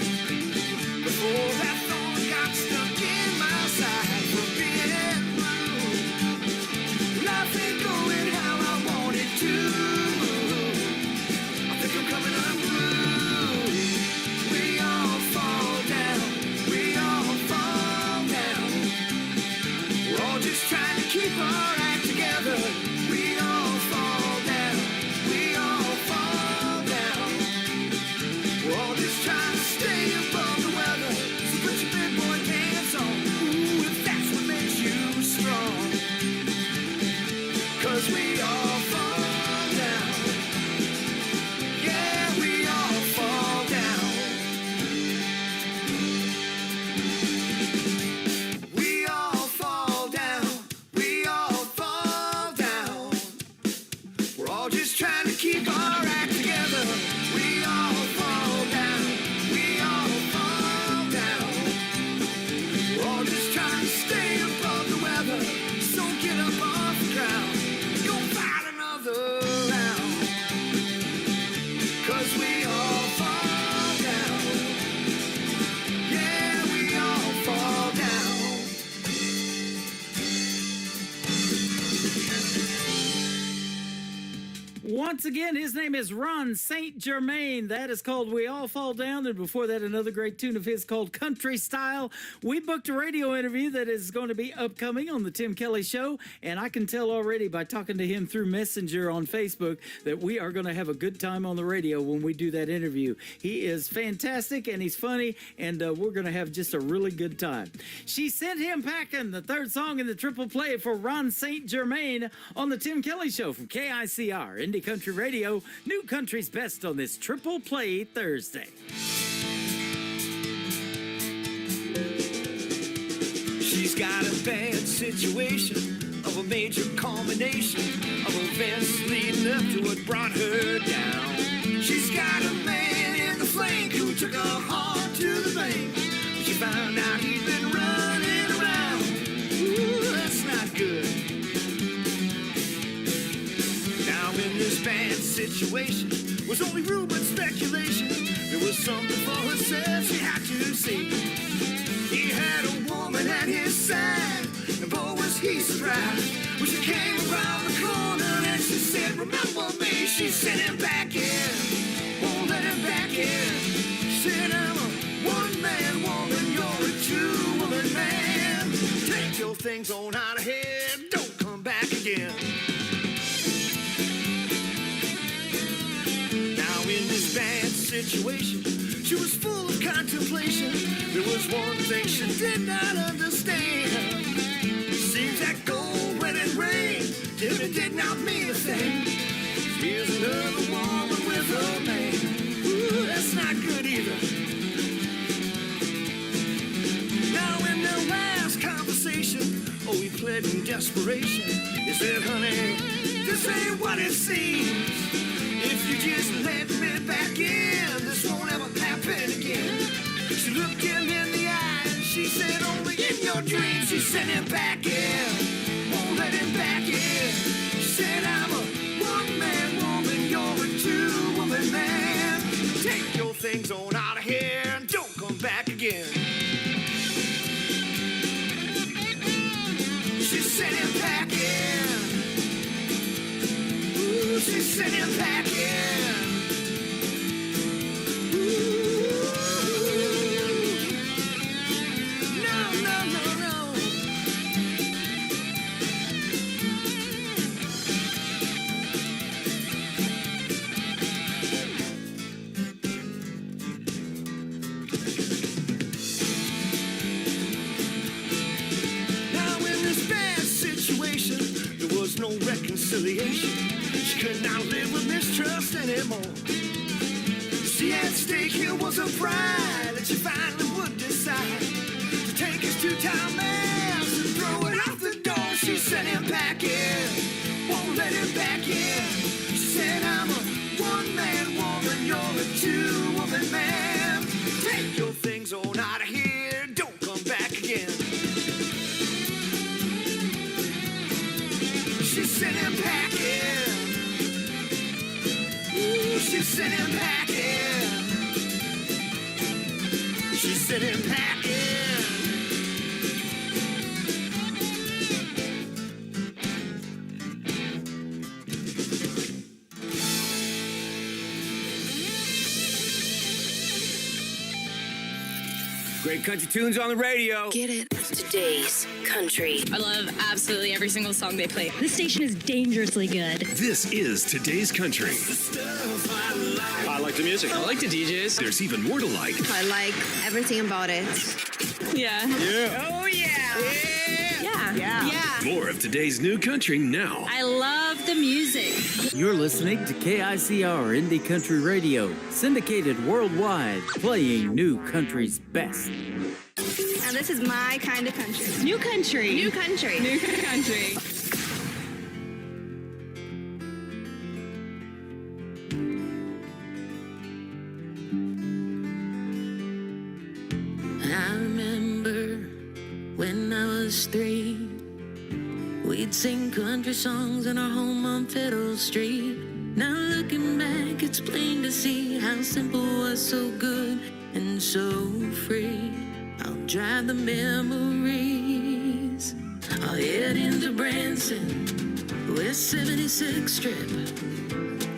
Before that thorn got stuck in my side from being blue. Life ain't going how I want it to. I think I'm coming unglued. We all fall down. We all fall down. We're all just trying to keep our act together. We all fall down. We all fall down. We're all just trying to stay above the weather. So put your big boy pants on. Ooh, if that's what makes you strong. 'Cause we all fall down. Yeah, we all fall down. We all fall down. We all fall down. We're all just trying to keep our act together. We all fall down. We all fall down. We're all just trying to stay above the weather. So get up off the ground. Go find another round. 'Cause we all fall down. Yeah, we all fall down. Once again, his name is Ron St. Germain. That is called We All Fall Down. And before that, another great tune of his called Country Style. We booked a radio interview that is going to be upcoming on the Tim Kelly Show. And I can tell already by talking to him through Messenger on Facebook that we are going to have a good time on the radio when we do that interview. He is fantastic and he's funny, and we're going to have just a really good time. She Sent Him Packing, the third song in the triple play for Ron St. Germain on the Tim Kelly Show from KICR, Indie Country Radio, New Country's Best on this triple play Thursday. She's got a bad situation of a major combination of events leading up to what brought her down. She's got a man in the flank who took her heart to the bank. She found out he'd been running around. Ooh, that's not good. this bad situation was only rumor and speculation, there was something for herself she had to see. He had a woman at his side, and boy was he surprised when she came around the corner and she said, remember me? She sent him back in, won't let him back in. She said, I'm a one-man woman, you're a two-woman man. Take your things on out of here, don't come back again. Now in this bad situation, she was full of contemplation. There was one thing she did not understand. Seems that gold when it rained really did not mean a thing. Here's another woman with a man. Ooh, that's not good either. Now in their last conversation, oh, he pled in desperation. He said, honey, this ain't what it seems. If you just let me back in, this won't ever happen again. She looked him in the eye and she said, only in your dreams. She sent him back in, won't let him back in. She said, I'm a one-man woman, you're a two-woman man. Take your things on out of here and don't come back again. She sent him back in. Ooh, she sent him back in. No reconciliation. She could not live with mistrust anymore. See, at stake here was a pride that she finally would decide to take his two-time ass and throw it out the door. She sent him back in, won't let him back in. She said, I'm a one-man woman, you're a two-woman man. Take your things on out of here, don't come back again. She sent him back in. Ooh, she sent him back in. She sent him back in. Great country tunes on the radio. Get it? Today's country. I love absolutely every single song they play. This station is dangerously good. This is Today's Country. I like the music. I like the DJs. There's even more to like. I like everything about it. Yeah. Yeah. Oh, yeah. Yeah. More of today's new country now. I love the music. You're listening to KICR Indie Country Radio, syndicated worldwide, playing new country's best. Now this is my kind of country. New country. New country. New country. I remember when I was 3, we'd sing country songs in our home on Fiddle Street. Now looking back, it's plain to see how simple was so good and so free. I'll drive the memories. I'll head into Branson, West 76th Strip.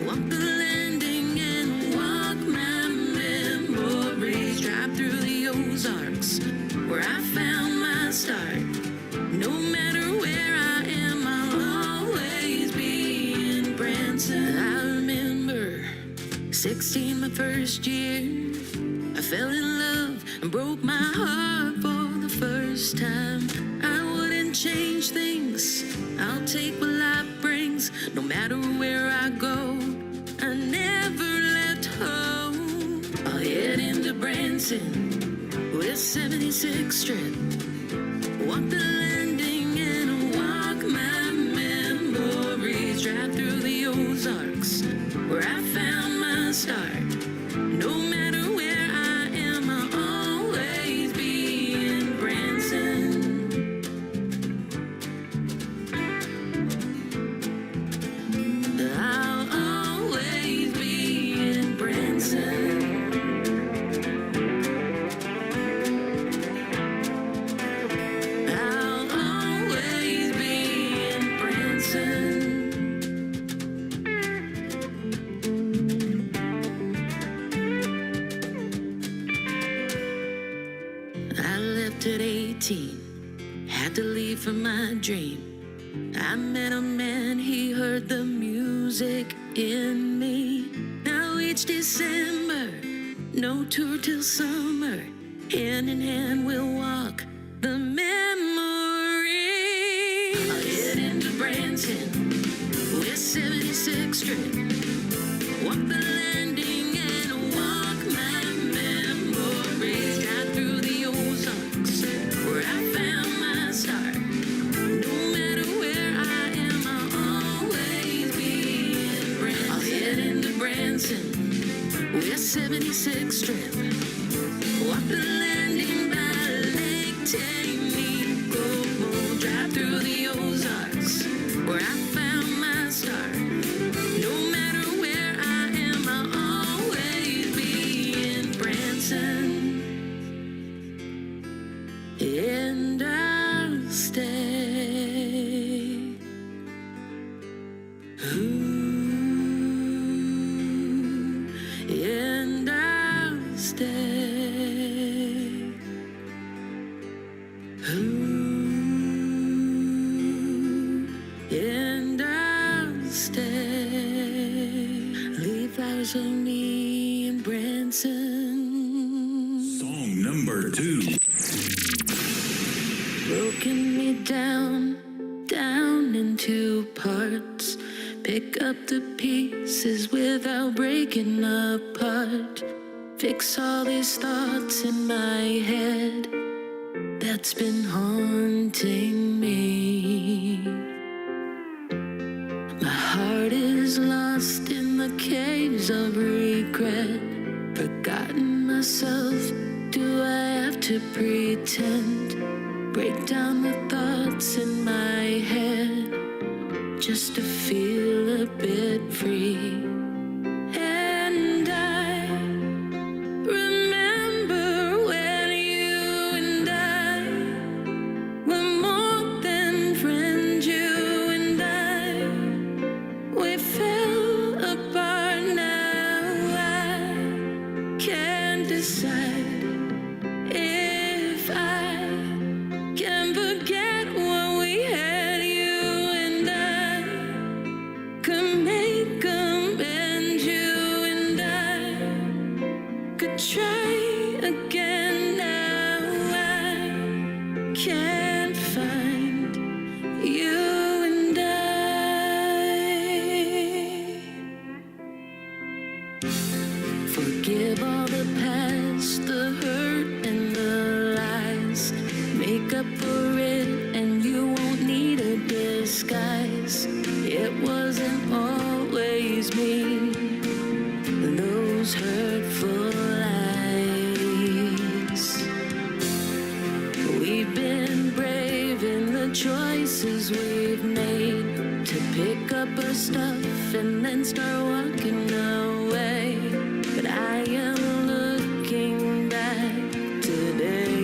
Walk the landing and walk my memories. Drive through the Ozarks, where I found my start. No matter where I am, I'll always be in Branson. I remember 16, my first year. I fell in love and broke my heart for the first time. I wouldn't change things. I'll take what life brings, no matter where I go. I never left home. I'll head into Branson, West 76th Strip. Walk the landing and walk my memories. Drive through the Ozarks, where I found my start. No matter where I am, I'll always be in Branson. I'll 19, had to leave for my dream. I met a man, he heard the music in me. Now each December, no tour till summer, hand in hand we'll walk the memory. I'll head into Branson, West 76th Street, walk the landing and walk my memories. Drive through the Ozarks, where I found my start. No matter where I am, I'll always be in Branson. I'll head into Branson, West 76th Strip, walk the landing by Lake Tahoe, drive through the Ozarks, where I found my start. No matter where I am, I'll always be in Branson, and I'll stay. Ooh, and I'll stay. Ooh, and I'll stay. Leave flowers for me in Branson. Song number 2. Broken me down, down into parts. Pick up the pieces without breaking apart. Fix all these thoughts in my head that's been haunting me. My heart is lost in the caves of regret. Forgotten myself, do I have to pretend? Break down the thoughts in my head just to feel a bit free. And I remember when you and I were more than friends. You and I, we fell apart. Now I can't decide if I can forget what we had. You and I could make amends. You and I could try again. Now I can't find you and I. Forgive all the past, the hurt and the lies. Make up for it and you won't need a disguise. It wasn't always me, those hurtful lies. We've been brave in the choices we've made to pick up our stuff and then start walking away. But I am looking back today.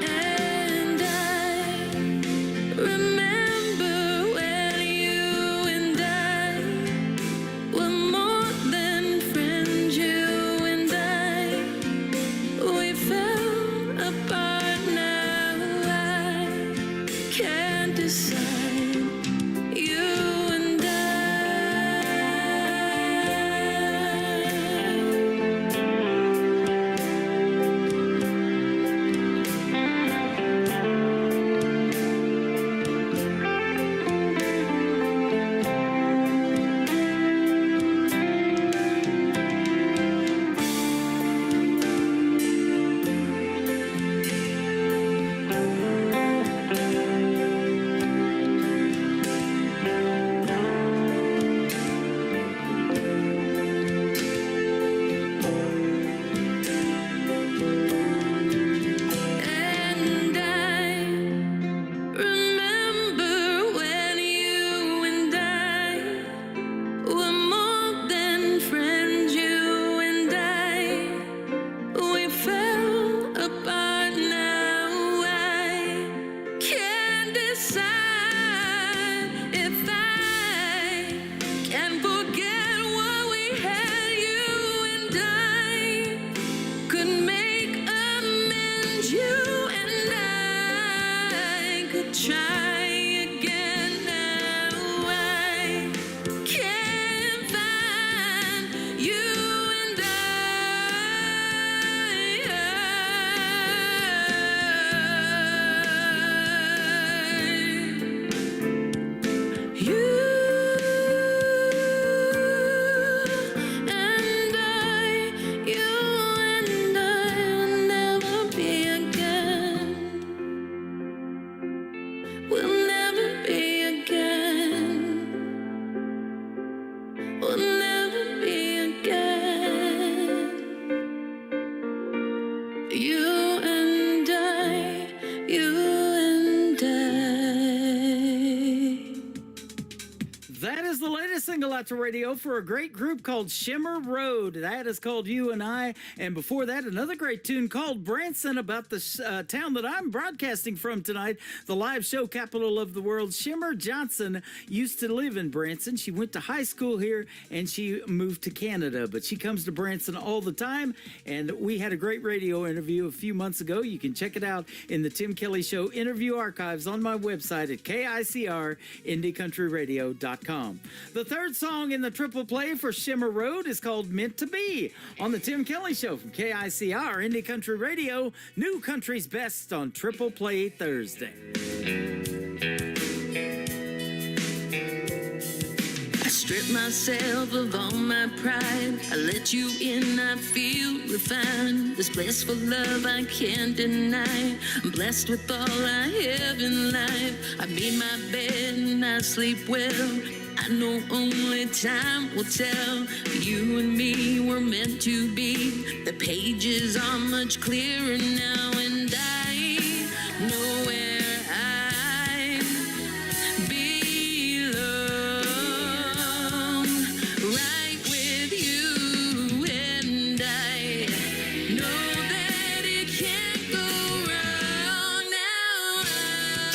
And I remember when you and I were more than friends. You and I, we fell apart. Now I can't decide. You and I. That is the latest single out to radio for a great group called Shimmer Road. That is called You and I. And before that, another great tune called Branson about the town that I'm broadcasting from tonight, the live show capital of the world. Shimmer Johnson used to live in Branson. She went to high school here and she moved to Canada, but she comes to Branson all the time. And we had a great radio interview a few months ago. You can check it out in the Tim Kelly Show interview archives on my website at KICRIndieCountryRadio.com. The third song in the triple play for Shimmer Road is called Meant to Be on the Tim Kelly Show from KICR Indie Country Radio, New Country's Best on Triple Play Thursday. I strip myself of all my pride. I let you in, I feel refined. This blissful love I can't deny. I'm blessed with all I have in life. I made my bed and I sleep well. I know only time will tell. You and me were meant to be. The pages are much clearer now, and I know where I belong. Right with you, and I know that it can't go wrong. Now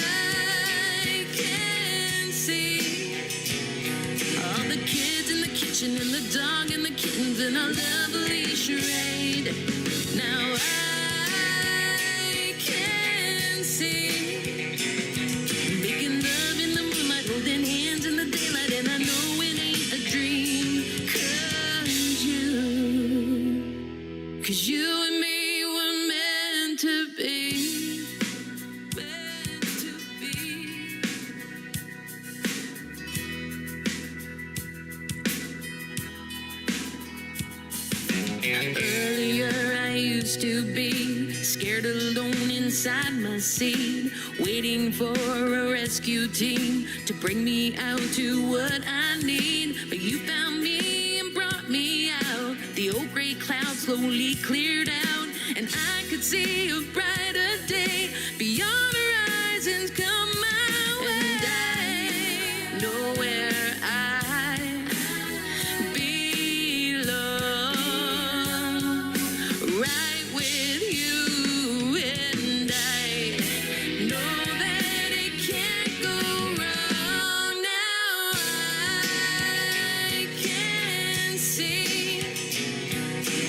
I can see all the kids in the kitchen and the dog and the kittens and our lovely charade. Now I can see making love in the moonlight, holding hands in the daylight, and I know it ain't a dream. 'Cause you and me were meant to be. Meant to be. Earlier I used to be scared alone inside my seat, waiting for a rescue team to bring me out to what I need. But you found me and brought me out. The old gray cloud slowly cleared out, and I could see a brighter day beyond horizons come my way. And I know where I belong. Right with you, and I know that it can't go wrong. Now I can see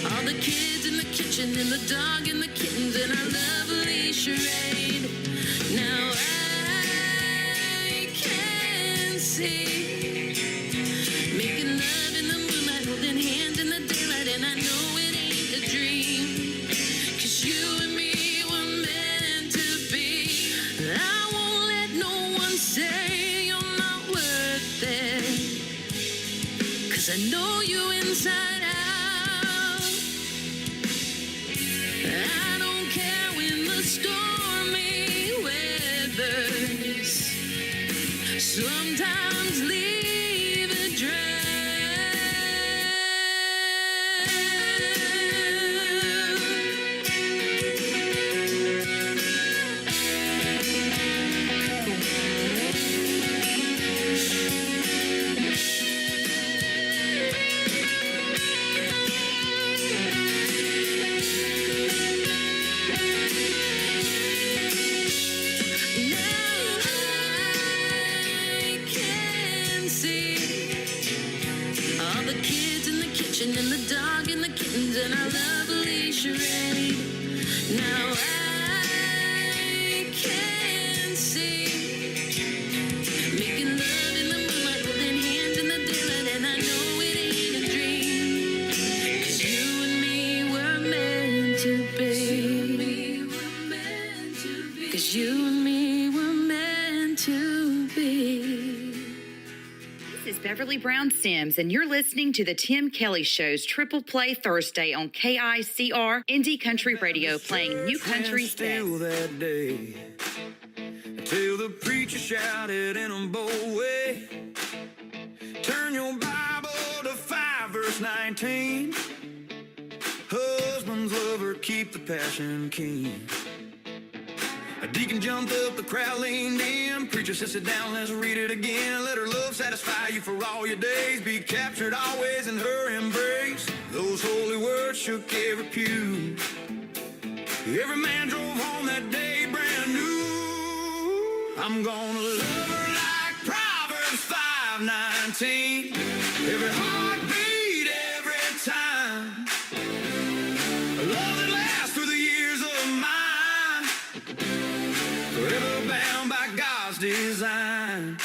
all the kids in the kitchen and the dog and the kittens and our lovely charade. Now I can see making love in the moonlight, holding hands in the daylight, and I know it ain't a dream. 'Cause you and me were meant to be. I won't let no one say you're not worth it. 'Cause I know you inside out. I don't care when the stormy weather's sometimes leave it dry. And the dog and the kittens and our lovely charade. Now I can see making love in the moonlight, holding hands in the daylight, and I know it ain't a dream. 'Cause you and me were meant to be. 'Cause you and me were meant to be. This is Beverly Brown Sims, and you're listening to the Tim Kelly Show's Triple Play Thursday on KICR Indie Country Radio, playing New Country's Still best. that day, till the preacher shouted in a bold way, turn your Bible to 5 verse 19. Husbands love her, keep the passion keen. Deacon jumped up, the crowd leaned in. Preacher said, sit down, let's read it again. Let her love satisfy you for all your days. Be captured always in her embrace. Those holy words shook every pew. Every man drove home that day brand new. I'm gonna love her like Proverbs 5:19. Every heartbeat, every time. A love that lasts through the years of mine. Forever bound by God's design.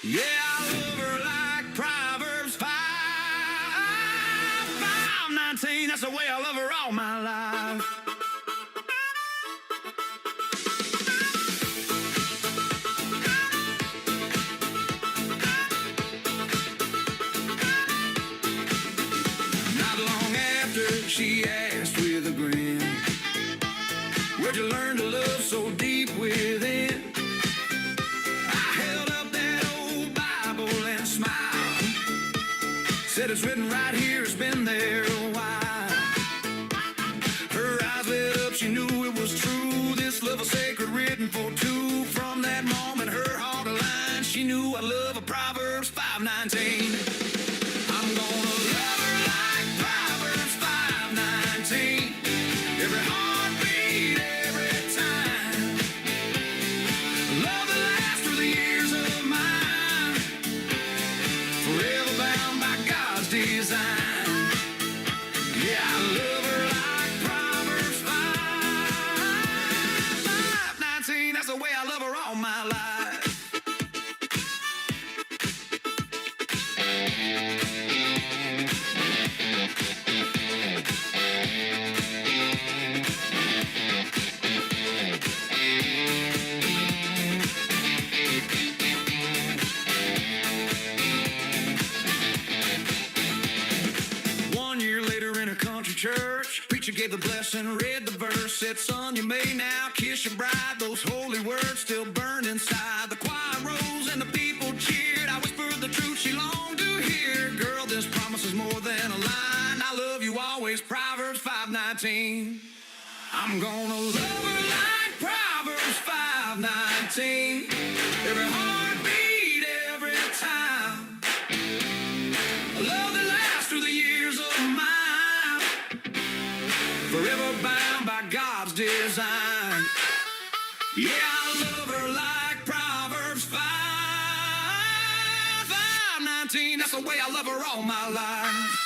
Yeah, I love her like Proverbs 5:19. That's the way I love her all my life. She asked with a grin, where'd you learn to love so deep within? I held up that old Bible and smiled. Said it's written right here, it's been there a while. Her eyes lit up, she knew it was true. This love was sacred, written for two. From that moment, her heart aligned. She knew I love a Proverbs 5:19. I'm gonna love her like Proverbs 5:19. Every heartbeat, every time. Love that lasts through the years of mine. Forever bound by God's design. Yeah, I love her like Proverbs 5:19. That's the way I love her all my life. Church, preacher gave the blessing, read the verse, said, son, you may now kiss your bride. Those holy words still burn inside. The choir rose and the people cheered. I whispered the truth she longed to hear. Girl, this promise is more than a line. I love you always, Proverbs 5:19. I'm gonna love her like Proverbs 5:19. Every heartbeat, every time. A love that lasts through the years of mine. Forever bound by God's design. Yeah, I love her like Proverbs 5:19. That's the way I love her all my life.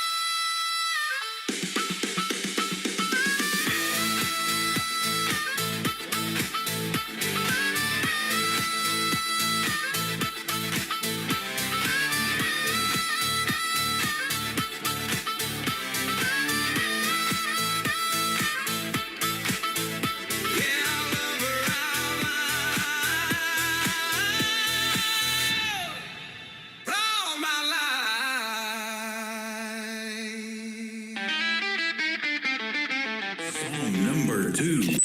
Number 2.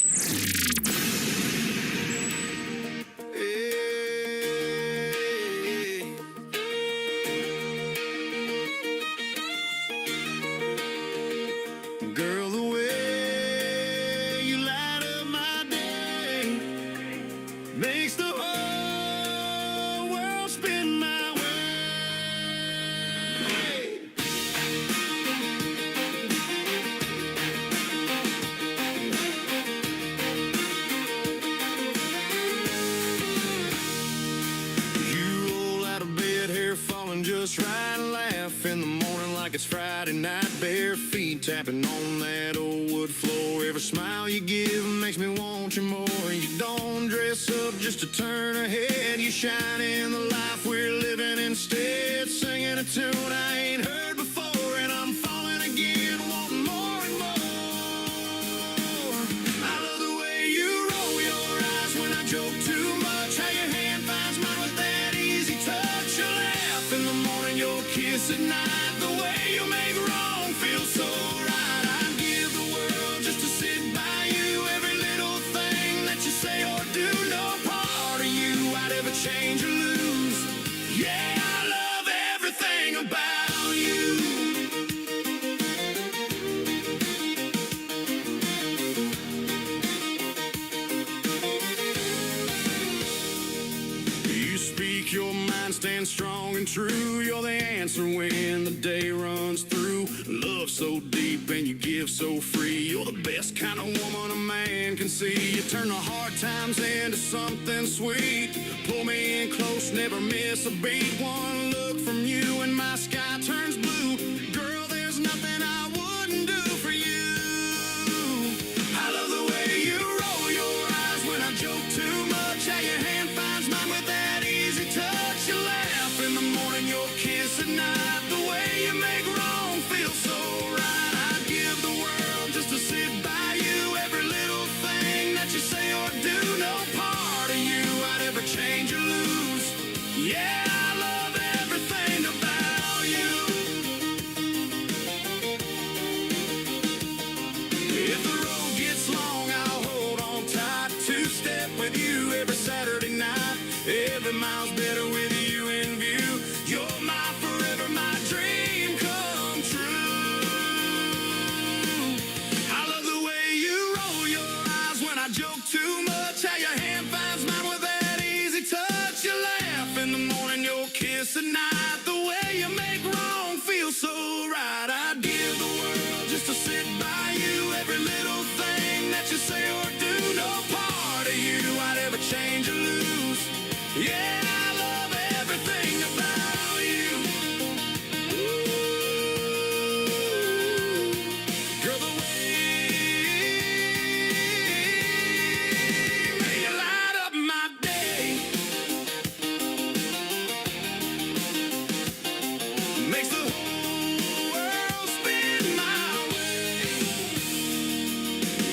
Girl, the way you light up my day makes the whole world spin my way. Just right, laugh in the morning like it's Friday night. Bare feet tapping on that old wood floor. Every smile you give makes me want you more. You don't dress up just to turn ahead. You shine in the life we're living instead. Singing a tune I ain't heard before, and I'm falling again, wanting more and more. I love the way you roll your eyes when I joke too much. How your hand finds mine with that easy touch. You laugh in the morning, your kiss at night. The way you make wrong feel so right. I'd give the world just to sit by you. Every little thing that you say or do, no part of you I'd ever change or lose. Yeah, I love everything about you. mind stand strong and true. You're the answer when the day runs through. Love so deep and you give so free. You're the best kind of woman a man can see. You turn the hard times into something sweet. Pull me in close, never miss a beat. One look from you and my sky turns blue. Girl, there's nothing I wouldn't do for you. I love the way you roll your eyes when I joke too much. How your hand finds mine with that easy touch. You laugh in the morning, your kiss at night. The way you make wrong feel so right. I'd give the world just to sit by you. Every little thing that you say or do, no part of you I'd ever change or lose. Yeah, I love everything about you. If the road gets long, I'll hold on tight. Two-step with you every Saturday night. Every mile's better with you in view. You're my forever, my dream come true. I love the way you roll your eyes when I joke too much. How your hand finds mine with that easy touch. You laugh in the morning, your kiss at night. The way you make wrong feel so right. I'd give the world just to sit by you. Every little thing that you say or do, no part of you I'd ever change or lose. Yeah, I love everything about you. Ooh, girl, the way you light up my day makes the whole world spin my way.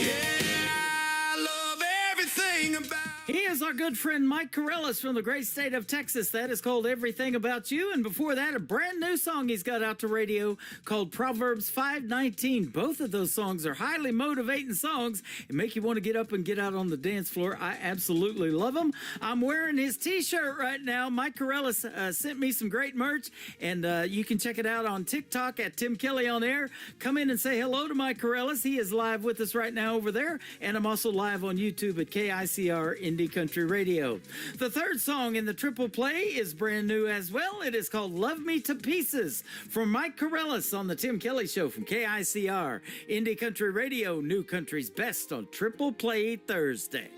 Yeah, I love everything about. He is our good friend Mike Corellis from the great state of Texas. That is called Everything About You. And before that, a brand new song he's got out to radio called Proverbs 5:19. Both of those songs are highly motivating songs and make you want to get up and get out on the dance floor. I absolutely love them. I'm wearing his t-shirt right now. Mike Corellis sent me some great merch, and you can check it out on TikTok at Tim Kelly on Air. Come in and say hello to Mike Corellis. He is live with us right now over there, and I'm also live on YouTube at KICR Indie Country Radio. The third song in the triple play is brand new as well. It is called Love Me to Pieces from Mike Corellis on the Tim Kelly Show from KICR Indie Country Radio, New Country's best on Triple Play Thursday.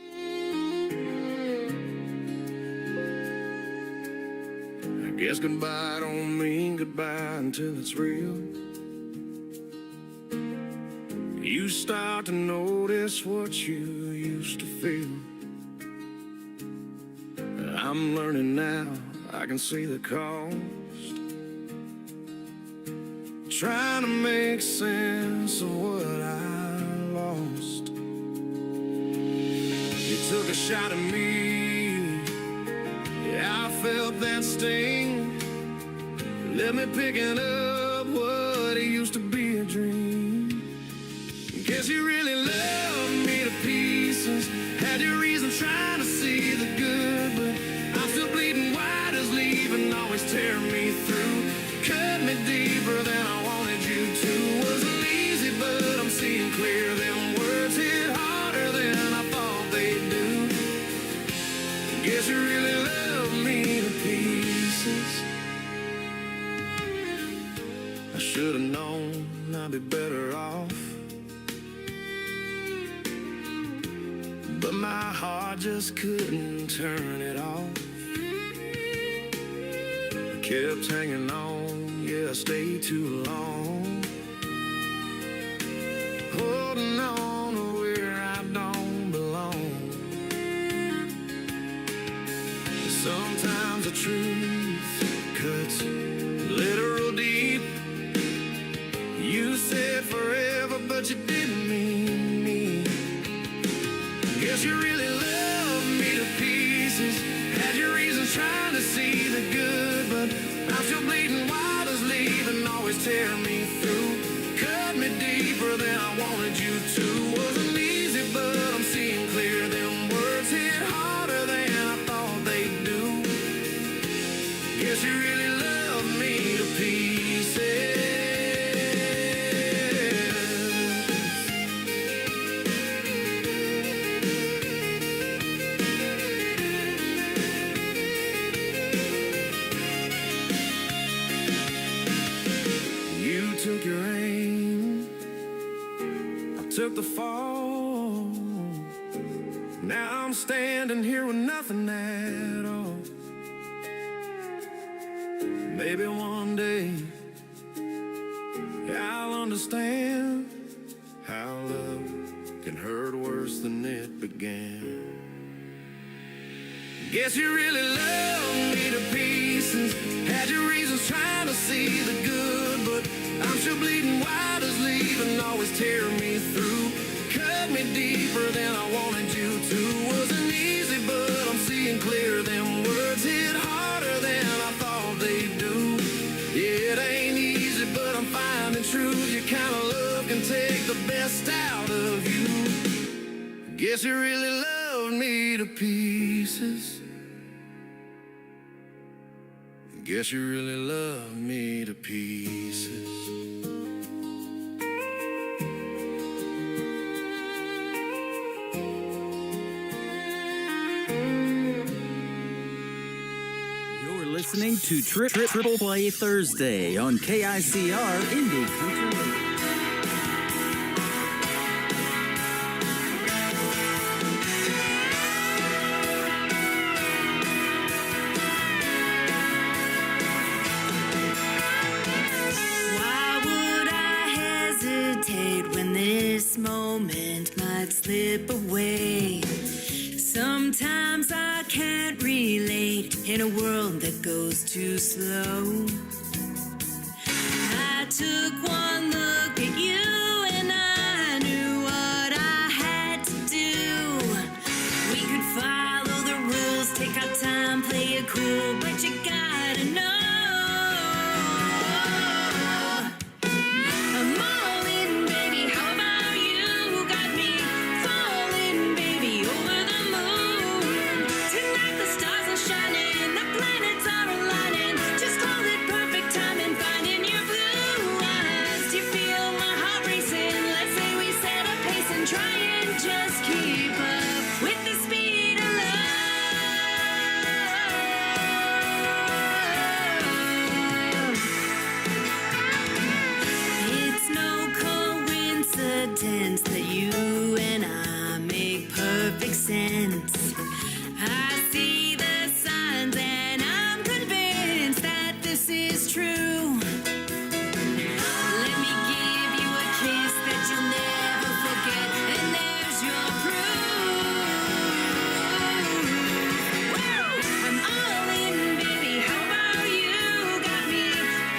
I guess goodbye don't mean goodbye until it's real. You start to notice what you used to feel. I'm learning now, I can see the cost. Trying to make sense of what I lost. You took a shot at me, yeah, I felt that sting. Let me pick it up, what it used to be a dream. Guess you really loved me to pieces. Had your reason trying to see the good, but I'm still bleeding wide as leaving, always tear me through. Cut me deeper than I wanted you to. Wasn't easy, but I'm seeing clear. Them words hit harder than I thought they'd do. Guess you really love me to pieces. I should've known I'd be better off, but my heart just couldn't turn it off. Kept hanging on, yeah, I stayed too long. Holding on to where I don't belong. Sometimes the truth cuts literal deep. You said forever, but you didn't mean me. Guess you really love me to pieces. Had your reasons trying to see the good, but I'm still bleeding wild as leaving, always tear me through. Cut me deeper than I wanted you to. Wasn't easy, but I'm seeing clear. Them words hit harder than I thought they'd do. Guess you really love me to pieces. took the fall. Now I'm standing here with nothing at all. Maybe one day I'll understand how love can hurt worse than it began. Guess you really loved me to pieces. Had your reasons trying to see the good, but I'm still bleeding wide as leaving, always tear me through. Cut me deeper than I wanted you to. Wasn't easy, but I'm seeing clear. Them words hit harder than I thought they'd do. Yeah, it ain't easy, but I'm finding truth. Your kind of love can take the best out of you. Guess you really loved me to pieces. Guess you really love me to pieces. You're listening to Triple Play Thursday on KICR Indie Country Radio. Moment might slip away. Sometimes I can't relate in a world that goes too slow. I took one look at you and I knew what I had to do. We could follow the rules, take our time, play it cool, but you gotta know I'm all in, baby. How about you? Got me falling, baby, over the moon. Tonight the stars are shining, the planets are aligning. Just call it perfect timing, finding your blue eyes. Do you feel my heart racing? Let's say we set a pace and try and just keep up with the speed of love. It's no coincidence that you and I make perfect sense. I see the signs and I'm convinced that this is true. Let me give you a kiss that you'll never forget, and there's your proof. I'm all in, baby. How about you? Got me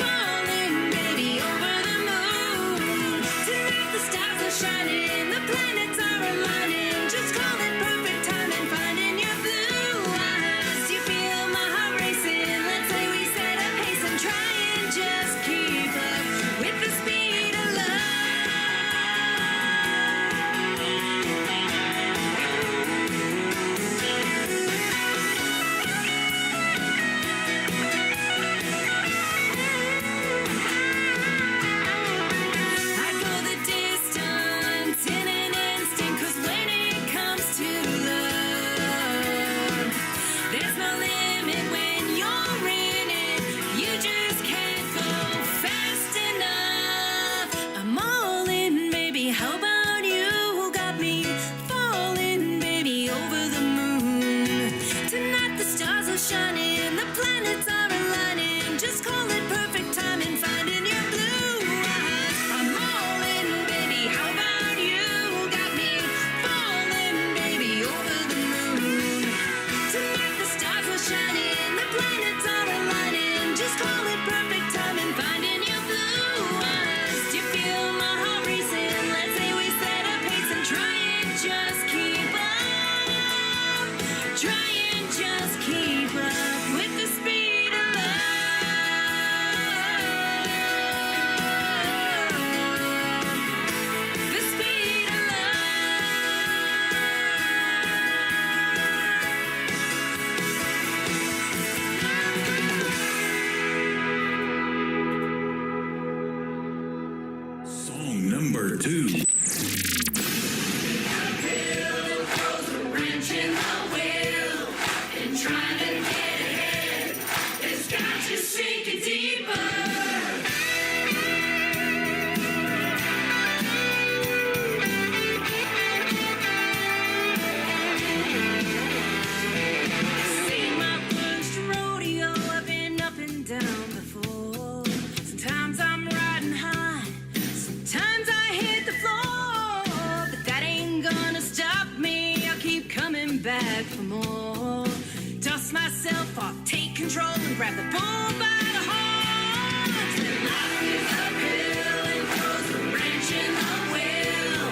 falling, baby, over the moon. Tonight the stars are shining, the planets are aligning. Just call it perfect timing, finding your blue eyes. Do you feel my heart racing? Let's say we set a pace and try and just keep up with the speed of I go the distance in an instant, 'cause when it comes to love, there's no limit when you're in it. You just can't go fast enough. I'm all in, baby. How about you? Got me falling, baby, over the moon. Tonight the stars are shining, the planets are aligning. Just call it perfect timing, finding your blue eyes. I'm all in, baby. How about you? Got me falling, baby, over the moon. Tonight the stars are shining, the planets are aligning. Just call it perfect timing, finding your blue eyes. Do you feel my heart racing? Let's say we set a pace and try and just keep up. Try and just keep up with the speed of love. The speed of Song number 2. Wrench in the wheel and trying to get ahead has got you sinking deeper. pulled by the horns. And life is uphill and throws a wrench in the wheel.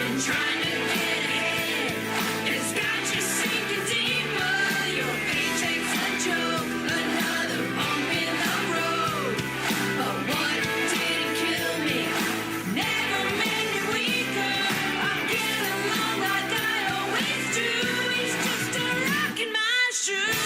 And trying to get ahead, it's got you sinking deeper. Your paycheck's a joke, another bump in the road. But what didn't kill me never made me weaker. I'm getting along like I always do. It's just a rock in my shoe.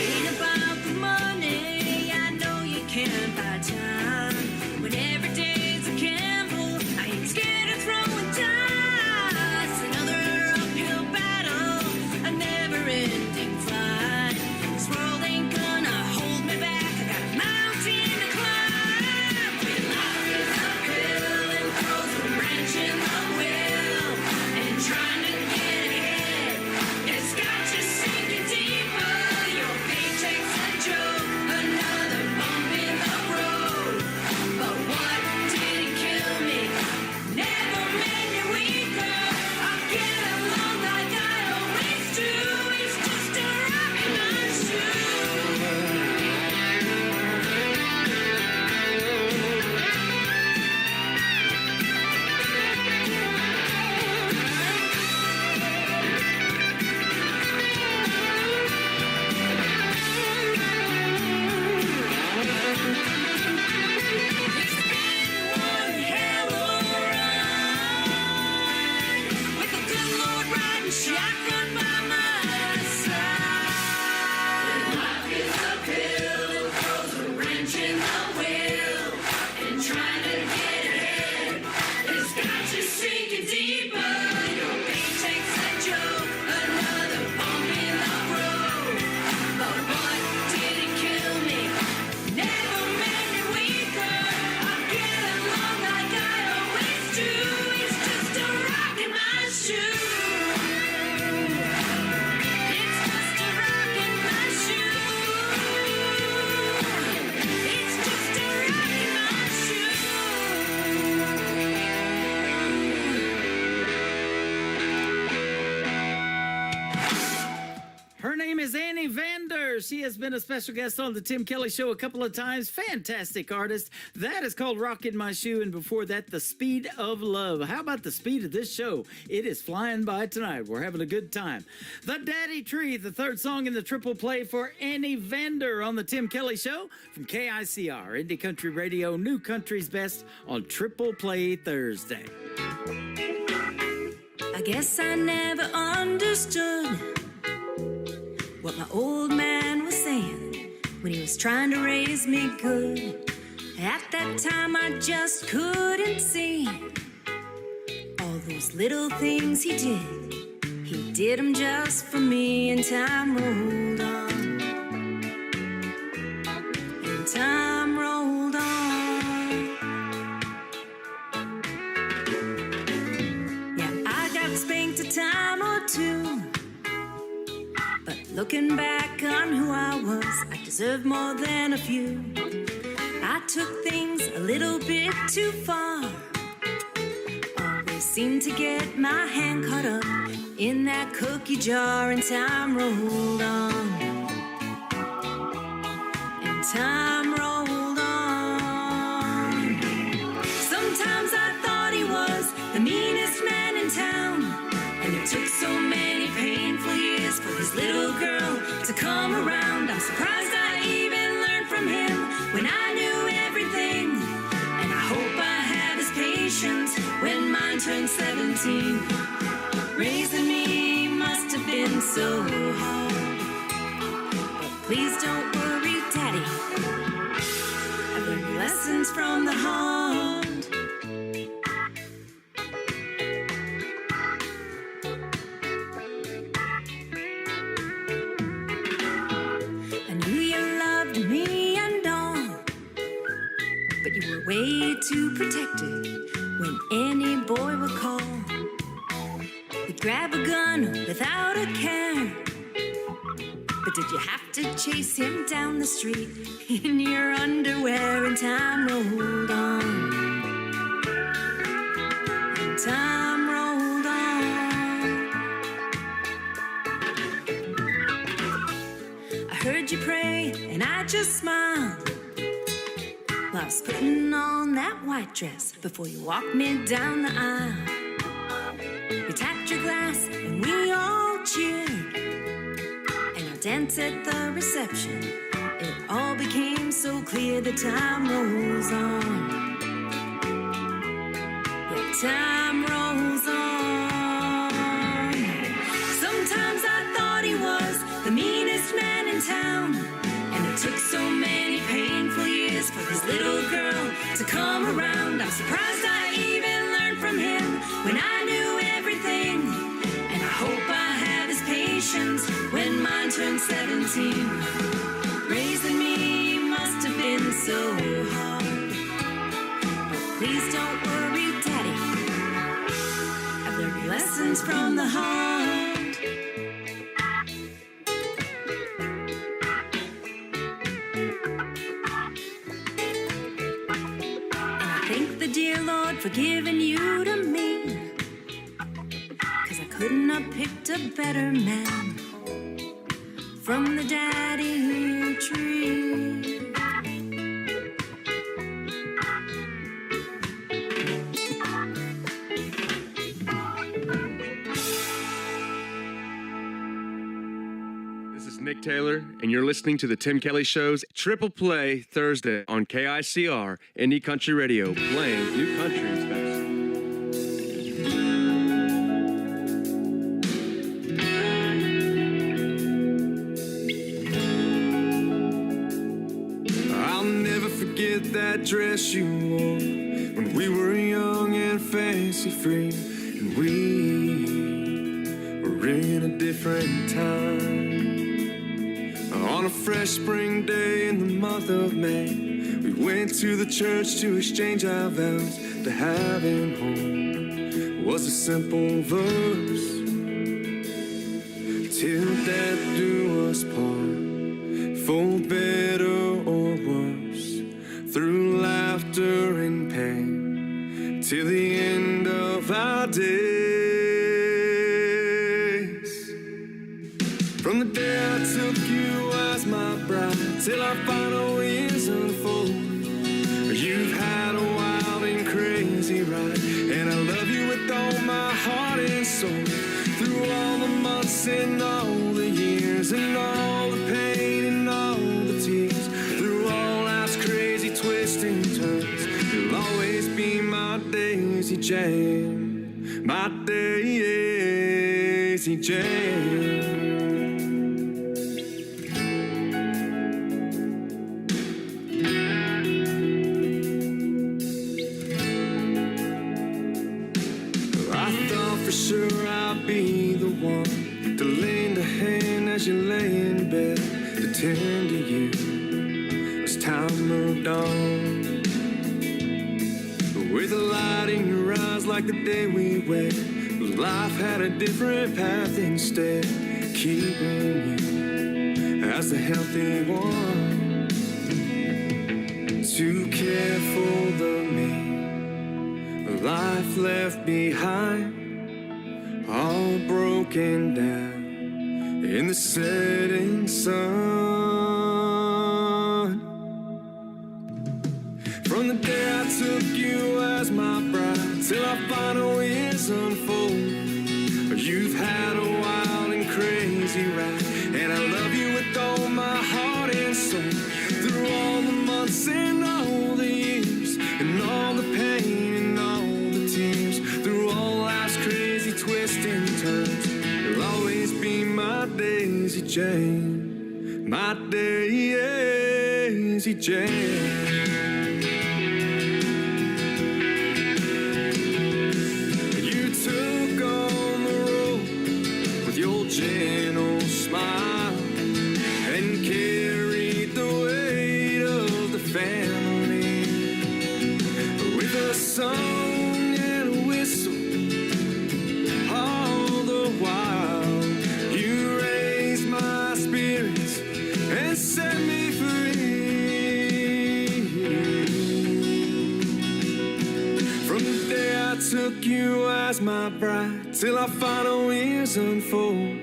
Ain't about the money, I know you can't buy time. When every day's a gamble, I ain't scared of throwing dice. Another uphill battle, a never-ending fight. This world ain't gonna hold me back. I got a mountain to climb. When life is uphill and throws a wrench in the wheel, and trying to get ahead, it's got you sinking deeper. Your paycheck's a joke, another bump in the road. But what didn't kill me never made me weaker. I'm getting along like I always do. It's just a rock in my shoe. It's been one hell of a ride, with the good Lord riding shotgun by my side. Life is uphill and throws a wrench in the wheel, and trying to get ahead, it's got you sinking deeper. Your paycheck's a joke, another bump in the road. But what didn't kill me never made me weaker. I'm getting along like I always do. It's just a rock in my shoe. It's just a rock in my shoe. It's just a rock in my shoe. Her name is Annie Vander. She has been a special guest on the Tim Kelly Show a couple of times. Fantastic artist. That is called Rockin' My Shoe, and before that, The Speed of Love. How about the speed of this show? It is flying by tonight. We're having a good time. The Daddy Tree, the third song in the triple play for Annie Vander on the Tim Kelly Show from KICR, Indie Country Radio, New Country's Best on Triple Play Thursday. I guess I never understood what my old man was saying when he was trying to raise me good. At that time I just couldn't see all those little things he did. He did them just for me, and time rolled on. And time rolled on. Yeah, I got spanked a time or two, but looking back on who I was, I deserve more than a few. I took things a little bit too far. Always seemed to get my hand caught up in that cookie jar, and time rolled on. And time rolled on. Sometimes I thought he was the meanest man in town, and it took so many painful years for this little girl to come around. I'm surprised I even learned from him when I knew everything, and I hope I have his patience when mine turned 17. Raising me must have been so hard, but please don't worry, Daddy, I've learned lessons from the heart. Me and all, but you were way too protected when any boy would call. You'd grab a gun without a care, but did you have to chase him down the street in your underwear? And time rolled on. time rolled on. I heard you pray and I just smiled. While I was putting on that white dress before you walked me down the aisle. You tapped your glass and we all cheered, and I danced at the reception. It all became so clear the time rolls on. Yeah, time rolls on. Sometimes I thought he was the meanest man in town, and it took so many painful years for his little girl to come around. I'm surprised I even learned from him when I knew everything, and I hope I have his patience when mine turns 17. Raising me must have been so hard, but please don't worry, Daddy, I've learned lessons from the heart. Thank the dear Lord for giving you to me, 'cause I couldn't have picked a better man from the daddy tree. This is Nick Taylor, and you're listening to the Tim Kelly Show's Triple Play Thursday on KICR, Indie Country Radio, playing new countries best. I'll never forget that dress you wore when we were young and fancy free, and we were in a different time. On a fresh spring day in the month of May, we went to the church to exchange our vows. To have him home was a simple verse. Till death do us part, for better or worse, through laughter and pain, till the end of our days. From the day I took you as my bride, till our final years unfold, you've had a wild and crazy ride, and I love you with all my heart and soul. Through all the months and all the years, and all the pain and all the tears, through all life's crazy twists and turns, you'll always be my Daisy Jane, my Daisy Jane. For sure I'll be the one to lend a hand as you lay in bed, to tend to you as time moved on. With a light in your eyes like the day we wed, life had a different path instead, keeping you as the healthy one, to care for the me life left behind, all broken down in the setting sun. From the day I took you as my bride, till our final years unfold, you've had a wild and crazy ride, and I love you with all my heart and soul. Through all the months and all the years, and all the pain and all the tears, through all life's crazy twists and turns, you'll always be my Daisy Jane, my Daisy Jane. You took on the road with your gentle smile, and carried the weight of the family with a song and a whistle. All the while you raised my spirits and set me free. you as my bride till our final wheels unfold.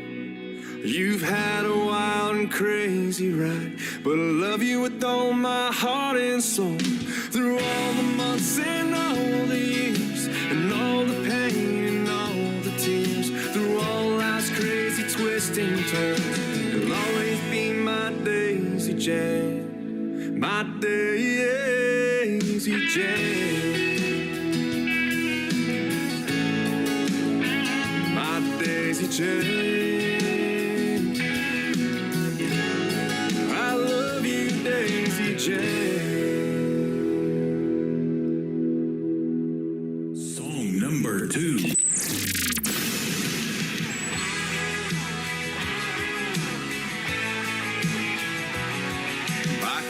You've had a wild and crazy ride, but I love you with all my heart and soul. Through all the months and all the years, and all the pain and all the tears, through all life's crazy twists and turns, you'll always be my Daisy Jane, my Daisy Jane, my Daisy Jane. I love you, Daisy Jane. Song number 2.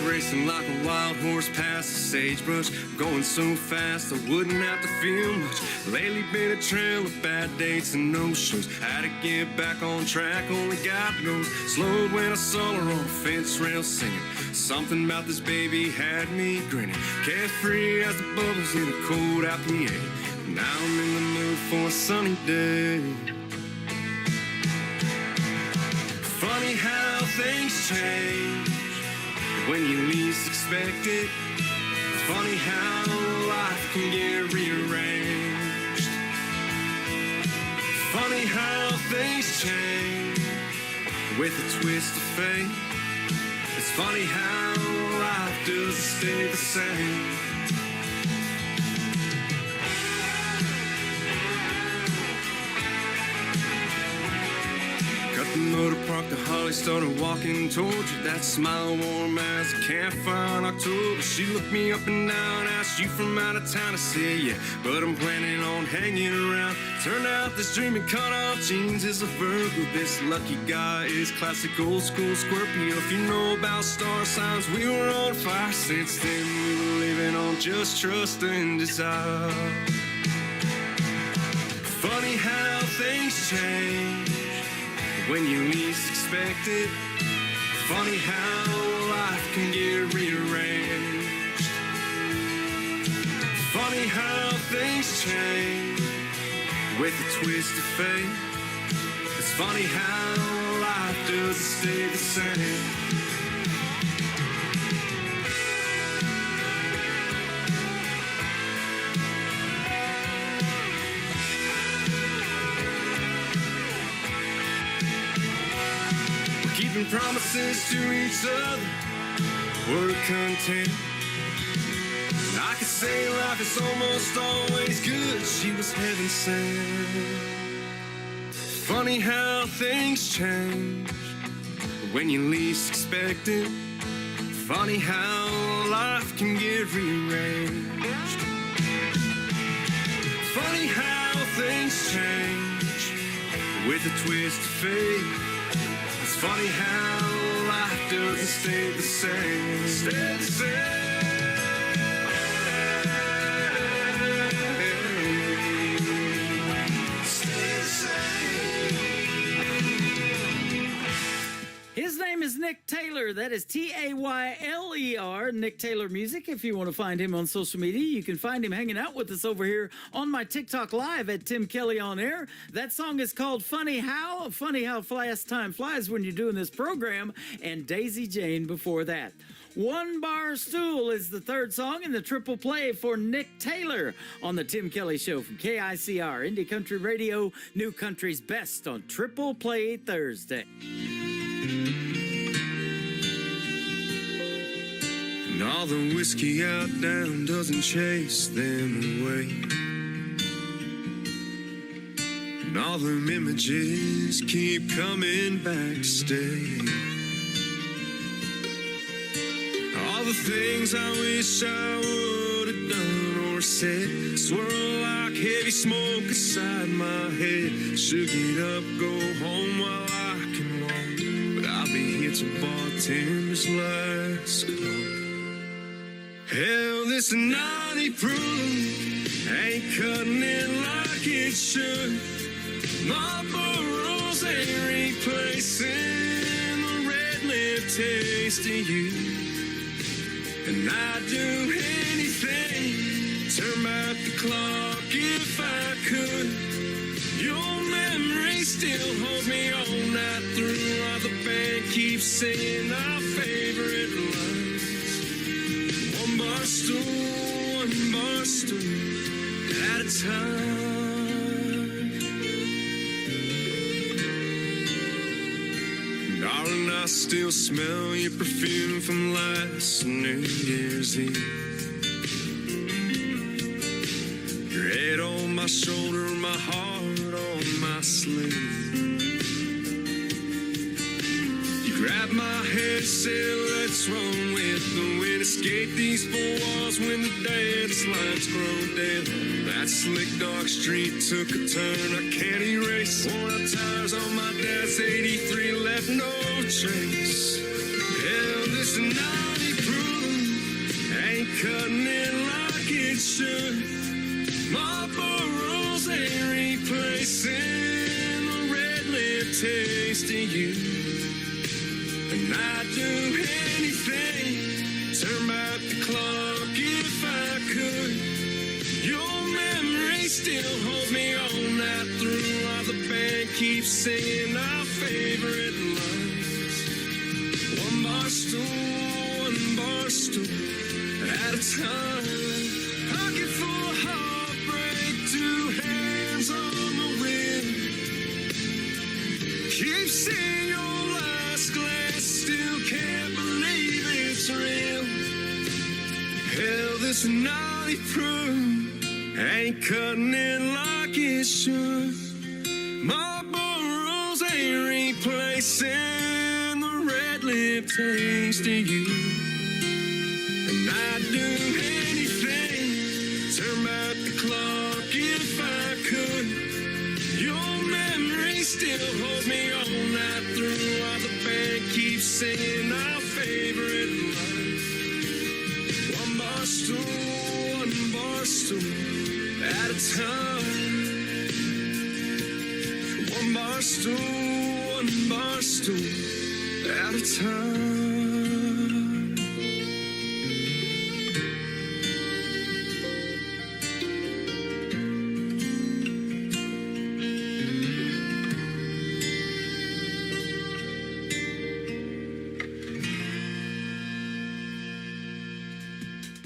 Racing like a wild horse past the sagebrush, going so fast I wouldn't have to feel much. Lately been a trail of bad dates and no shows. Had to get back on track, only God knows. Slowed when I saw her on a fence rail singing. Something about this baby had me grinning. Carefree as the bubbles in a cold IPA. Now I'm in the mood for a sunny day. Funny how things change when you least expect it. Funny how life can get rearranged. Funny how things change with a twist of fate. It's funny how life doesn't stay the same. Cut the motor, parked the Holly, started walking towards you. That smile warm as a campfire in October. She looked me up and down, asked you from out of town. I said yeah, but I'm planning on hanging around. Turned out this dream in cut-off jeans is a Virgo. This lucky guy is classic old school Scorpio. If you know about star signs, we were on fire. Since then we were living on just trust and desire. Funny how things change when you least expect it. Funny how life can get rearranged. Funny how things change with a twist of fate. It's funny how life doesn't stay the same. Keeping promises to each other, we're content. I could say life is almost always good. She was heaven sent. Funny how things change when you least expect it. Funny how life can get rearranged. Funny how things change with a twist of fate. It's funny how life doesn't stay the same. Stay the same. Stay the same. His name is Nick Taylor. That is Tayler, Nick Taylor Music. If you want to find him on social media, you can find him hanging out with us over here on my TikTok Live at Tim Kelly On Air. That song is called Funny How. Funny how fast time flies when you're doing this program. And Daisy Jane before that. One Bar Stool is the third song in the triple play for Nick Taylor on the Tim Kelly Show from KICR, Indie Country Radio, New Country's Best on Triple Play Thursday. And all the whiskey out down doesn't chase them away. And all them images keep coming back to stay. All the things I wish I would have done or said swirl like heavy smoke inside my head. Should get up, go home while I can walk, but I'll be here till bartender's last call. Hell, this naughty proof ain't cutting it like it should. Marlboro's ain't replacing the red lip taste of you. And I'd do anything, turn back the clock if I could. still holds me all night through while the band keeps singing our favorite lines. One bar stool at a time. Darling, I still smell your perfume from last New Year's Eve. Your head on my shoulder, my heart on my sleeve. You grabbed my head, said, let's run with the wind. Escape these four walls when the dance lights grow dim. That slick dark street took a turn I can't erase. Worn out tires on my dad's 83 left no trace. Hell, this 90 proof ain't cutting it like it should. Marlboro's ain't replacing the red lip taste of you. And I'd do anything, turn back the clock if I could. Your memory still holds me all night through while the band keeps singing our favorite lines. One bar stool at a time. Pocket full of heartbreak, two hands on the wind. Keep seeing your last glass, still can't believe it's real. Hell, this 90 proof ain't cutting it like it should. Marlboro's ain't replacing the red lip taste of you. And I'd do anything, turn back the clock if I could. Your memory still holds me all night through while the band keeps singing our favorite lines. One bar stool at a time. One bar stool at a time.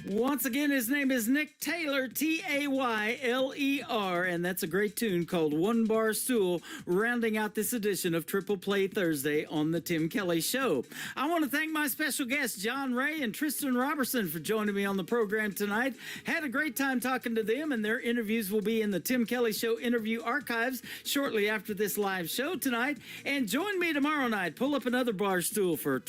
Once again, his name is Nick Taylor, Tayler, and that's a great tune called One Bar Stool, rounding out this edition of Triple Play Thursday on the Tim Kelly Show. I want to thank my special guests, John Ray and Tristan Robertson, for joining me on the program tonight. Had a great time talking to them, and their interviews will be in the Tim Kelly Show interview archives shortly after this live show tonight. And join me tomorrow night. Pull up another bar stool for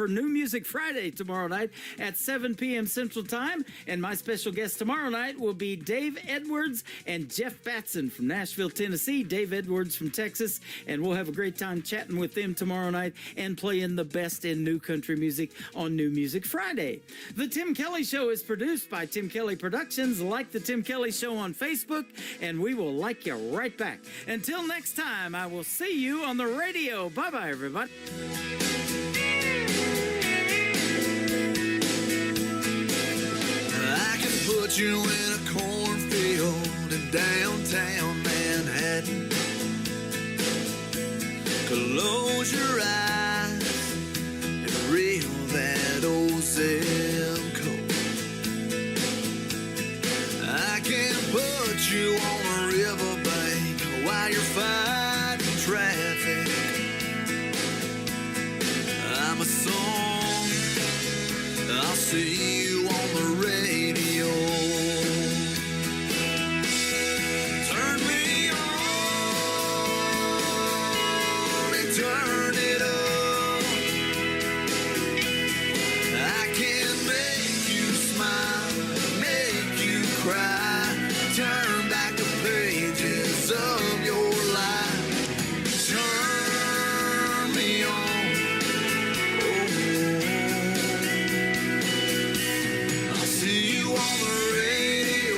New Music Friday tomorrow night at 7 p.m. Central Time. And my special guest tomorrow night will be Dave Edwards and Jeff Batson from Nashville, Tennessee. Dave Edwards from Texas. And we'll have a great time chatting with them tomorrow night and playing the best in new country music on New Music Friday. The Tim Kelly Show is produced by Tim Kelly Productions. Like the Tim Kelly Show on Facebook, and we will like you right back. Until next time, I will see you on the radio. Bye-bye, everybody. I can put you in a cornfield in downtown Manhattan. Close your eyes and reel that old zip code. I can put you on a riverbank while you're fighting traffic. I'm a song, I'll see you on the radio. Turn me on and turn it up. I can make you smile, make you cry, turn back the pages of your life. Turn me on. I'll see you on the radio.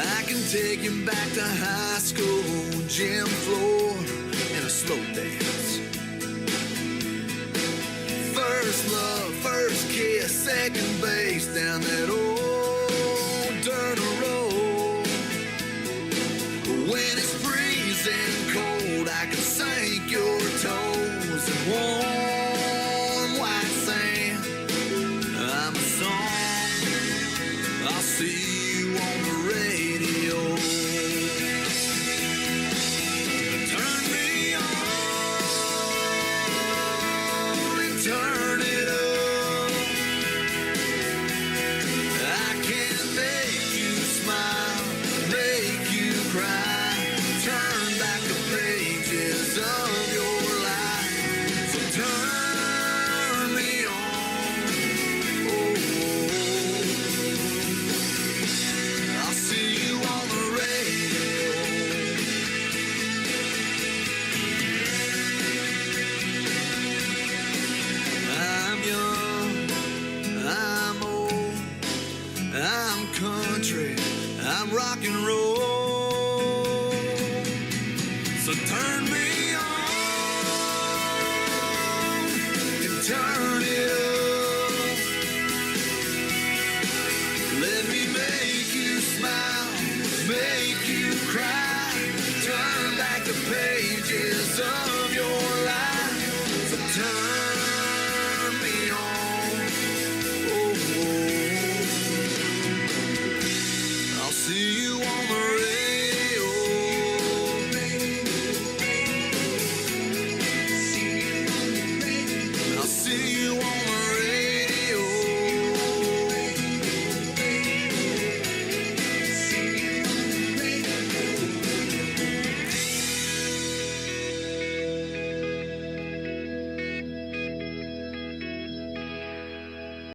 I can take you back to high school, gym floor, and a slow dance. First love, first kiss, second base down that old